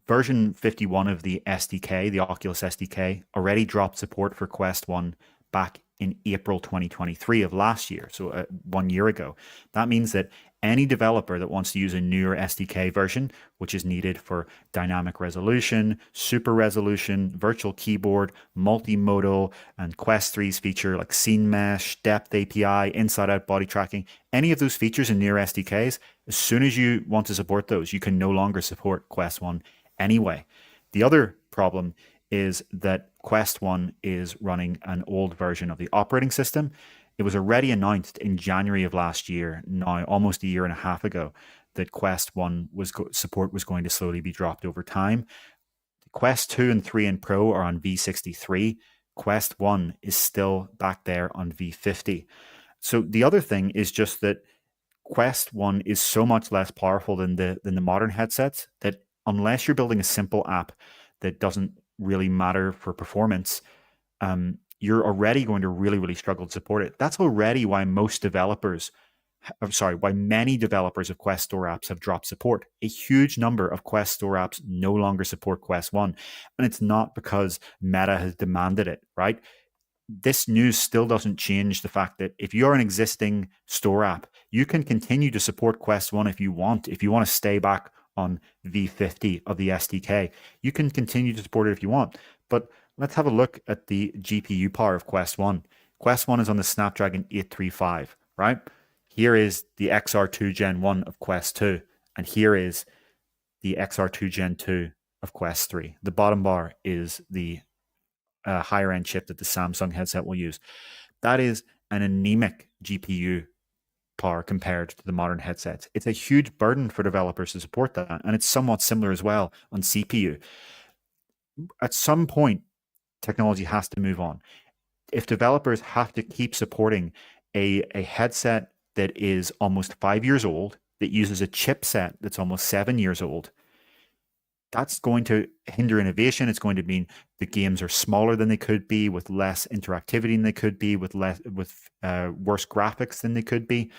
version 51 of the SDK, the Oculus SDK, already dropped support for Quest 1 back in April 2023 of last year, so 1 year ago. That means that any developer that wants to use a newer SDK version, which is needed for dynamic resolution, super resolution, virtual keyboard, multimodal, and Quest 3's feature like scene mesh, depth API, inside out body tracking, any of those features in newer SDKs, as soon as you want to support those, you can no longer support Quest 1 anyway. The other problem is that Quest 1 is running an old version of the operating system. It was already announced in January of last year, now almost a year and a half ago, that Quest 1 support was going to slowly be dropped over time. Quest 2 and 3 and Pro are on V63. Quest 1 is still back there on V50. So the other thing is just that Quest 1 is so much less powerful than the modern headsets that unless you're building a simple app that doesn't really matter for performance, you're already going to really, really struggle to support it. That's already why why many developers of Quest Store apps have dropped support. A huge number of Quest Store apps no longer support Quest 1. And it's not because Meta has demanded it, right? This news still doesn't change the fact that if you're an existing store app, you can continue to support Quest 1 if you want. If you want to stay back on V50 of the SDK, you can continue to support it if you want. But let's have a look at the GPU power of Quest 1. Quest 1 is on the Snapdragon 835, right? Here is the XR2 Gen 1 of Quest 2, and here is the XR2 Gen 2 of Quest 3. The bottom bar is the higher end chip that the Samsung headset will use. That is an anemic GPU power compared to the modern headsets. It's a huge burden for developers to support that, and it's somewhat similar as well on CPU. At some point, technology has to move on. If developers have to keep supporting a headset that is almost 5 years old, that uses a chipset that's almost 7 years old, that's going to hinder innovation. It's going to mean the games are smaller than they could be, with less interactivity than they could be, with worse graphics than they could be.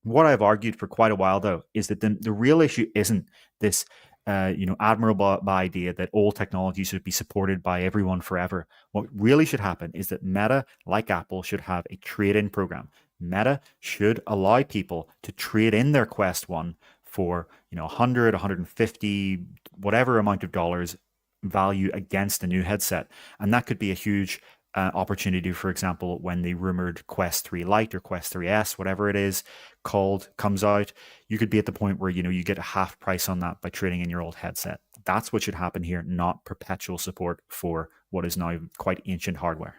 What I've argued for quite a while, though, is that the real issue isn't this admirable idea that all technology should be supported by everyone forever. What really should happen is that Meta, like Apple, should have a trade-in program. Meta should allow people to trade in their Quest 1 for 100, 150, whatever amount of dollars value against a new headset. And that could be a huge opportunity, for example, when the rumored Quest 3 Lite or Quest 3S, whatever it is called, comes out. You could be at the point where you get a half price on that by trading in your old headset. That's what should happen here, not perpetual support for what is now quite ancient hardware.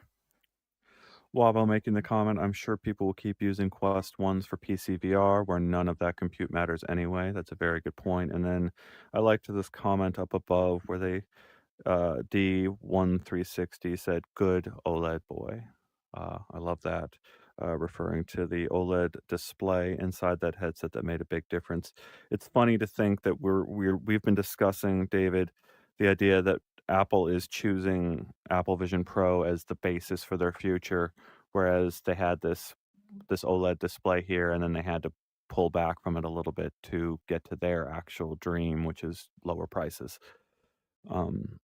While making the comment, I'm sure people will keep using Quest 1s for PC VR, where none of that compute matters anyway. That's a very good point. And then I liked this comment up above where they D1360 said, "Good OLED boy." I love that, referring to the OLED display inside that headset that made a big difference. It's funny to think that we've been discussing, David, the idea that Apple is choosing Apple Vision Pro as the basis for their future, whereas they had this OLED display here, and then they had to pull back from it a little bit to get to their actual dream, which is lower prices. Um,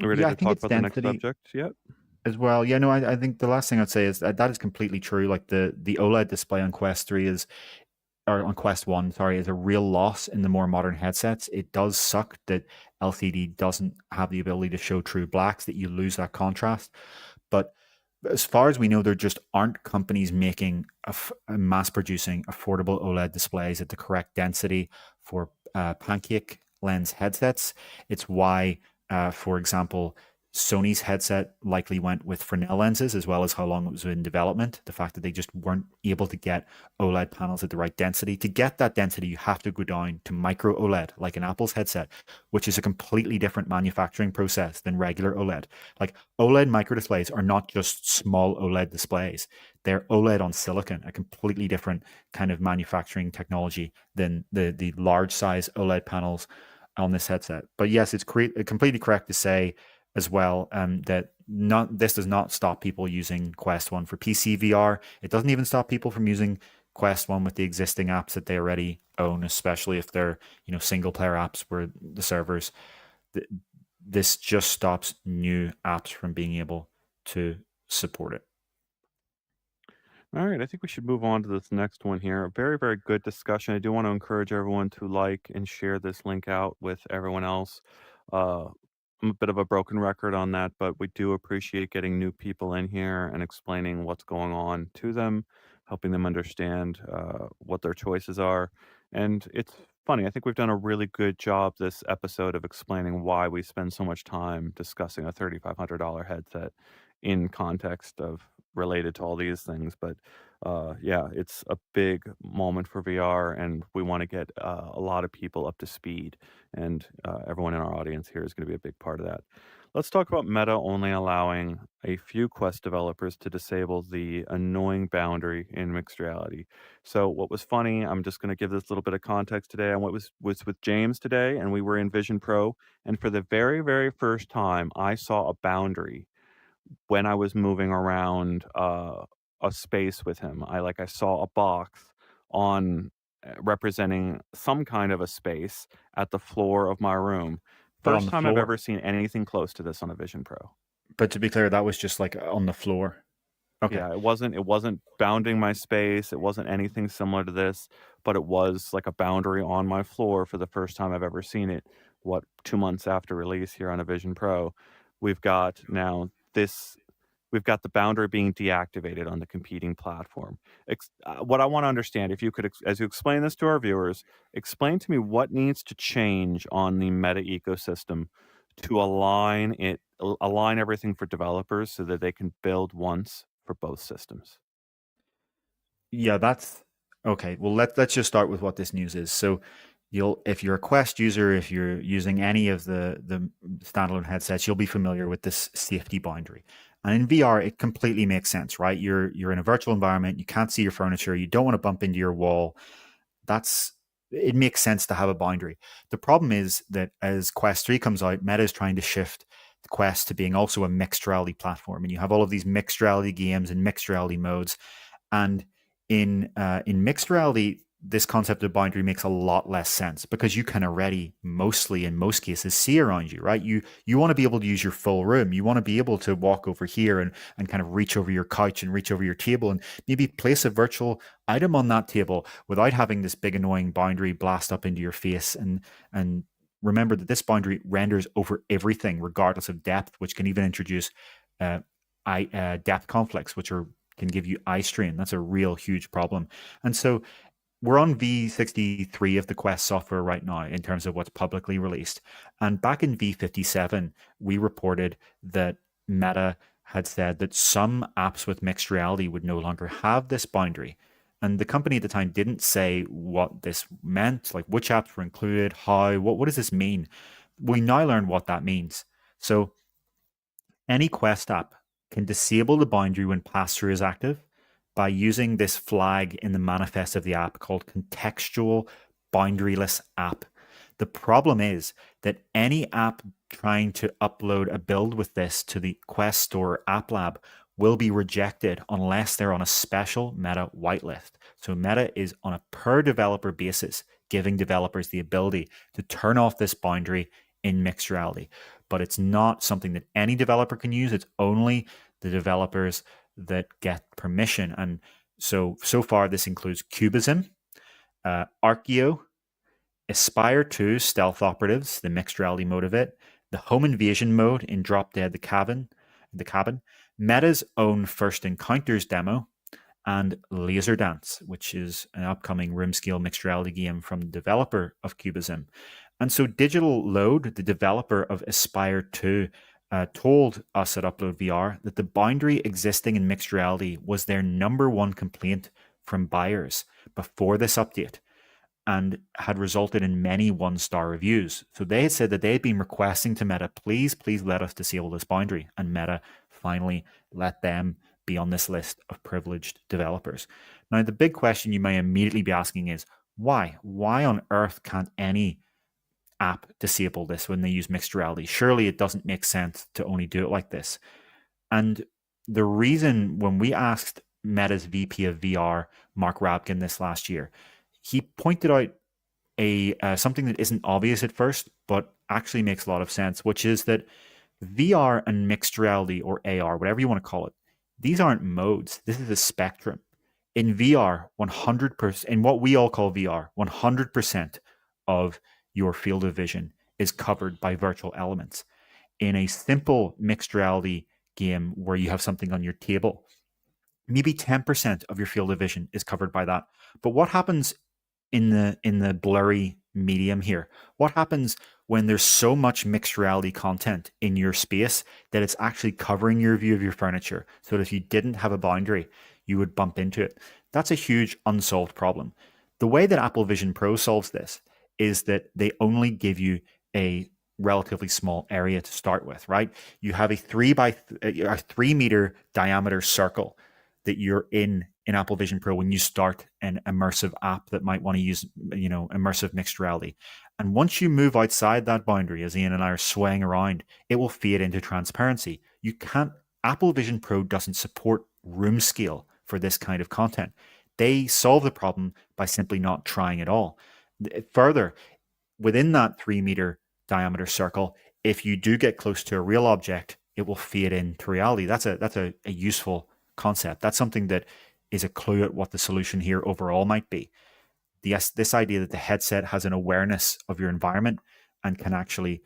Ready Yeah, I to think talk it's about the next density subject yet? as well. Yeah, no, I think the last thing I'd say is that is completely true. Like the OLED display on Quest 3 or on Quest 1, sorry, is a real loss in the more modern headsets. It does suck that LCD doesn't have the ability to show true blacks, that you lose that contrast. But as far as we know, there just aren't companies making mass producing affordable OLED displays at the correct density for pancake lens headsets. It's why, for example, Sony's headset likely went with Fresnel lenses, as well as how long it was in development. The fact that they just weren't able to get OLED panels at the right density. To get that density, you have to go down to micro OLED, like an Apple's headset, which is a completely different manufacturing process than regular OLED. Like OLED micro displays are not just small OLED displays. They're OLED on silicon, a completely different kind of manufacturing technology than the large size OLED panels on this headset. But yes, it's completely correct to say as well that this does not stop people using Quest 1 for PC VR. It doesn't even stop people from using Quest 1 with the existing apps that they already own, especially if they're single player apps where the servers. This just stops new apps from being able to support it. All right, I think we should move on to this next one here. A very, very good discussion. I do want to encourage everyone to like and share this link out with everyone else. Uh, I'm a bit of a broken record on that, but we do appreciate getting new people in here and explaining what's going on to them, helping them understand what their choices are. And it's funny, I think we've done a really good job this episode of explaining why we spend so much time discussing a $3,500 headset in context of related to all these things. But yeah, it's a big moment for VR, and we want to get a lot of people up to speed. And everyone in our audience here is going to be a big part of that. Let's talk about Meta only allowing a few Quest developers to disable the annoying boundary in mixed reality. So, what was funny, I'm just going to give this little bit of context today. I was with James today, and we were in Vision Pro. And for the very, very first time, I saw a boundary when I was moving around a space with him. I saw a box on representing some kind of a space at the floor of my room. But on First the time I've floor. ever seen anything close to this on a Vision Pro. But to be clear, that was just like on the floor. Okay. Yeah, it wasn't bounding my space. It wasn't anything similar to this, but it was like a boundary on my floor for the first time I've ever seen it. What, 2 months after release here on a Vision Pro, we've got now this we've got the boundary being deactivated on the competing platform. What I want to understand, if you could, as you explain this to our viewers, explain to me what needs to change on the Meta ecosystem to align everything for developers so that they can build once for both systems. Yeah, that's okay. Well, let's just start with what this news is. So, if you're a Quest user, if you're using any of the standalone headsets, you'll be familiar with this safety boundary. And in VR, it completely makes sense, right? You're in a virtual environment, you can't see your furniture, you don't want to bump into your wall. That's It makes sense to have a boundary. The problem is that as Quest 3 comes out, Meta is trying to shift the Quest to being also a mixed reality platform, and you have all of these mixed reality games and mixed reality modes. And in mixed reality, this concept of boundary makes a lot less sense because you can already mostly, in most cases, see around you, right? You want to be able to use your full room. You want to be able to walk over here and kind of reach over your couch and reach over your table and maybe place a virtual item on that table without having this big annoying boundary blast up into your face. And remember that this boundary renders over everything, regardless of depth, which can even introduce uh, depth conflicts, which can give you eye strain. That's a real huge problem. And so we're on V63 of the Quest software right now in terms of what's publicly released. And back in V57, we reported that Meta had said that some apps with mixed reality would no longer have this boundary. And the company at the time didn't say what this meant, like which apps were included, how, what does this mean? We now learn what that means. So any Quest app can disable the boundary when pass-through is active by using this flag in the manifest of the app called contextual boundaryless app. The problem is that any app trying to upload a build with this to the Quest Store App Lab will be rejected unless they're on a special Meta whitelist. So Meta is on a per developer basis, giving developers the ability to turn off this boundary in mixed reality. But it's not something that any developer can use. It's only the developers that get permission. And so far, this includes Cubism, Archeo, Aspire 2 Stealth Operatives, the mixed reality mode of it, the Home Invasion mode in Drop Dead the cabin, Meta's own First Encounters demo, and Laser Dance, which is an upcoming room scale mixed reality game from the developer of Cubism. And so Digital Load, the developer of Aspire 2, told us at UploadVR that the boundary existing in mixed reality was their number one complaint from buyers before this update and had resulted in many one-star reviews. So they had said that they had been requesting to Meta, please let us disable this boundary. And Meta finally let them be on this list of privileged developers. Now, the big question you may immediately be asking is, why? Why on earth can't any app disable this when they use mixed reality? Surely it doesn't make sense to only do it like this. And the reason, when we asked Meta's VP of VR, Mark Rabkin, this last year, he pointed out something that isn't obvious at first, but actually makes a lot of sense, which is that VR and mixed reality, or AR, whatever you want to call it, these aren't modes. This is a spectrum. In VR, 100%, in what we all call VR, 100% of your field of vision is covered by virtual elements. In a simple mixed reality game where you have something on your table, maybe 10% of your field of vision is covered by that. But what happens in the blurry medium here? What happens when there's so much mixed reality content in your space that it's actually covering your view of your furniture, so that if you didn't have a boundary, you would bump into it? That's a huge unsolved problem. The way that Apple Vision Pro solves this is that they only give you a relatively small area to start with, right? You have a 3 meter diameter circle that you're in Apple Vision Pro when you start an immersive app that might want to use, immersive mixed reality. And once you move outside that boundary, as Ian and I are swaying around, it will fade into transparency. You can't, Apple Vision Pro doesn't support room scale for this kind of content. They solve the problem by simply not trying at all. Further, within that 3 meter diameter circle, if you do get close to a real object, it will fade into reality. That's a useful concept. That's something that is a clue at what the solution here overall might be. This idea that the headset has an awareness of your environment and can actually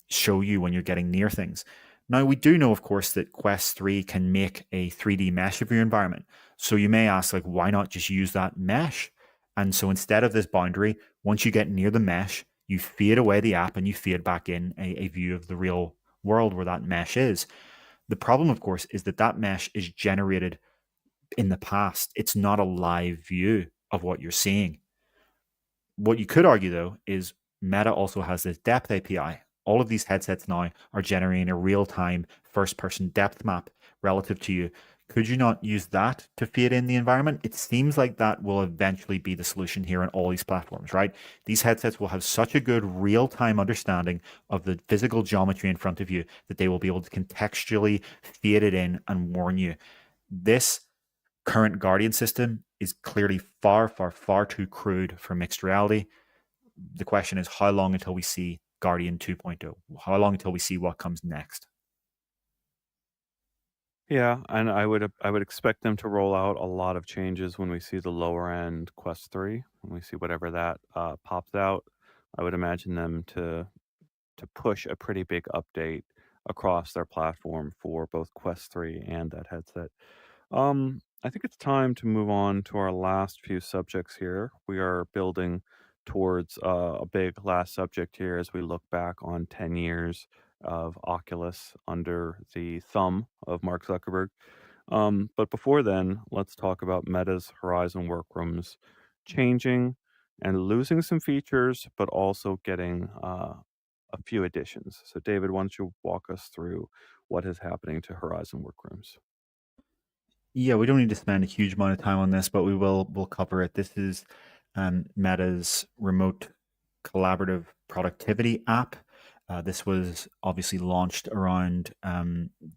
show you when you're getting near things. Now, we do know, of course, that Quest 3 can make a 3D mesh of your environment. So you may ask, like, why not just use that mesh? And so instead of this boundary, once you get near the mesh, you fade away the app and you fade back in a view of the real world where that mesh is. The problem, of course, is that mesh is generated in the past. It's not a live view of what you're seeing. What you could argue, though, is Meta also has this depth API. All of these headsets now are generating a real-time first-person depth map relative to you. Could you not use that to feed in the environment? It seems like that will eventually be the solution here on all these platforms, right? These headsets will have such a good real-time understanding of the physical geometry in front of you that they will be able to contextually feed it in and warn you. This current Guardian system is clearly far, far, far too crude for mixed reality. The question is, how long until we see Guardian 2.0? How long until we see what comes next? Yeah, and I would expect them to roll out a lot of changes when we see the lower end Quest 3, when we see whatever that pops out. I would imagine them to push a pretty big update across their platform for both Quest 3 and that headset. I think it's time to move on to our last few subjects here. We are building towards a big last subject here as we look back on 10 years of Oculus under the thumb of Mark Zuckerberg. But before then, let's talk about Meta's Horizon Workrooms changing and losing some features, but also getting a few additions. So, David, why don't you walk us through what is happening to Horizon Workrooms? Yeah, we don't need to spend a huge amount of time on this, but we'll cover it. This is Meta's remote collaborative productivity app. This was obviously launched around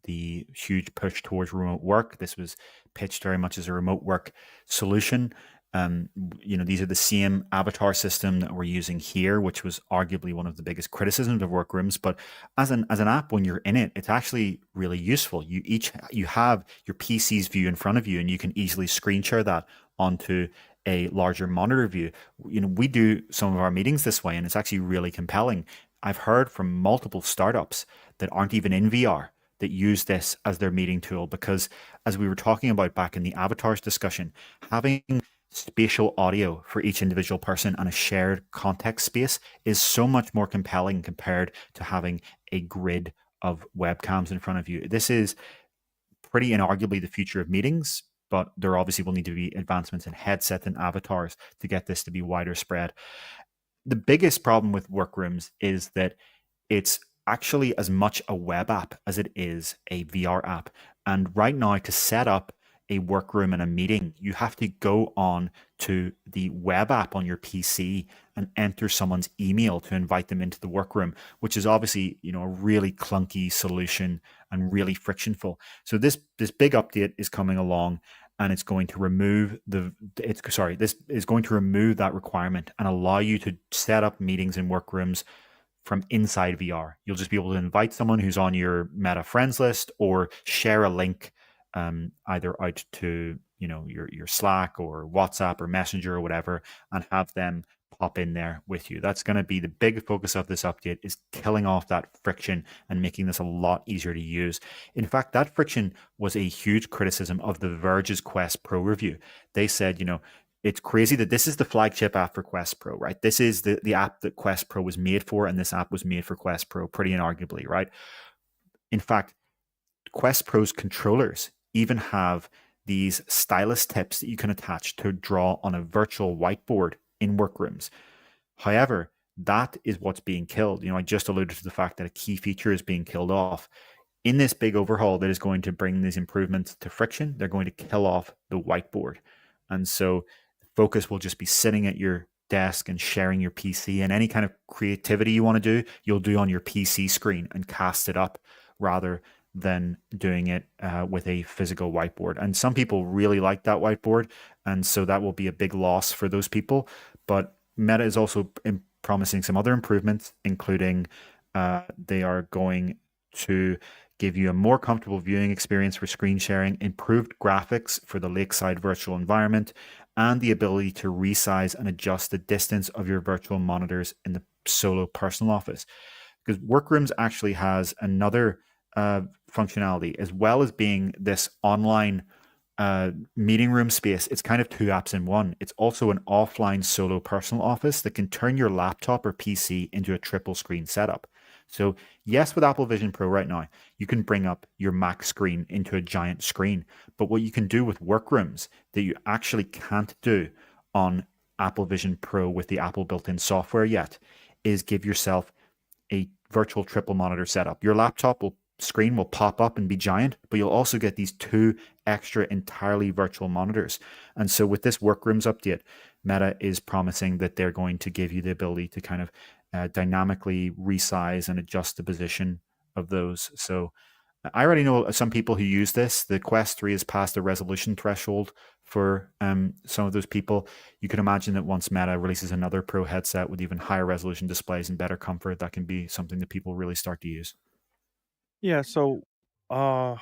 the huge push towards remote work. This was pitched very much as a remote work solution. These are the same avatar system that we're using here, which was arguably one of the biggest criticisms of Workrooms. But as an app, when you're in it, it's actually really useful. You have your PC's view in front of you, and you can easily screen share that onto a larger monitor view. We do some of our meetings this way, and it's actually really compelling. I've heard from multiple startups that aren't even in VR that use this as their meeting tool because, as we were talking about back in the avatars discussion, having spatial audio for each individual person and a shared context space is so much more compelling compared to having a grid of webcams in front of you. This is pretty inarguably the future of meetings, but there obviously will need to be advancements in headsets and avatars to get this to be wider spread. The biggest problem with Workrooms is that it's actually as much a web app as it is a VR app. And right now, to set up a workroom and a meeting, you have to go on to the web app on your PC and enter someone's email to invite them into the workroom, which is obviously a really clunky solution and really frictionful. So this big update is coming along, and it's going to remove this is going to remove that requirement and allow you to set up meetings in workrooms from inside VR. You'll just be able to invite someone who's on your Meta friends list or share a link either out to your Slack or WhatsApp or Messenger or whatever, and have them pop in there with you. That's going to be the big focus of this update, is killing off that friction and making this a lot easier to use. In fact, that friction was a huge criticism of the Verge's Quest Pro review. They said, it's crazy that this is the flagship app for Quest Pro, right? This is the app that Quest Pro was made for, and this app was made for Quest Pro pretty inarguably, right? In fact, Quest Pro's controllers even have these stylus tips that you can attach to draw on a virtual whiteboard in Workrooms. However, that is what's being killed. I just alluded to the fact that a key feature is being killed off. In this big overhaul that is going to bring these improvements to friction, they're going to kill off the whiteboard. And so focus will just be sitting at your desk and sharing your PC, and any kind of creativity you want to do, you'll do on your PC screen and cast it up rather than doing it with a physical whiteboard. And some people really like that whiteboard, and so that will be a big loss for those people. But Meta is also promising some other improvements, including they are going to give you a more comfortable viewing experience for screen sharing, improved graphics for the lakeside virtual environment, and the ability to resize and adjust the distance of your virtual monitors in the solo personal office. Because Workrooms actually has another functionality, as well as being this online meeting room space. It's kind of two apps in one. It's also an offline solo personal office that can turn your laptop or PC into a triple screen setup. So yes, with Apple Vision Pro right now, you can bring up your Mac screen into a giant screen. But what you can do with Workrooms that you actually can't do on Apple Vision Pro with the Apple built-in software yet is give yourself a virtual triple monitor setup. Your laptop screen will pop up and be giant, but you'll also get these two extra entirely virtual monitors. And so with this Workrooms update, Meta is promising that they're going to give you the ability to kind of dynamically resize and adjust the position of those. So I already know some people who use this. The Quest 3 has passed the resolution threshold for some of those people. You can imagine that once Meta releases another Pro headset with even higher resolution displays and better comfort, that can be something that people really start to use. Yeah, so, uh,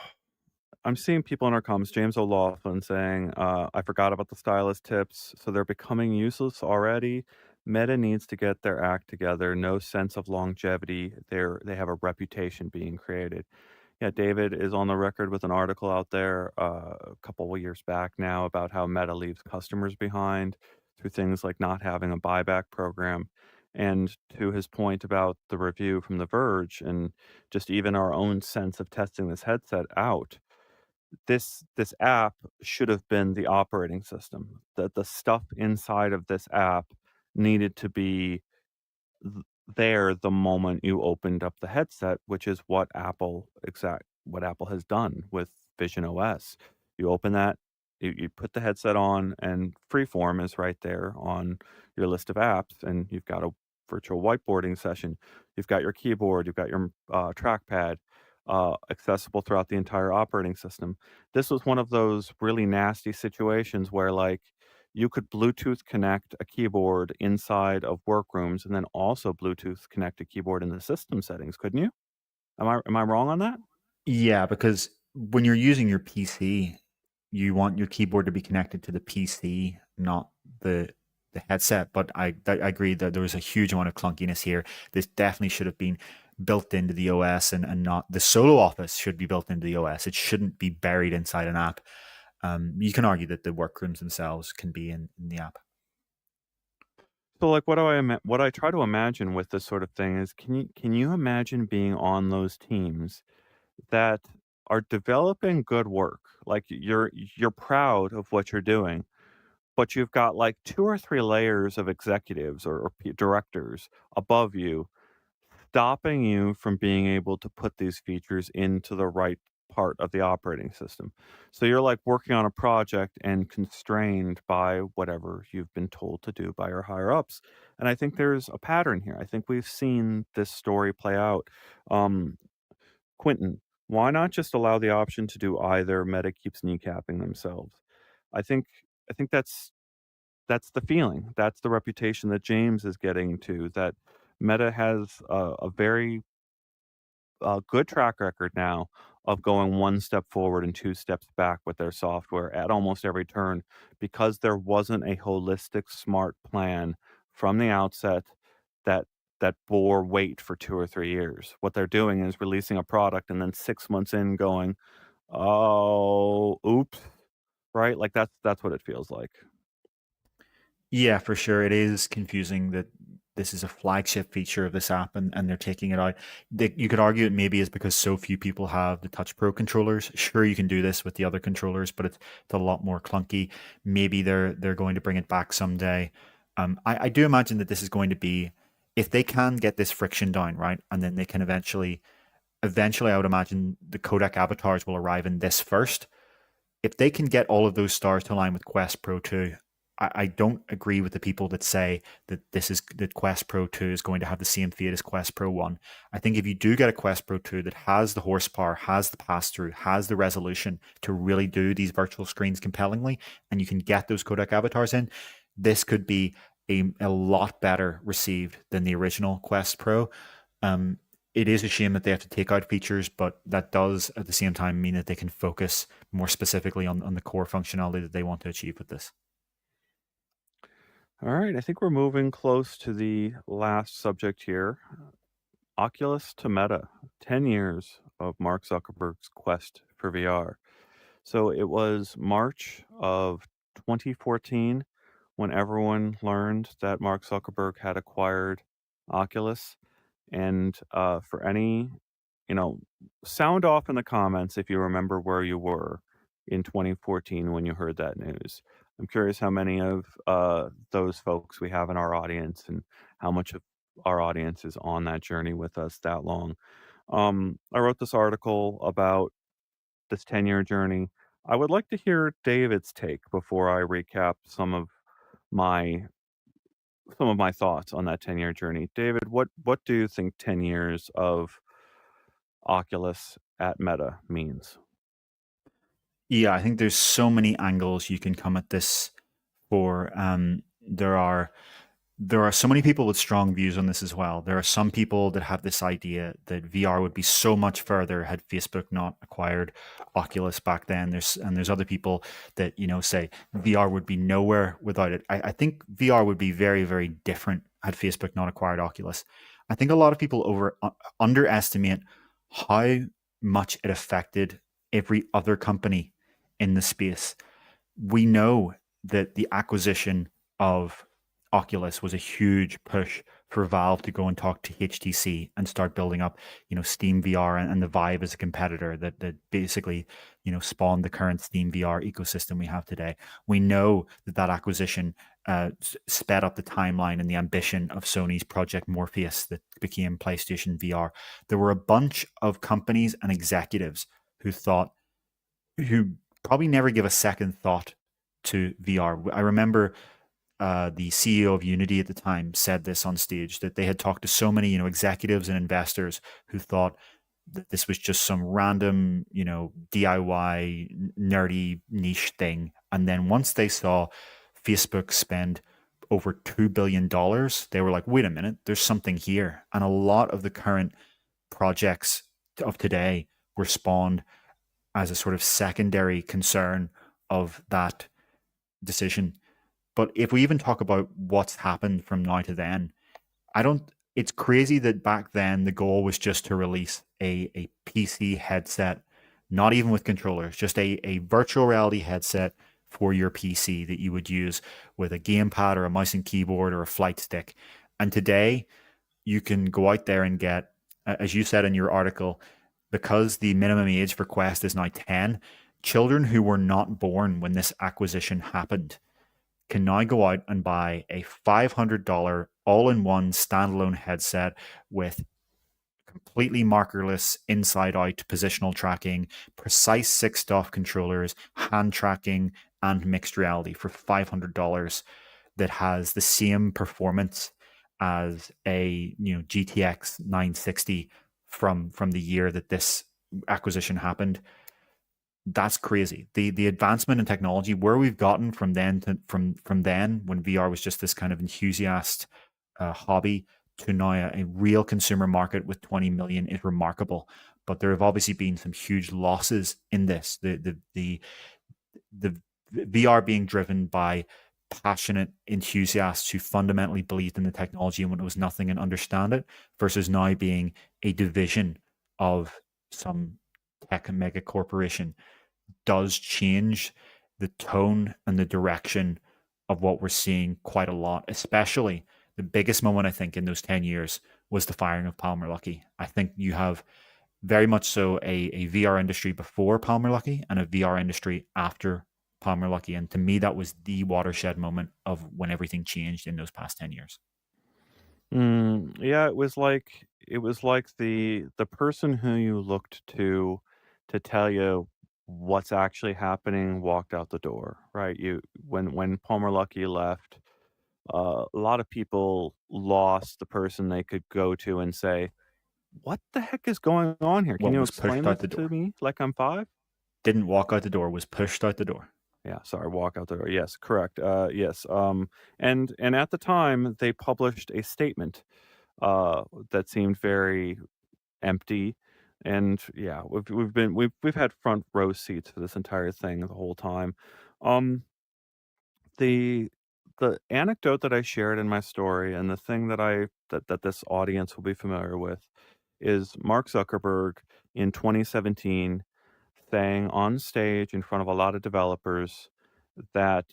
I'm seeing people in our comments, James O'Laughlin saying, "I forgot about the stylus tips, so they're becoming useless already. Meta needs to get their act together. No sense of longevity. They have a reputation being created." Yeah, David is on the record with an article out there, a couple of years back now about how Meta leaves customers behind through things like not having a buyback program. And to his point about the review from The Verge and just even our own sense of testing this headset out, this app should have been the operating system. The stuff inside of this app needed to be there the moment you opened up the headset, which is what Apple has done with Vision OS. You open that, you put the headset on, and Freeform is right there on your list of apps, and you've got a virtual whiteboarding session. You've got your keyboard, you've got your trackpad, accessible throughout the entire operating system. This was one of those really nasty situations where, like, you could Bluetooth connect a keyboard inside of Workrooms and then also Bluetooth connect a keyboard in the system settings, couldn't you? Am I wrong on that? Yeah, because when you're using your PC, you want your keyboard to be connected to the PC, not the headset. But I agree that there was a huge amount of clunkiness here. This definitely should have been built into the OS, and not the solo office should be built into the OS. It shouldn't be buried inside an app. You can argue that the workrooms themselves can be in the app. So, like, what I try to imagine with this sort of thing is, can you imagine being on those teams that are developing good work? Like, you're proud of what you're doing, but you've got, like, 2 or 3 layers of executives or directors above you stopping you from being able to put these features into the right part of the operating system. So you're like working on a project and constrained by whatever you've been told to do by your higher ups. And I think there's a pattern here. I think we've seen this story play out. Um, Quentin, why not just allow the option to do either? Meta keeps kneecapping themselves. I think I think that's the feeling. That's the reputation that James is getting to, that Meta has a very good track record now of going one step forward and two steps back with their software at almost every turn because there wasn't a holistic, smart plan from the outset that bore weight for 2 or 3 years. What they're doing is releasing a product and then 6 months in going, "Oh, oops." Right? Like, that's what it feels like. Yeah, for sure. It is confusing that this is a flagship feature of this app and they're taking it out. You could argue it maybe is because so few people have the Touch Pro controllers. Sure, you can do this with the other controllers, but it's a lot more clunky. Maybe they're going to bring it back someday. I do imagine that this is going to be, if they can get this friction down, right, and then they can eventually I would imagine the codec avatars will arrive in this first. If they can get all of those stars to align with Quest Pro 2, I don't agree with the people that say that Quest Pro 2 is going to have the same fate as Quest Pro 1. I think if you do get a Quest Pro 2 that has the horsepower, has the pass-through, has the resolution to really do these virtual screens compellingly, and you can get those codec avatars in, this could be a lot better received than the original Quest Pro. Um, it is a shame that they have to take out features, but that does at the same time mean that they can focus more specifically on the core functionality that they want to achieve with this. All right, I think we're moving close to the last subject here. Oculus to Meta, 10 years of Mark Zuckerberg's quest for VR. So it was March of 2014 when everyone learned that Mark Zuckerberg had acquired Oculus. And for any, you know, sound off in the comments if you remember where you were in 2014 when you heard that news. I'm curious how many of those folks we have in our audience and how much of our audience is on that journey with us that long. I wrote this article about this 10-year journey. I would like to hear David's take before I recap my some of my thoughts on that 10-year journey. David, what do you think 10 years of Oculus at Meta means? Yeah, I think there's so many angles you can come at this for. There are so many people with strong views on this as well. There are some people that have this idea that VR would be so much further had Facebook not acquired Oculus back then. There's other people that say VR would be nowhere without it. I think VR would be very, very different had Facebook not acquired Oculus. I think a lot of people underestimate how much it affected every other company in the space. We know that the acquisition of Oculus was a huge push for Valve to go and talk to HTC and start building up, Steam VR and the Vive as a competitor that basically, spawned the current Steam VR ecosystem we have today. We know that acquisition sped up the timeline and the ambition of Sony's Project Morpheus that became PlayStation VR. There were a bunch of companies and executives who probably never give a second thought to VR. I remember the CEO of Unity at the time said this on stage, that they had talked to so many, executives and investors who thought that this was just some random, DIY nerdy niche thing. And then once they saw Facebook spend over $2 billion, they were like, wait a minute, there's something here. And a lot of the current projects of today were spawned as a sort of secondary concern of that decision. But if we even talk about what's happened from now to then, it's crazy that back then the goal was just to release a PC headset, not even with controllers, just a virtual reality headset for your PC that you would use with a gamepad or a mouse and keyboard or a flight stick. And today you can go out there and get, as you said in your article, because the minimum age for Quest is now 10, children who were not born when this acquisition happened can now go out and buy a $500 all-in-one standalone headset with completely markerless inside-out positional tracking, precise 6-DoF controllers, hand tracking, and mixed reality for $500 that has the same performance as a GTX 960 from the year that this acquisition happened. That's crazy. The advancement in technology, where we've gotten from then from then when VR was just this kind of enthusiast hobby to now a real consumer market with 20 million is remarkable. but there have obviously been some huge losses in this. The VR being driven by passionate enthusiasts who fundamentally believed in the technology and when it was nothing and understand it, versus now being a division of some tech and mega corporation, does change the tone and the direction of what we're seeing quite a lot. Especially the biggest moment I think in those 10 years was the firing of Palmer Luckey. I think you have very much so a VR industry before Palmer Luckey and a VR industry after Palmer Luckey. And to me, that was the watershed moment of when everything changed in those past 10 years. Yeah, it was like the person who you looked to tell you what's actually happening walked out the door, right? You when Palmer Luckey left, a lot of people lost the person they could go to and say, "What the heck is going on here? Can What you was explain pushed out this the to door? me like I'm 5?" Didn't walk out the door, was pushed out the door. Yeah, sorry, walk out the door. Yes, correct. Yes. And at the time they published a statement that seemed very empty. And yeah, we've had front row seats for this entire thing the whole time. Um, the the anecdote that I shared in my story and the thing that this audience will be familiar with is Mark Zuckerberg in 2017 saying on stage in front of a lot of developers that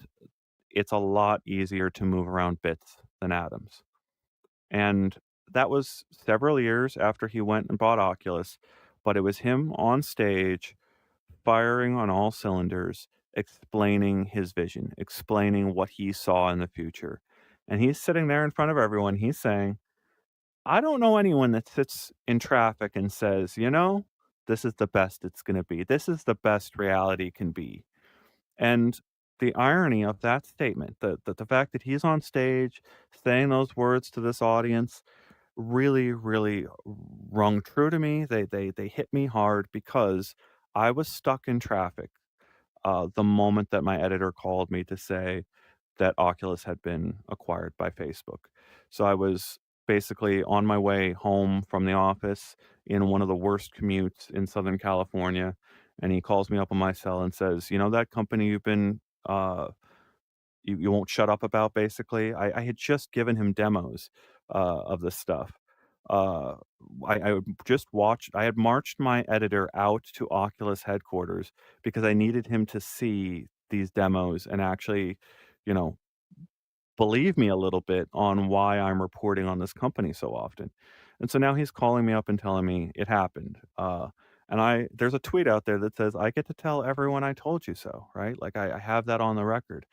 it's a lot easier to move around bits than atoms. And that was several years after he went and bought Oculus, but it was him on stage firing on all cylinders, explaining his vision, explaining what he saw in the future. And he's sitting there in front of everyone. He's saying, I don't know anyone that sits in traffic and says, this is the best it's going to be. This is the best reality can be. And the irony of that statement, the fact that he's on stage saying those words to this audience really, really rung true to me. They hit me hard because I was stuck in traffic the moment that my editor called me to say that Oculus had been acquired by Facebook. So I was basically on my way home from the office in one of the worst commutes in Southern California, and he calls me up on my cell and says, that company you've been you won't shut up about, basically. I had just given him demos of this stuff. Uh, I just watched. I had marched my editor out to Oculus headquarters because I needed him to see these demos and actually, you know, believe me a little bit on why I'm reporting on this company so often. And so now he's calling me up and telling me it happened. And there's a tweet out there that says I get to tell everyone I told you so, right? Like I have that on the record.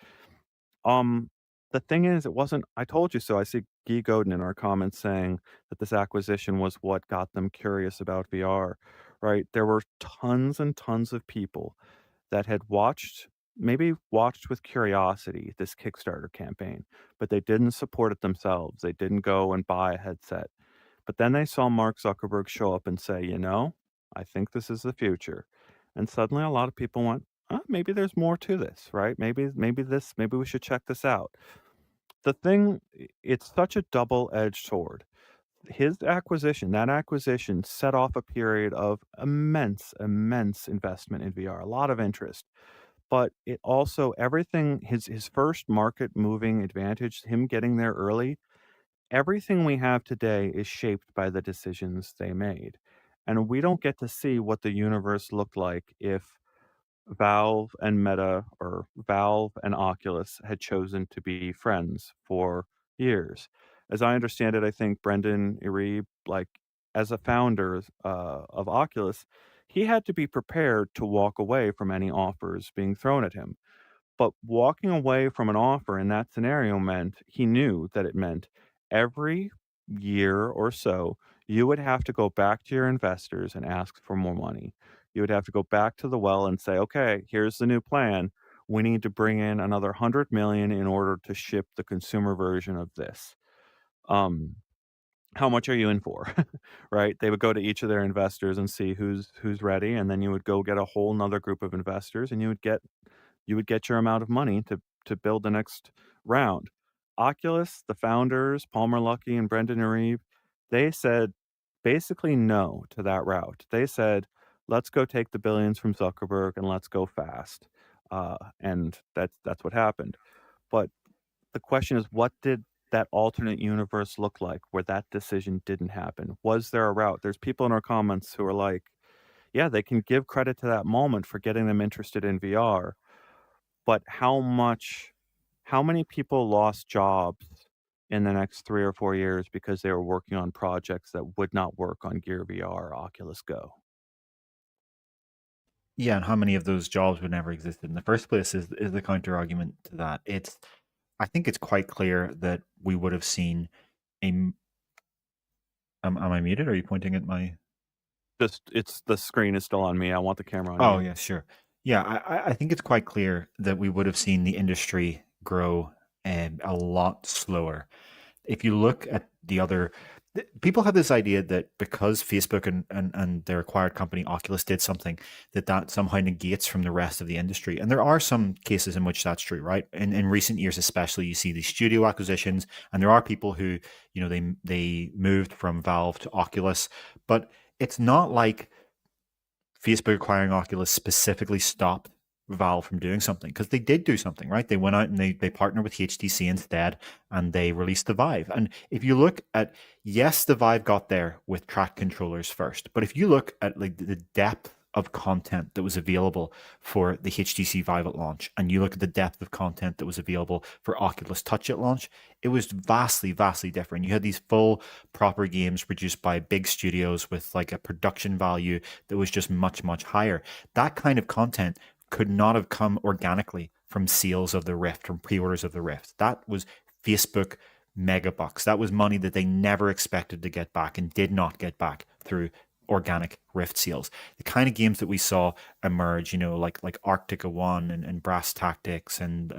Um, the thing is, it wasn't "I told you so." I see Guy Godin in our comments saying that this acquisition was what got them curious about VR, right? There were tons and tons of people that had maybe watched with curiosity this Kickstarter campaign, but they didn't support it themselves. They didn't go and buy a headset. But then they saw Mark Zuckerberg show up and say, I think this is the future. And suddenly a lot of people went, maybe there's more to this, right? Maybe we should check this out. It's such a double-edged sword. That acquisition set off a period of immense, immense investment in VR, a lot of interest. But it also, everything, his first market moving advantage, him getting there early, everything we have today is shaped by the decisions they made. And we don't get to see what the universe looked like if Valve and Meta or Valve and Oculus had chosen to be friends for years. As I understand it, I think Brendan Iribe, like as a founder of Oculus, he had to be prepared to walk away from any offers being thrown at him. But walking away from an offer in that scenario meant he knew that it meant every year or so, you would have to go back to your investors and ask for more money. You would have to go back to the well and say, okay, here's the new plan. We need to bring in another 100 million in order to ship the consumer version of this. Um, how much are you in for? Right? They would go to each of their investors and see who's ready, and then you would go get a whole nother group of investors and you would get your amount of money to build the next round. Oculus, the founders, Palmer Luckey and Brendan Iribe, they said basically no to that route. They said, "Let's go take the billions from Zuckerberg and let's go fast." And that's what happened. But the question is, what did that alternate universe look like where that decision didn't happen? Was there a route? There's people in our comments who are like, yeah, they can give credit to that moment for getting them interested in VR, but how many people lost jobs in the next 3 or 4 years because they were working on projects that would not work on Gear VR or Oculus Go? Yeah, and how many of those jobs would never exist in the first place is the counter argument to that. I think it's quite clear that we would have seen a. Am I muted? Are you pointing at my? Just it's the screen is still on me, I want the camera on Oh you. yeah, sure. Yeah, I think it's quite clear that we would have seen the industry grow a lot slower. If you look at the other, people have this idea that because Facebook and their acquired company Oculus did something, that somehow negates from the rest of the industry. And there are some cases in which that's true, right? In recent years, especially, you see these studio acquisitions, and there are people who, they moved from Valve to Oculus, but it's not like Facebook acquiring Oculus specifically stopped Valve from doing something, because they did do something, right? They went out and they partnered with HTC instead, and they released the Vive. And if you look at, yes, the Vive got there with track controllers first, but if you look at like the depth of content that was available for the HTC Vive at launch, and you look at the depth of content that was available for Oculus Touch at launch, it was vastly, vastly different. You had these full proper games produced by big studios with like a production value that was just much, much higher. That kind of content could not have come organically from sales of the Rift, from pre-orders of the Rift. That was Facebook megabucks. That was money that they never expected to get back and did not get back through organic Rift sales. The kind of games that we saw emerge, like Arctica One and Brass Tactics and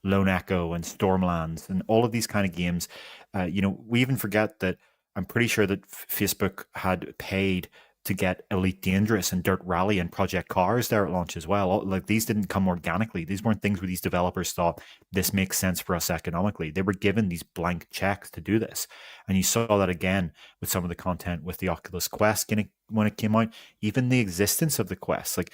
Lone Echo and Stormlands and all of these kind of games. We even forget that I'm pretty sure that Facebook had paid to get Elite Dangerous and Dirt Rally and Project Cars there at launch as well. Like, these didn't come organically. These weren't things where these developers thought this makes sense for us economically. They were given these blank checks to do this. And you saw that again with some of the content with the Oculus Quest when it came out. Even the existence of the Quest, like,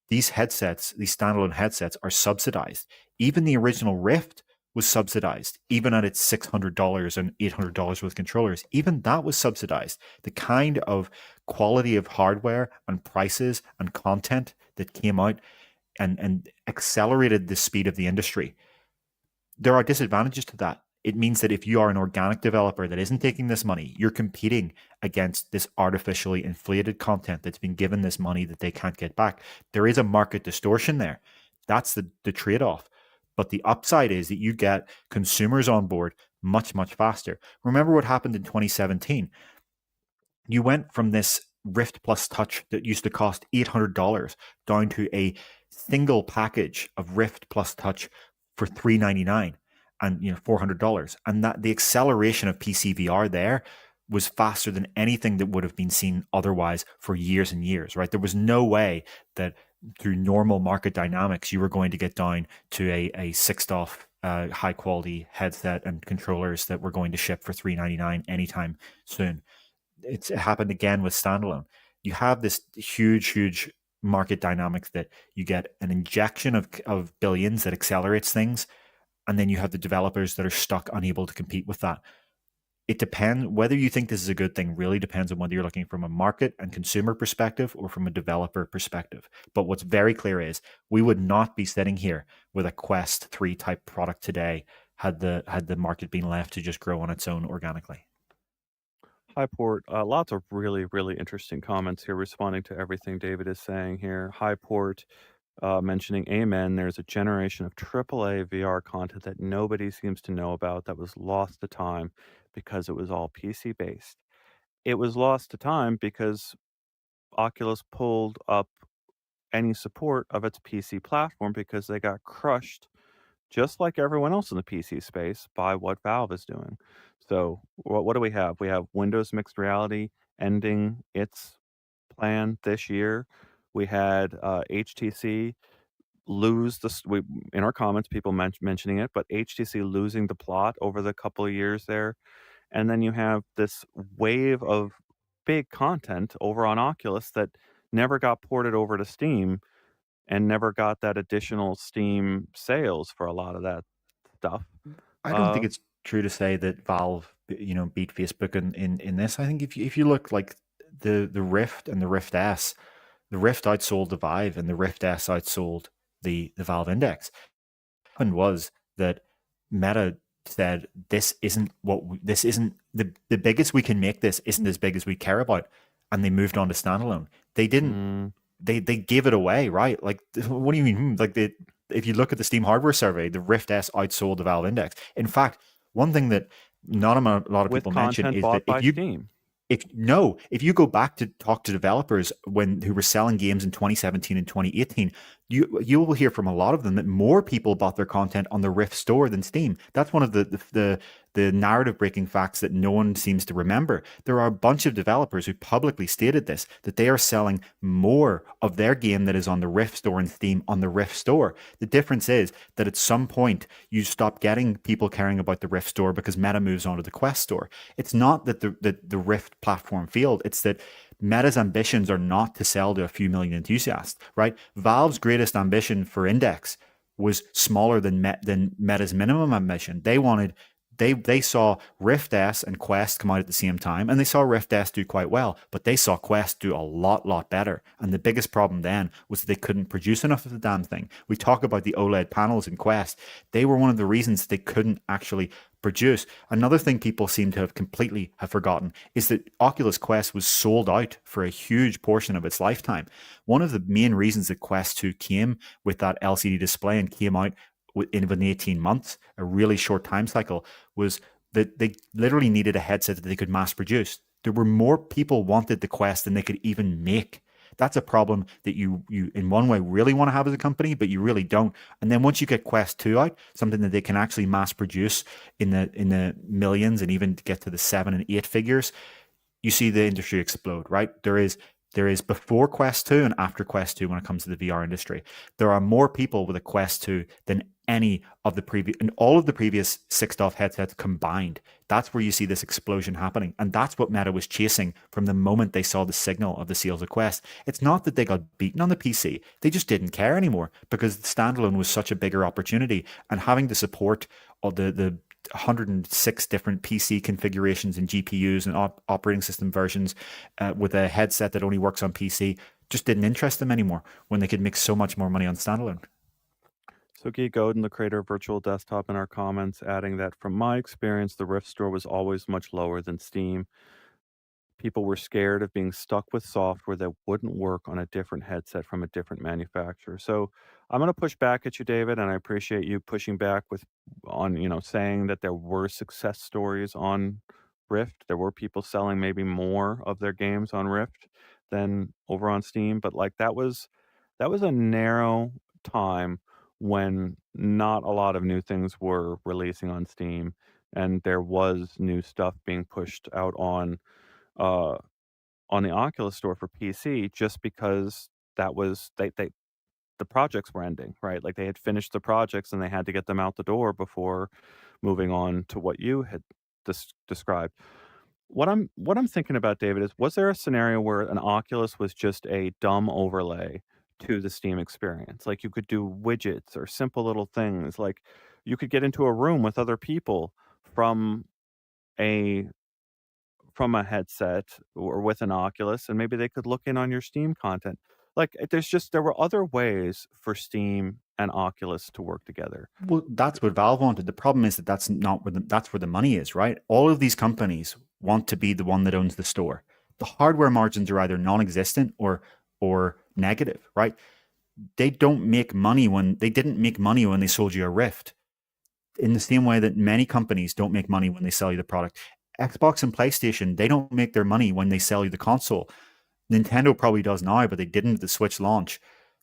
these headsets, these standalone headsets, are subsidized. Even the original Rift was subsidized, even at its $600 and $800 with controllers. Even that was subsidized. The kind of quality of hardware and prices and content that came out and accelerated the speed of the industry. There are disadvantages to that. It means that if you are an organic developer that isn't taking this money, you're competing against this artificially inflated content that's been given this money that they can't get back. There is a market distortion there. That's the trade-off. But the upside is that you get consumers on board much, much faster. Remember what happened in 2017. You went from this Rift Plus Touch that used to cost $800 down to a single package of Rift Plus Touch for $399 and $400. And that the acceleration of PC VR there was faster than anything that would have been seen otherwise for years and years, right? There was no way that through normal market dynamics you were going to get down to a sixed off high quality headset and controllers that were going to ship for $399 anytime soon. It happened again with standalone. You have this huge, huge market dynamics that you get an injection of billions that accelerates things, and then you have the developers that are stuck, unable to compete with that. It depends whether you think this is a good thing, really depends on whether you're looking from a market and consumer perspective or from a developer perspective. But what's very clear is we would not be sitting here with a Quest 3 type product today had the market been left to just grow on its own organically. Hi, Port. Lots of really, really interesting comments here responding to everything David is saying here. Hi, Port, mentioning Amen. There's a generation of AAA VR content that nobody seems to know about that was lost to time because it was all PC based. It was lost to time because Oculus pulled up any support of its PC platform because they got crushed, just like everyone else in the PC space, by what Valve is doing. So, what do we have? We have Windows Mixed Reality ending its plan this year. We had HTC lose we in our comments, people mentioning it, but HTC losing the plot over the couple of years there. And then you have this wave of big content over on Oculus that never got ported over to Steam and never got that additional Steam sales for a lot of that stuff. I don't think Uh, it's true to say that Valve, beat Facebook in this. I think if you look like the Rift and the Rift S, the Rift outsold the Vive and the Rift S outsold the Valve Index. What happened was that Meta said this isn't the biggest we can make, this isn't as big as we care about, and they moved on to standalone. They didn't mm, they gave it away, right? Like, what do you mean? Like, if you look at the Steam hardware survey, the Rift S outsold the Valve Index. In fact, one thing that not a lot of with people mention content is that bought by Steam. if you go back to talk to developers who were selling games in 2017 and 2018, you will hear from a lot of them that more people bought their content on the Rift store than Steam. That's one of the narrative breaking facts that no one seems to remember. There are a bunch of developers who publicly stated this, that they are selling more of their game that is on the Rift store and Steam on the Rift store. The difference is that at some point you stop getting people caring about the Rift store because Meta moves on to the Quest store. It's not that the Rift platform failed. It's that Meta's ambitions are not to sell to a few million enthusiasts, right? Valve's greatest ambition for Index was smaller than Meta's minimum ambition. They saw Rift S and Quest come out at the same time, and they saw Rift S do quite well, but they saw Quest do a lot better. And the biggest problem then was that they couldn't produce enough of the damn thing. We talk about the OLED panels in Quest. They were one of the reasons they couldn't actually produce. Another thing people seem to have completely have forgotten is that Oculus Quest was sold out for a huge portion of its lifetime. One of the main reasons that Quest 2 came with that LCD display and came out within 18 months, a really short time cycle, was that they literally needed a headset that they could mass produce. There were more people wanted the Quest than they could even make. That's a problem that you in one way really want to have as a company, but you really don't. And then once you get Quest 2 out, something that they can actually mass produce in the millions and even get to the 7 and 8 figures, you see the industry explode, right? There is before Quest 2 and after Quest 2 when it comes to the VR industry. There are more people with a Quest 2 than any of the previous and all of the previous 6DoF headsets combined. That's where you see this explosion happening. And that's what Meta was chasing from the moment they saw the signal of the sales of Quest. It's not that they got beaten on the PC. They just didn't care anymore because the standalone was such a bigger opportunity, and having to support all the 106 different PC configurations and GPUs and operating system versions with a headset that only works on PC just didn't interest them anymore when they could make so much more money on standalone. So Guy Godin, the creator of Virtual Desktop, in our comments, adding that from my experience, the Rift store was always much lower than Steam. People were scared of being stuck with software that wouldn't work on a different headset from a different manufacturer. So I'm going to push back at you, David, and I appreciate you pushing back saying that there were success stories on Rift. There were people selling maybe more of their games on Rift than over on Steam, but like that was a narrow time when not a lot of new things were releasing on Steam, and there was new stuff being pushed out uh, on the Oculus store for PC just because that was the projects were ending, right? Like they had finished the projects and they had to get them out the door before moving on to what you had described. What I'm thinking about, David, is was there a scenario where an Oculus was just a dumb overlay to the Steam experience? Like you could do widgets or simple little things, like you could get into a room with other people from a from a headset or with an Oculus, and maybe they could look in on your Steam content. Like, there were other ways for Steam and Oculus to work together. Well, that's what Valve wanted. The problem is that that's not where that's where the money is, right? All of these companies want to be the one that owns the store. The hardware margins are either non-existent or negative, right? They didn't make money when they sold you a Rift. In the same way that many companies don't make money when they sell you the product. Xbox and PlayStation, they don't make their money when they sell you the console. Nintendo probably does now, but they didn't at the Switch launch.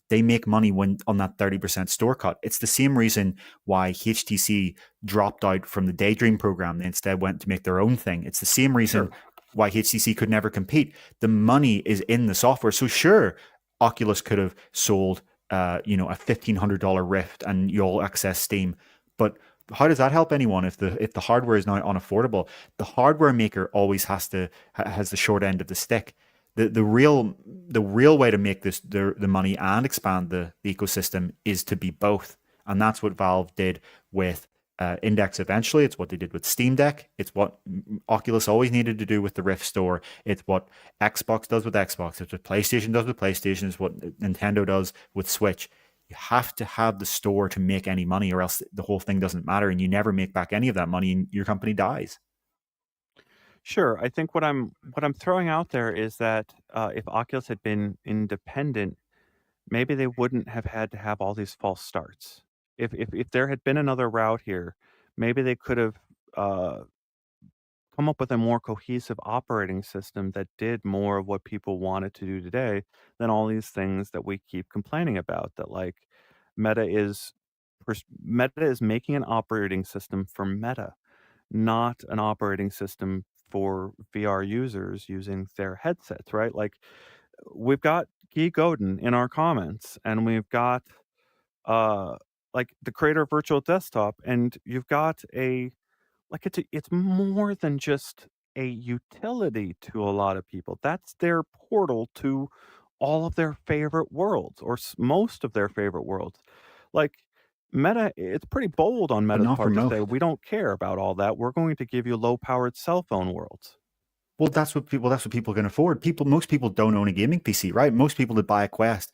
They make money when on that 30% store cut. It's the same reason why HTC dropped out from the Daydream program. They instead went to make their own thing. It's the same reason Sure. why HTC could never compete. The money is in the software. So sure, Oculus could have sold a $1,500 Rift and you all access Steam, but how does that help anyone if the hardware is now unaffordable? The hardware maker always has the short end of the stick. The real way to make the money and expand the ecosystem is to be both, and that's what Valve did with Index eventually. It's what they did with Steam Deck. It's what Oculus always needed to do with the Rift Store. It's what Xbox does with Xbox. It's what PlayStation does with PlayStation. It's what Nintendo does with Switch. You have to have the store to make any money, or else the whole thing doesn't matter, and you never make back any of that money, and your company dies. Sure, I think what I'm throwing out there is that, if Oculus had been independent, maybe they wouldn't have had to have all these false starts. If there had been another route here, maybe they could have, uh, come up with a more cohesive operating system that did more of what people wanted to do today than all these things that we keep complaining about, that, like, Meta is Meta is making an operating system for Meta, not an operating system for VR users using their headsets, right? Like, we've got Guy Godin in our comments, and we've got, uh, like, the creator of Virtual Desktop, and you've got a like, it's more than just a utility to a lot of people. That's their portal to all of their favorite worlds, or most of their favorite worlds. Like, Meta, it's pretty bold on But Meta's not for part to say, most. "We don't care about all that. We're going to give you low-powered cell phone worlds." Well, that's what people can afford. Most people don't own a gaming PC, right? Most people that buy a Quest,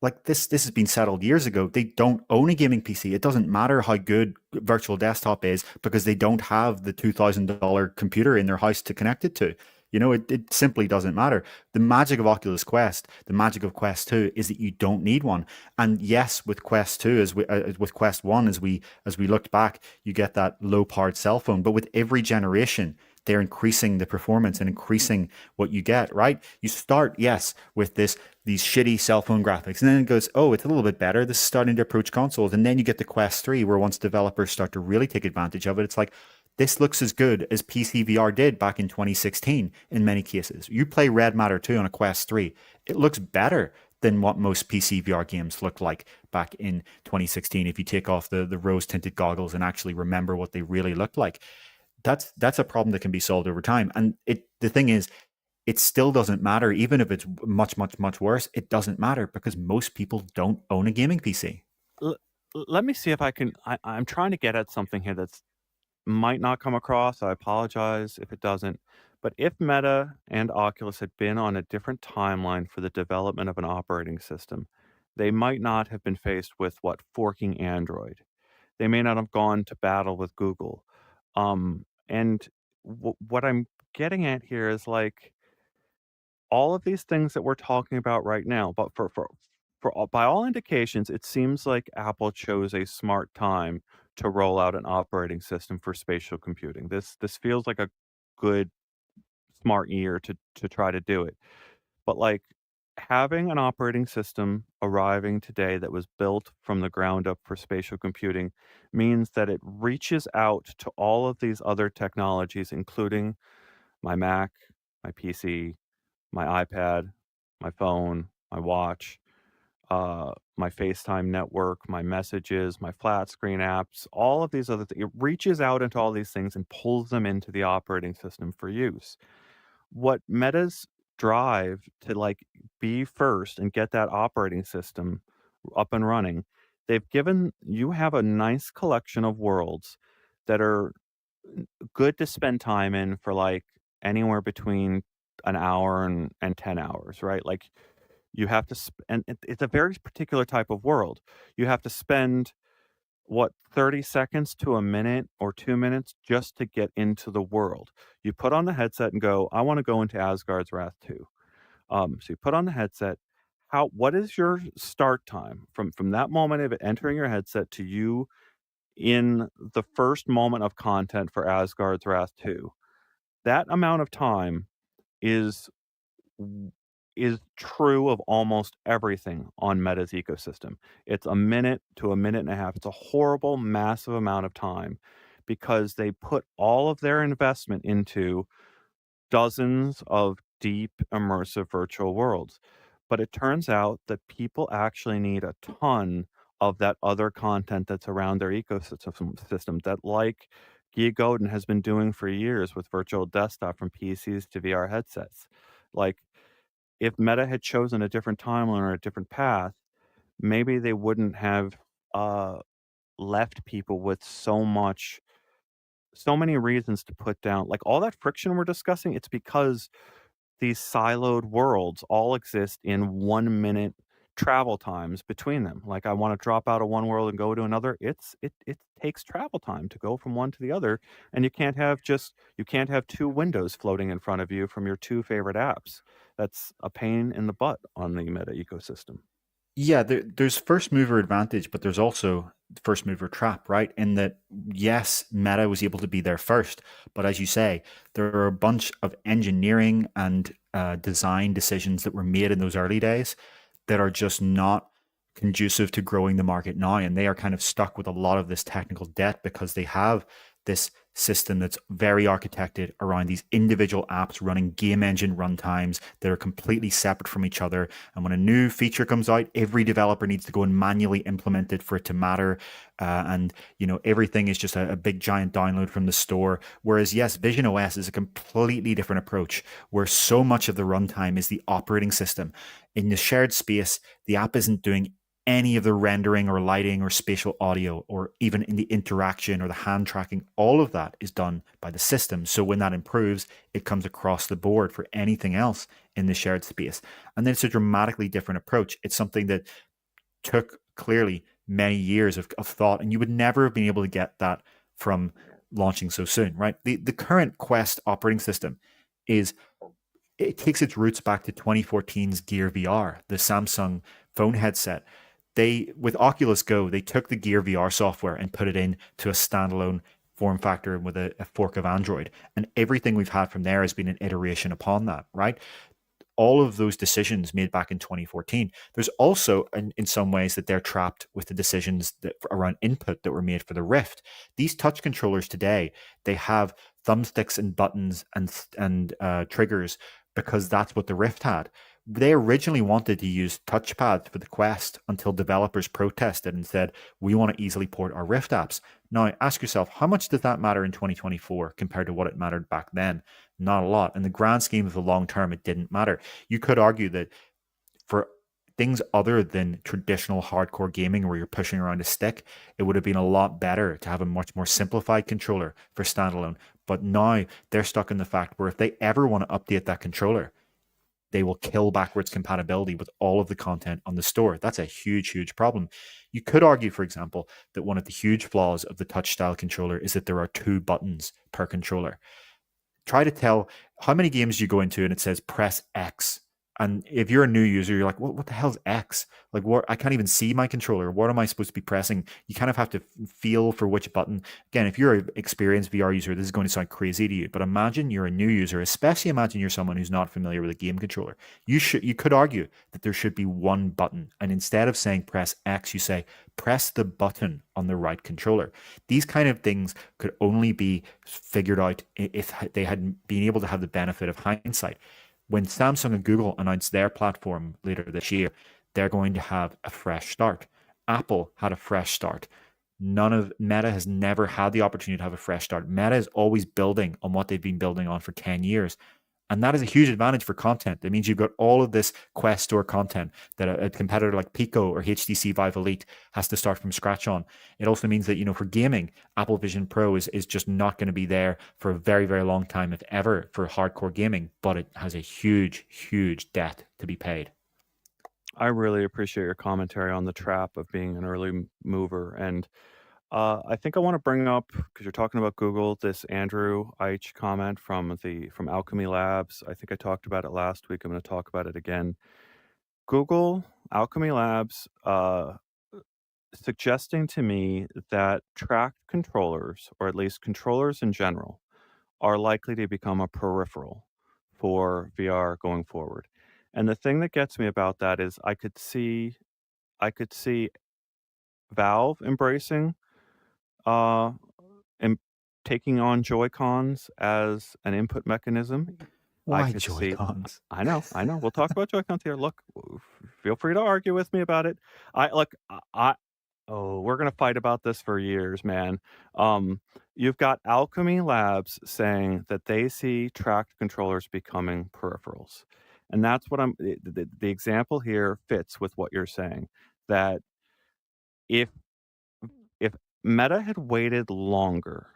like this has been settled years ago. They don't own a gaming PC. It doesn't matter how good virtual desktop is because they don't have the $2,000 computer in their house to connect it to. It simply doesn't matter. The magic of Oculus Quest, the magic of Quest 2 is that you don't need one. And yes, with Quest 2, with Quest 1, as we looked back, you get that low-powered cell phone. But with every generation, they're increasing the performance and increasing what you get, right? You start, yes, with these shitty cell phone graphics, and then it goes, oh, it's a little bit better. This is starting to approach consoles, and then you get the Quest 3, where once developers start to really take advantage of it, it's like this looks as good as PC VR did back in 2016 in many cases. You play Red Matter 2 on a Quest 3, it looks better than what most PC VR games looked like back in 2016 if you take off the rose tinted goggles and actually remember what they really looked like. That's a problem that can be solved over time. And the thing is, it still doesn't matter, even if it's much, much, much worse. It doesn't matter because most people don't own a gaming PC. L Let me see if I can. I'm trying to get at something here that's might not come across. I apologize if it doesn't. But if Meta and Oculus had been on a different timeline for the development of an operating system, they might not have been faced with forking Android. They may not have gone to battle with Google. And what I'm getting at here is, like, all of these things that we're talking about right now, but by all indications, it seems like Apple chose a smart time to roll out an operating system for spatial computing. This feels like a good smart year to try to do it. But, like, having an operating system arriving today that was built from the ground up for spatial computing means that it reaches out to all of these other technologies, including my Mac, my PC, my iPad, my phone, my watch, my FaceTime network, my messages, my flat screen apps, all of these other things. It reaches out into all these things and pulls them into the operating system for use. What Meta's drive to, like, be first and get that operating system up and running, they've given you have a nice collection of worlds that are good to spend time in for, like, anywhere between an hour and 10 hours, right? Like, you have to and it's a very particular type of world. You have to spend, 30 seconds to a minute or 2 minutes just to get into the world. You put on the headset and go, "I wanna go into Asgard's Wrath 2." So you put on the headset. What is your start time from that moment of entering your headset to you in the first moment of content for Asgard's Wrath 2? That amount of time is w is true of almost everything on Meta's ecosystem. It's a minute to a minute and a half. It's a horrible, massive amount of time because they put all of their investment into dozens of deep, immersive virtual worlds. But it turns out that people actually need a ton of that other content that's around their system that, like Guy Godin has been doing for years with virtual desktop from PCs to VR headsets. Like, if Meta had chosen a different timeline or a different path, maybe they wouldn't have, uh, left people with so many reasons to put down like, all that friction we're discussing, it's because these siloed worlds all exist in 1-minute travel times between them. Like, I wanna drop out of one world and go to another, it takes travel time to go from one to the other, and you can't have 2 windows floating in front of you from your 2 favorite apps. That's a pain in the butt on the Meta ecosystem. Yeah, there's first mover advantage, but there's also first mover trap, right? In that, yes, Meta was able to be there first, but as you say, there are a bunch of engineering and design decisions that were made in those early days that are just not conducive to growing the market now. And they are kind of stuck with a lot of this technical debt because they have this system that's very architected around these individual apps running game engine runtimes that are completely separate from each other. And when a new feature comes out, every developer needs to go and manually implement it for it to matter. And everything is just a big giant download from the store. Whereas yes, Vision OS is a completely different approach, where so much of the runtime is the operating system. In the shared space, the app isn't doing any of the rendering or lighting or spatial audio or even in the interaction or the hand tracking. All of that is done by the system. So when that improves, it comes across the board for anything else in the shared space. And then it's a dramatically different approach. It's something that took clearly many years of thought, and you would never have been able to get that from launching so soon, right? The current Quest operating system is it takes its roots back to 2014's Gear VR, the Samsung phone headset. They with Oculus Go, they took the Gear VR software and put it into a standalone form factor with a fork of Android, and everything we've had from there has been an iteration upon that, right? All of those decisions made back in 2014. There's also, in some ways, that they're trapped with the decisions around input that were made for the Rift. These touch controllers today, they have thumbsticks and buttons and triggers because that's what the Rift had. They originally wanted to use touchpads for the Quest until developers protested and said, we want to easily port our Rift apps. Now, ask yourself, how much does that matter in 2024 compared to what it mattered back then? Not a lot. In the grand scheme of the long term, it didn't matter. You could argue that for things other than traditional hardcore gaming where you're pushing around a stick, it would have been a lot better to have a much more simplified controller for standalone. But now they're stuck in the fact where if they ever want to update that controller, they will kill backwards compatibility with all of the content on the store. That's a huge, huge problem. You could argue, for example, that one of the huge flaws of the touch style controller is that there are 2 buttons per controller. Try to tell how many games you go into and it says press X. And if you're a new user, you're like, what the hell's X? Like, what? I can't even see my controller. What am I supposed to be pressing? You kind of have to feel for which button. Again, if you're an experienced VR user, this is going to sound crazy to you. But imagine you're a new user, especially imagine you're someone who's not familiar with a game controller. You could argue that there should be one button, and instead of saying press X, you say press the button on the right controller. These kind of things could only be figured out if they had been able to have the benefit of hindsight. When Samsung and Google announced their platform later this year, they're going to have a fresh start. Apple had a fresh start. None of Meta has never had the opportunity to have a fresh start. Meta is always building on what they've been building on for 10 years. And that is a huge advantage for content. It means you've got all of this Quest Store content that a competitor like Pico or HTC Vive Elite has to start from scratch on. It also means that, for gaming, Apple Vision Pro is just not going to be there for a very, very long time, if ever, for hardcore gaming, but it has a huge, huge debt to be paid. I really appreciate your commentary on the trap of being an early mover, and I think I want to bring up because you're talking about Google. This Andrew Eich comment from Alchemy Labs. I think I talked about it last week. I'm going to talk about it again. Google Alchemy Labs suggesting to me that tracked controllers, or at least controllers in general, are likely to become a peripheral for VR going forward. And the thing that gets me about that is I could see Valve embracing uh and taking on Joy-Cons as an input mechanism. I Why could see Joy-Cons? I know. We'll talk about Joy-Cons here. Look, feel free to argue with me about it. I look, Oh, we're gonna fight about this for years, man. Um, you've got Alchemy Labs saying that they see tracked controllers becoming peripherals, and that's what the example here fits with what you're saying, that if if Meta had waited longer,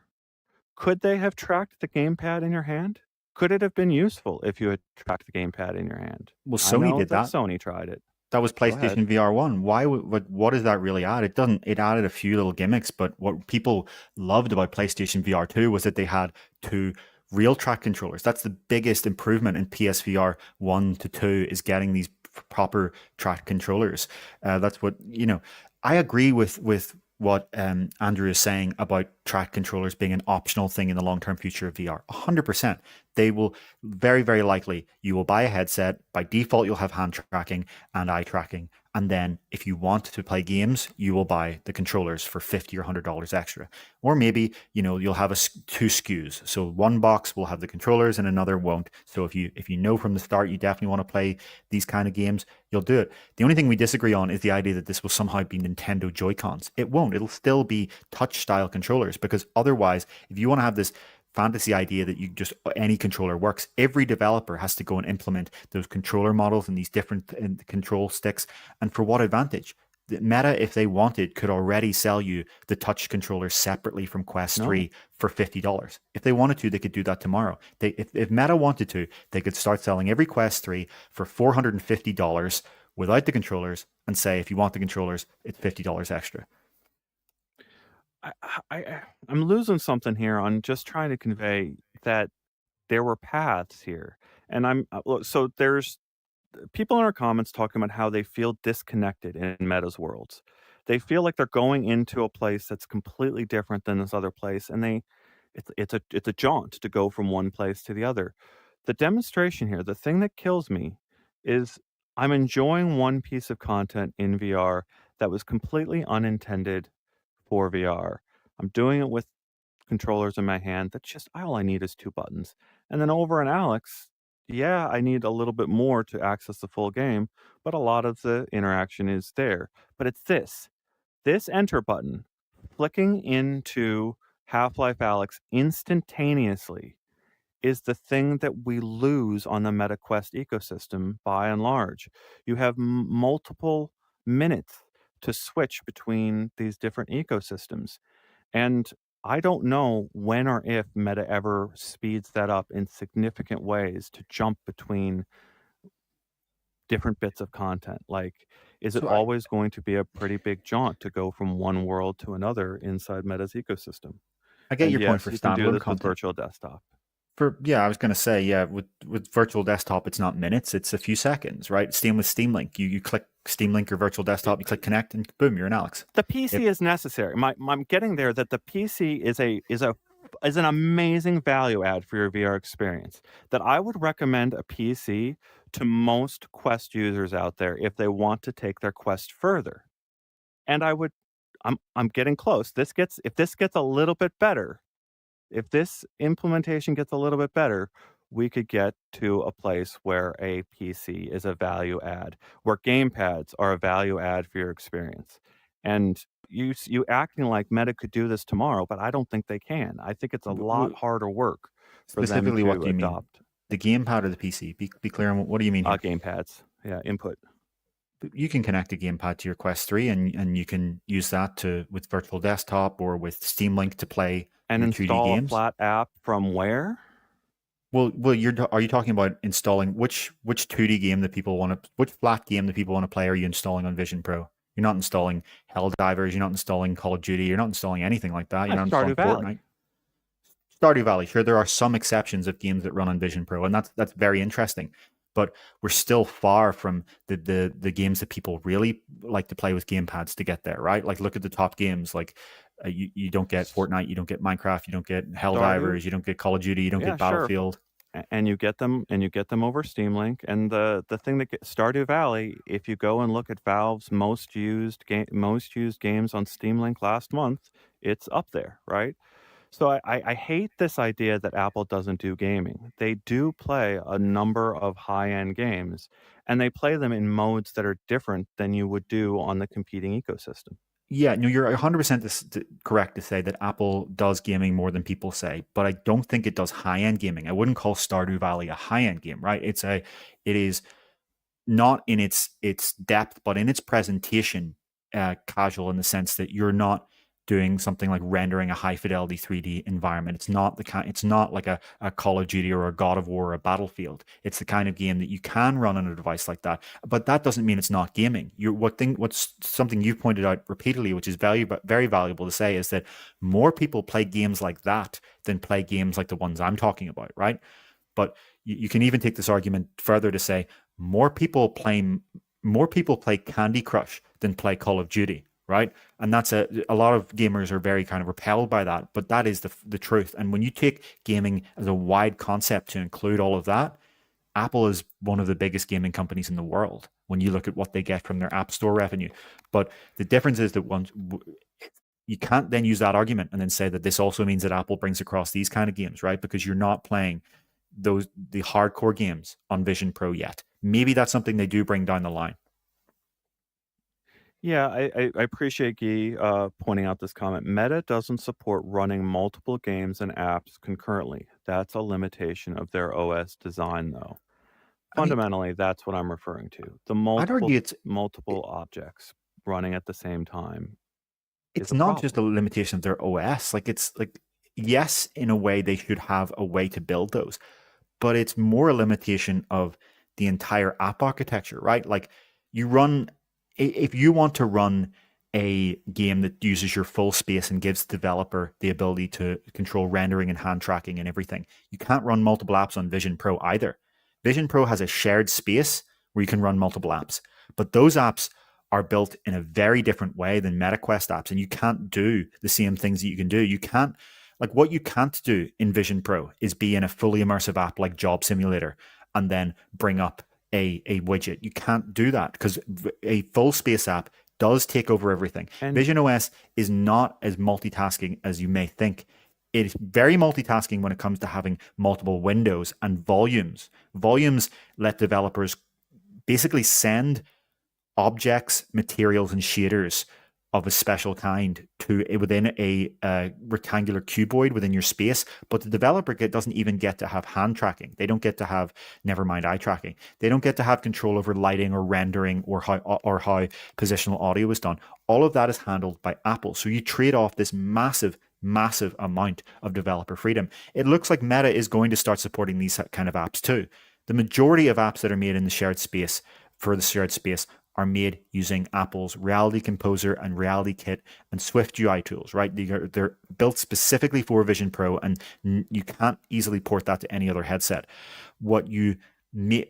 could they have tracked the gamepad in your hand? Could it have been useful if you had tracked the gamepad in your hand? Well, I Sony know did that that. Sony tried it. That was Go ahead. PlayStation VR 1. Why would what does that really add? It doesn't. It added a few little gimmicks, but what people loved about PlayStation VR 2 was that they had two real track controllers. That's the biggest improvement in PSVR 1 to 2 is getting these proper track controllers. That's what, I agree with what Andrew is saying about track controllers being an optional thing in the long-term future of VR. 100%. They will very, very likely, you will buy a headset. By default, you'll have hand tracking and eye tracking. And then if you want to play games, you will buy the controllers for $50 or $100 extra. Or maybe, you'll have two SKUs. So one box will have the controllers and another won't. So if you know from the start you definitely want to play these kind of games, you'll do it. The only thing we disagree on is the idea that this will somehow be Nintendo Joy-Cons. It won't. It'll still be touch style controllers, because otherwise, if you want to have this fantasy idea that you just any controller works, every developer has to go and implement those controller models and these different control sticks. And for what advantage? The Meta, if they wanted, could already sell you the touch controllers separately from Quest No. 3 for $50. If they wanted to, they could do that tomorrow. If Meta wanted to, they could start selling every Quest 3 for $450 without the controllers and say, if you want the controllers, it's $50 extra. I I'm losing something here on just trying to convey that there were paths here, and look, so there's people in our comments talking about how they feel disconnected in Meta's worlds. They feel like they're going into a place that's completely different than this other place, and it's a jaunt to go from one place to the other. The demonstration here, the thing that kills me, is I'm enjoying one piece of content in VR that was completely unintended for VR. I'm doing it with controllers in my hand. That's just all I need is two buttons. And then over in Alex, yeah, I need a little bit more to access the full game, but a lot of the interaction is there. But it's this enter button flicking into Half-Life Alex instantaneously is the thing that we lose on the MetaQuest ecosystem by and large. You have multiple minutes to switch between these different ecosystems. And I don't know when or if Meta ever speeds that up in significant ways to jump between different bits of content. Like, is it So I, always going to be a pretty big jaunt to go from one world to another inside Meta's ecosystem? I get And your point yes, for you can do standalone this with content. virtual desktop. I was going to say, yeah, with virtual desktop, it's not minutes, it's a few seconds, right? Same with Steam Link. You click Steam Link or virtual desktop, you click connect, and boom, you're an Alex. The If PC is necessary. I'm getting there that the PC is an amazing value add for your VR experience. That I would recommend a PC to most Quest users out there if they want to take their Quest further. And I'm getting close. If this gets a little bit better, if this implementation gets a little bit better, we could get to a place where a PC is a value add, where gamepads are a value add for your experience. And you acting like Meta could do this tomorrow, but I don't think they can. I think it's a lot harder work for them specifically, what to do you mean? adopt The gamepad or the PC? Be clear on what do you mean here? gamepads. Yeah, input You can connect a gamepad to your Quest 3, and you can use that to with virtual desktop or with Steam Link to play and your 2D install a games. flat app from where? Well, are you talking about installing which 2D game that people want to which flat game that people want to play? Are you installing on Vision Pro? You're not installing Helldivers. You're not installing Call of Duty. You're not installing anything like that. You're not installing Stardew Valley. Fortnite. Stardew Valley. Sure, there are some exceptions of games that run on Vision Pro, and that's very interesting. But we're still far from the games that people really like to play with gamepads to get there, right? Like, look at the top games. Like, you don't get Fortnite, you don't get Minecraft, you don't get Stardew. Helldivers, you don't get Call of Duty, you don't Yeah, get sure. Battlefield. And you get them over Steam Link. And the thing that Stardew Valley, if you go and look at Valve's most used games on Steam Link last month, it's up there, right? So I hate this idea that Apple doesn't do gaming. They do play a number of high-end games, and they play them in modes that are different than you would do on the competing ecosystem. Yeah, no, you're 100% correct to say that Apple does gaming more than people say, but I don't think it does high-end gaming. I wouldn't call Stardew Valley a high-end game, right? It is not in its depth, but in its presentation, casual in the sense that you're not doing something like rendering a high fidelity 3D environment. It's not the kind. It's not like a Call of Duty or a God of War or a Battlefield. It's the kind of game that you can run on a device like that. But that doesn't mean it's not gaming. What's something you've pointed out repeatedly, which is very valuable to say, is that more people play games like that than play games like the ones I'm talking about, right? But you can even take this argument further to say more people play more people play Candy Crush than play Call of Duty, right? And that's a lot of gamers are very kind of repelled by that, but that is the truth. And when you take gaming as a wide concept to include all of that, Apple is one of the biggest gaming companies in the world when you look at what they get from their App Store revenue. But the difference is that once you can't then use that argument and then say that this also means that Apple brings across these kind of games, right? Because you're not playing the hardcore games on Vision Pro yet. Maybe that's something they do bring down the line. Yeah, I appreciate Guy pointing out this comment. Meta doesn't support running multiple games and apps concurrently. That's a limitation of their OS design, though. I mean, Fundamentally, that's what I'm referring to. The I'd argue multiple objects running at the same time is it's a not just a problem. limitation of their OS. Like it's like yes, in a way they should have a way to build those, but it's more a limitation of the entire app architecture, right? Like you run if you want to run a game that uses your full space and gives the developer the ability to control rendering and hand tracking and everything, you can't run multiple apps on Vision Pro either. Vision Pro has a shared space where you can run multiple apps, but those apps are built in a very different way than MetaQuest apps, and you can't do the same things that you can do. You can't like what you can't do in Vision Pro is be in a fully immersive app like Job Simulator and then bring up a widget. You can't do that because a full space app does take over everything. And Vision OS is not as multitasking as you may think. It's very multitasking when it comes to having multiple windows and volumes. Volumes let developers basically send objects, materials, and shaders of a special kind to within a rectangular cuboid within your space. But the developer doesn't even get to have hand tracking. They don't get to have, never mind eye tracking. They don't get to have control over lighting or rendering or how positional audio is done. All of that is handled by Apple. So you trade off this massive amount of developer freedom. It looks like Meta is going to start supporting these kind of apps too. The majority of apps that are made in the shared space for the shared space are made using Apple's Reality Composer and Reality Kit and Swift UI tools, right? They're built specifically for Vision Pro, and you can't easily port that to any other headset. What you may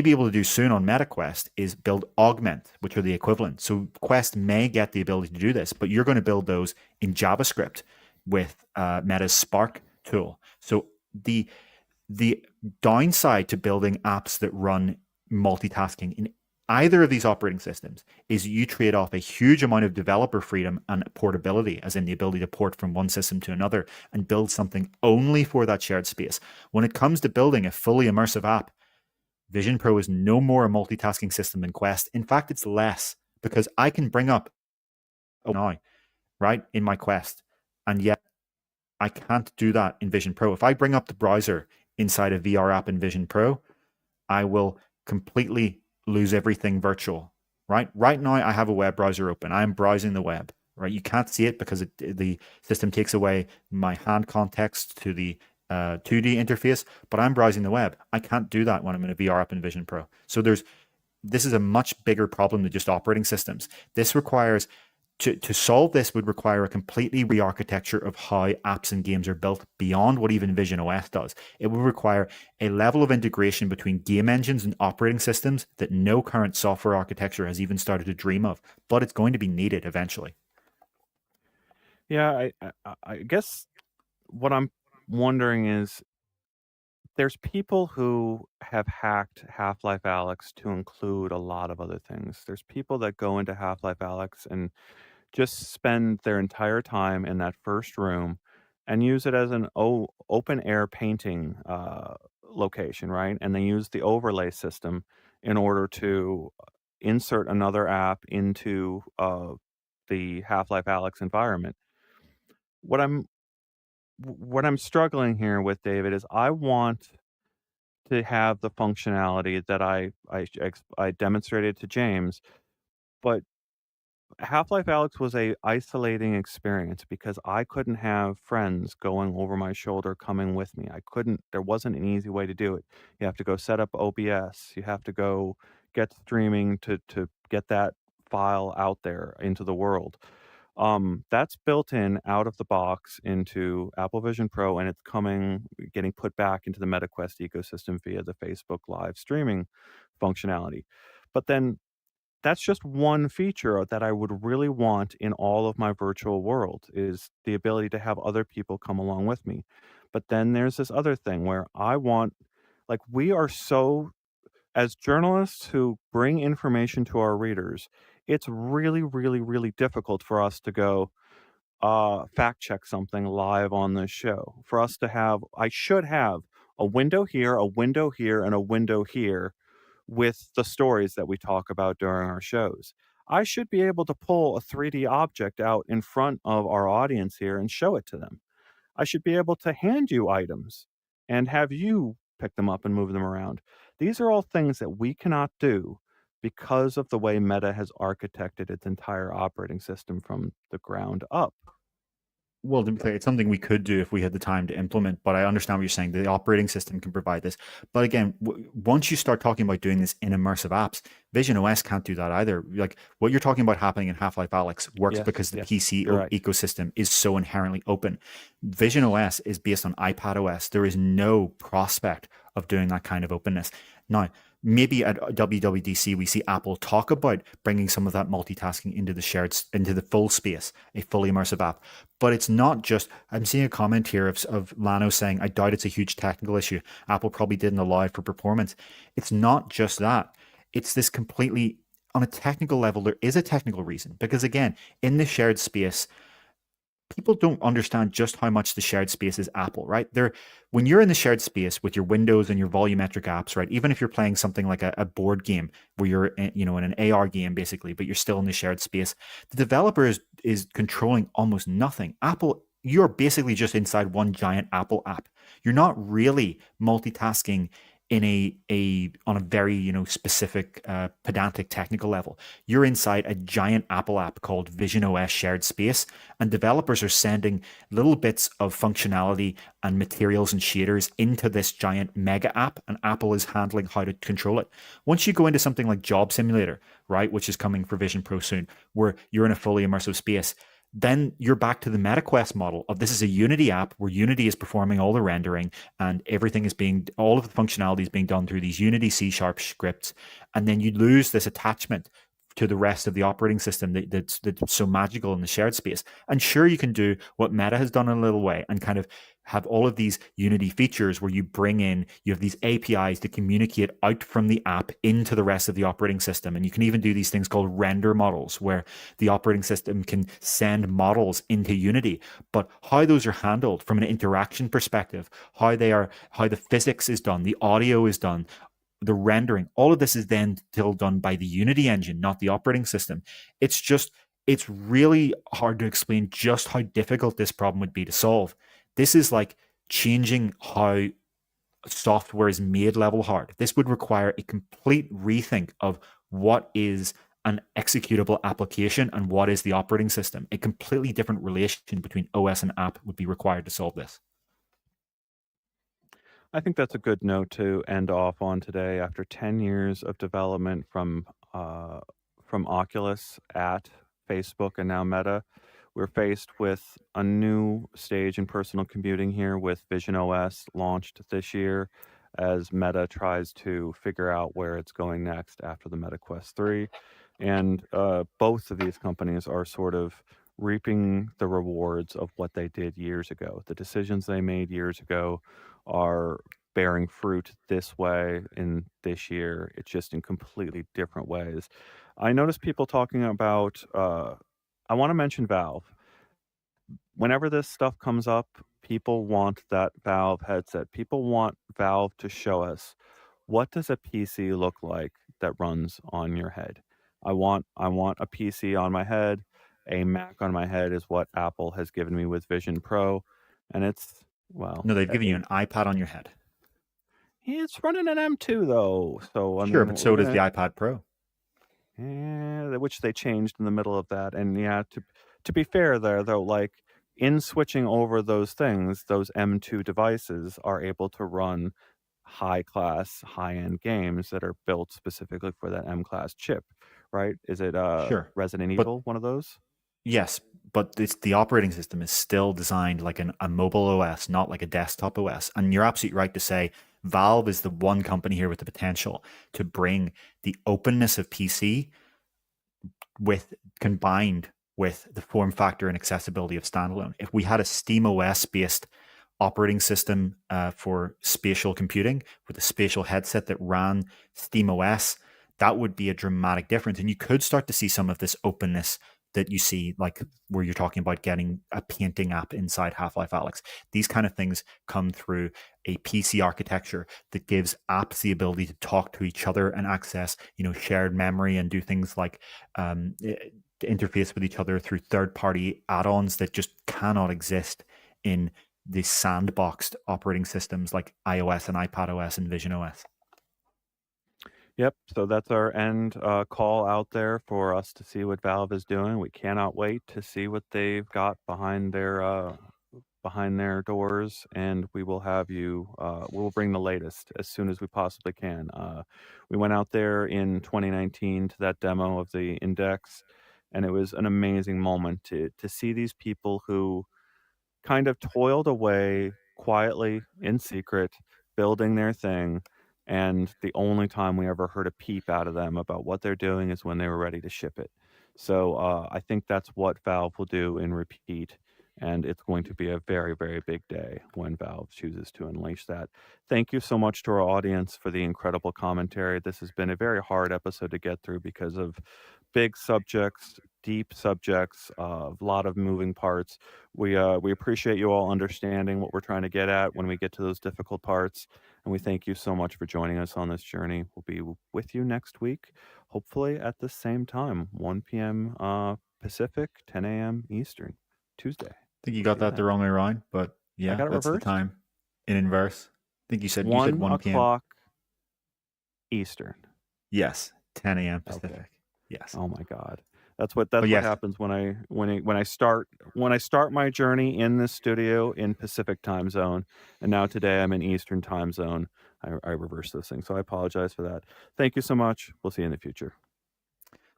be able to do soon on MetaQuest is build Augment, which are the equivalent. So Quest may get the ability to do this, but you're going to build those in JavaScript with Meta's Spark tool. So the downside to building apps that run multitasking in either of these operating systems is you trade off a huge amount of developer freedom and portability, as in the ability to port from one system to another and build something only for that shared space. When it comes to building a fully immersive app, Vision Pro is no more a multitasking system than Quest. In fact, it's less because I can bring up now, right, in my Quest, and yet I can't do that in Vision Pro. If I bring up the browser inside a VR app in Vision Pro, I will completely lose everything virtual. Right now, I have a web browser open. I am browsing the web. Right, you can't see it because the system takes away my hand context to the 2D interface. But I'm browsing the web. I can't do that when I'm in a VR app in Vision Pro. So this is a much bigger problem than just operating systems. This requires to solve this would require a completely re-architecture of how apps and games are built beyond what even Vision OS does. It would require a level of integration between game engines and operating systems that no current software architecture has even started to dream of, but it's going to be needed eventually. yeah, I guess what I'm wondering is there's people who have hacked Half-Life Alyx to include a lot of other things. There's people that go into Half-Life Alyx and just spend their entire time in that first room and use it as an open air painting location, right? And they use the overlay system in order to insert another app into the Half-Life Alyx environment. What I'm what I'm struggling here with, David, is I want to have the functionality that I demonstrated to James, but Half-Life Alyx was a isolating experience because I couldn't have friends going over my shoulder coming with me. I couldn't there wasn't an easy way to do it. You have to go set up OBS. You have to go get streaming to get that file out there into the world. That's built in out of the box into Apple Vision Pro, and it's getting put back into the MetaQuest ecosystem via the Facebook Live streaming functionality. But then that's just one feature that I would really want in all of my virtual world is the ability to have other people come along with me. But then there's this other thing where I want like we are so as journalists who bring information to our readers, it's really, really, really difficult for us to go fact check something live on this show. For us to have I should have a window here, a window here, and a window here with the stories that we talk about during our shows. I should be able to pull a 3D object out in front of our audience here and show it to them. I should be able to hand you items and have you pick them up and move them around. These are all things that we cannot do because of the way Meta has architected its entire operating system from the ground up. Well, to be clear, it's something we could do if we had the time to implement, but I understand what you're saying. The operating system can provide this. But again, once you start talking about doing this in immersive apps, Vision OS can't do that either. Like what you're talking about happening in Half-Life Alyx works Yes, because the yes, PC you're right. ecosystem is so inherently open. Vision OS is based on iPad OS. There is no prospect of doing that kind of openness. Now, maybe at WWDC we see Apple talk about bringing some of that multitasking into the full space, a fully immersive app. But it's not just. I'm seeing a comment here of Lano saying, "I doubt it's a huge technical issue. Apple probably didn't allow it for performance." It's not just that. It's this completely on a technical level. There is a technical reason because again, in the shared space, people don't understand just how much the shared space is Apple, right? When you're in the shared space with your Windows and your volumetric apps, right? Even if you're playing something like a board game where you're, in an AR game basically, but you're still in the shared space, the developer is controlling almost nothing. Apple, you're basically just inside one giant Apple app. You're not really multitasking in a on a very specific pedantic technical level. You're inside a giant Apple app called Vision OS Shared Space, and developers are sending little bits of functionality and materials and shaders into this giant mega app, and Apple is handling how to control it. Once you go into something like Job Simulator, right, which is coming for Vision Pro soon, where you're in a fully immersive space, then you're back to the MetaQuest model of this is a Unity app where Unity is performing all the rendering and all of the functionality is being done through these Unity C# scripts. And then you lose this attachment to the rest of the operating system that's so magical in the shared space. And sure, you can do what Meta has done in a little way and kind of have all of these Unity features where you have these APIs to communicate out from the app into the rest of the operating system. And you can even do these things called render models where the operating system can send models into Unity. But how those are handled from an interaction perspective, how the physics is done, the audio is done, the rendering, all of this is then still done by the Unity engine, not the operating system. It's really hard to explain just how difficult this problem would be to solve. This is like changing how software is made level hard. This would require a complete rethink of what is an executable application and what is the operating system. A completely different relation between OS and app would be required to solve this. I think that's a good note to end off on today. After 10 years of development from Oculus at Facebook and now Meta, we're faced with a new stage in personal computing here with Vision OS launched this year as Meta tries to figure out where it's going next after the Meta Quest 3. And both of these companies are sort of reaping the rewards of what they did years ago. The decisions they made years ago are bearing fruit this way in this year. It's just in completely different ways. I notice people talking about, I want to mention Valve. Whenever this stuff comes up, people want that Valve headset. People want Valve to show us what does a PC look like that runs on your head. I want a PC on my head a Mac on my head is what Apple has given me with Vision Pro, and it's, well, No, they've given you an iPad on your head. it's running an M2 though, so I Sure, mean, but so we're does the gonna, iPad Pro. which they changed in the middle of that. And yeah, to be fair there though, like in switching over those things, those M2 devices are able to run high class, high end games that are built specifically for that M class chip, right? Is it Sure. Resident But Evil, one of those? yes, but the operating system is still designed like a mobile OS, not like a desktop OS. And you're absolutely right to say Valve is the one company here with the potential to bring the openness of PC with combined with the form factor and accessibility of standalone. If we had a Steam OS based operating system for spatial computing with a spatial headset that ran Steam OS, that would be a dramatic difference. And you could start to see some of this openness that you see, like where you're talking about getting a painting app inside Half-Life Alyx. These kind of things come through a PC architecture that gives apps the ability to talk to each other and access, shared memory and do things like interface with each other through third-party add-ons that just cannot exist in the sandboxed operating systems like iOS and iPadOS and VisionOS. Yep. So that's our end call out there for us to see what Valve is doing. We cannot wait to see what they've got behind their doors, and we will have you. We will bring the latest as soon as we possibly can. We went out there in 2019 to that demo of the Index, and it was an amazing moment to see these people who kind of toiled away quietly in secret, building their thing. And the only time we ever heard a peep out of them about what they're doing is when they were ready to ship it. So I think that's what Valve will do in repeat. And it's going to be a very, very big day when Valve chooses to unleash that. Thank you so much to our audience for the incredible commentary. This has been a very hard episode to get through because of big subjects, deep subjects, a lot of moving parts. We appreciate you all understanding what we're trying to get at when we get to those difficult parts, and we thank you so much for joining us on this journey. We'll be with you next week, hopefully at the same time, 1 p.m. Pacific, 10 a.m. Eastern, Tuesday. I think you We'll got see you that the then. wrong way around, but I yeah, got it that's the reversed. time in inverse. I think you said 1 1 p.m. o'clock Eastern. Yes, 10 a.m. Okay. Pacific. Yes. Oh my God. That's But what yes, happens when I start my journey in this studio in Pacific time zone, and now today I'm in Eastern time zone. I reverse those things, so I apologize for that. Thank you so much. We'll see you in the future.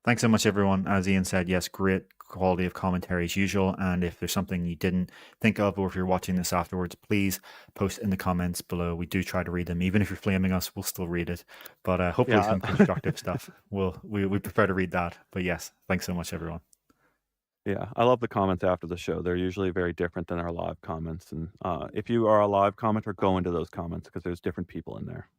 thanks so much, everyone. As Ian said, yes, great quality of commentary as usual. And if there's something you didn't think of, or if you're watching this afterwards, please post in the comments below. We do try to read them. Even if you're flaming us, we'll still read it. But hopefully Yeah. some constructive stuff. We prefer to read that. But yes, thanks so much, everyone. Yeah, I love the comments after the show. They're usually very different than our live comments. And if you are a live commenter, go into those comments because there's different people in there.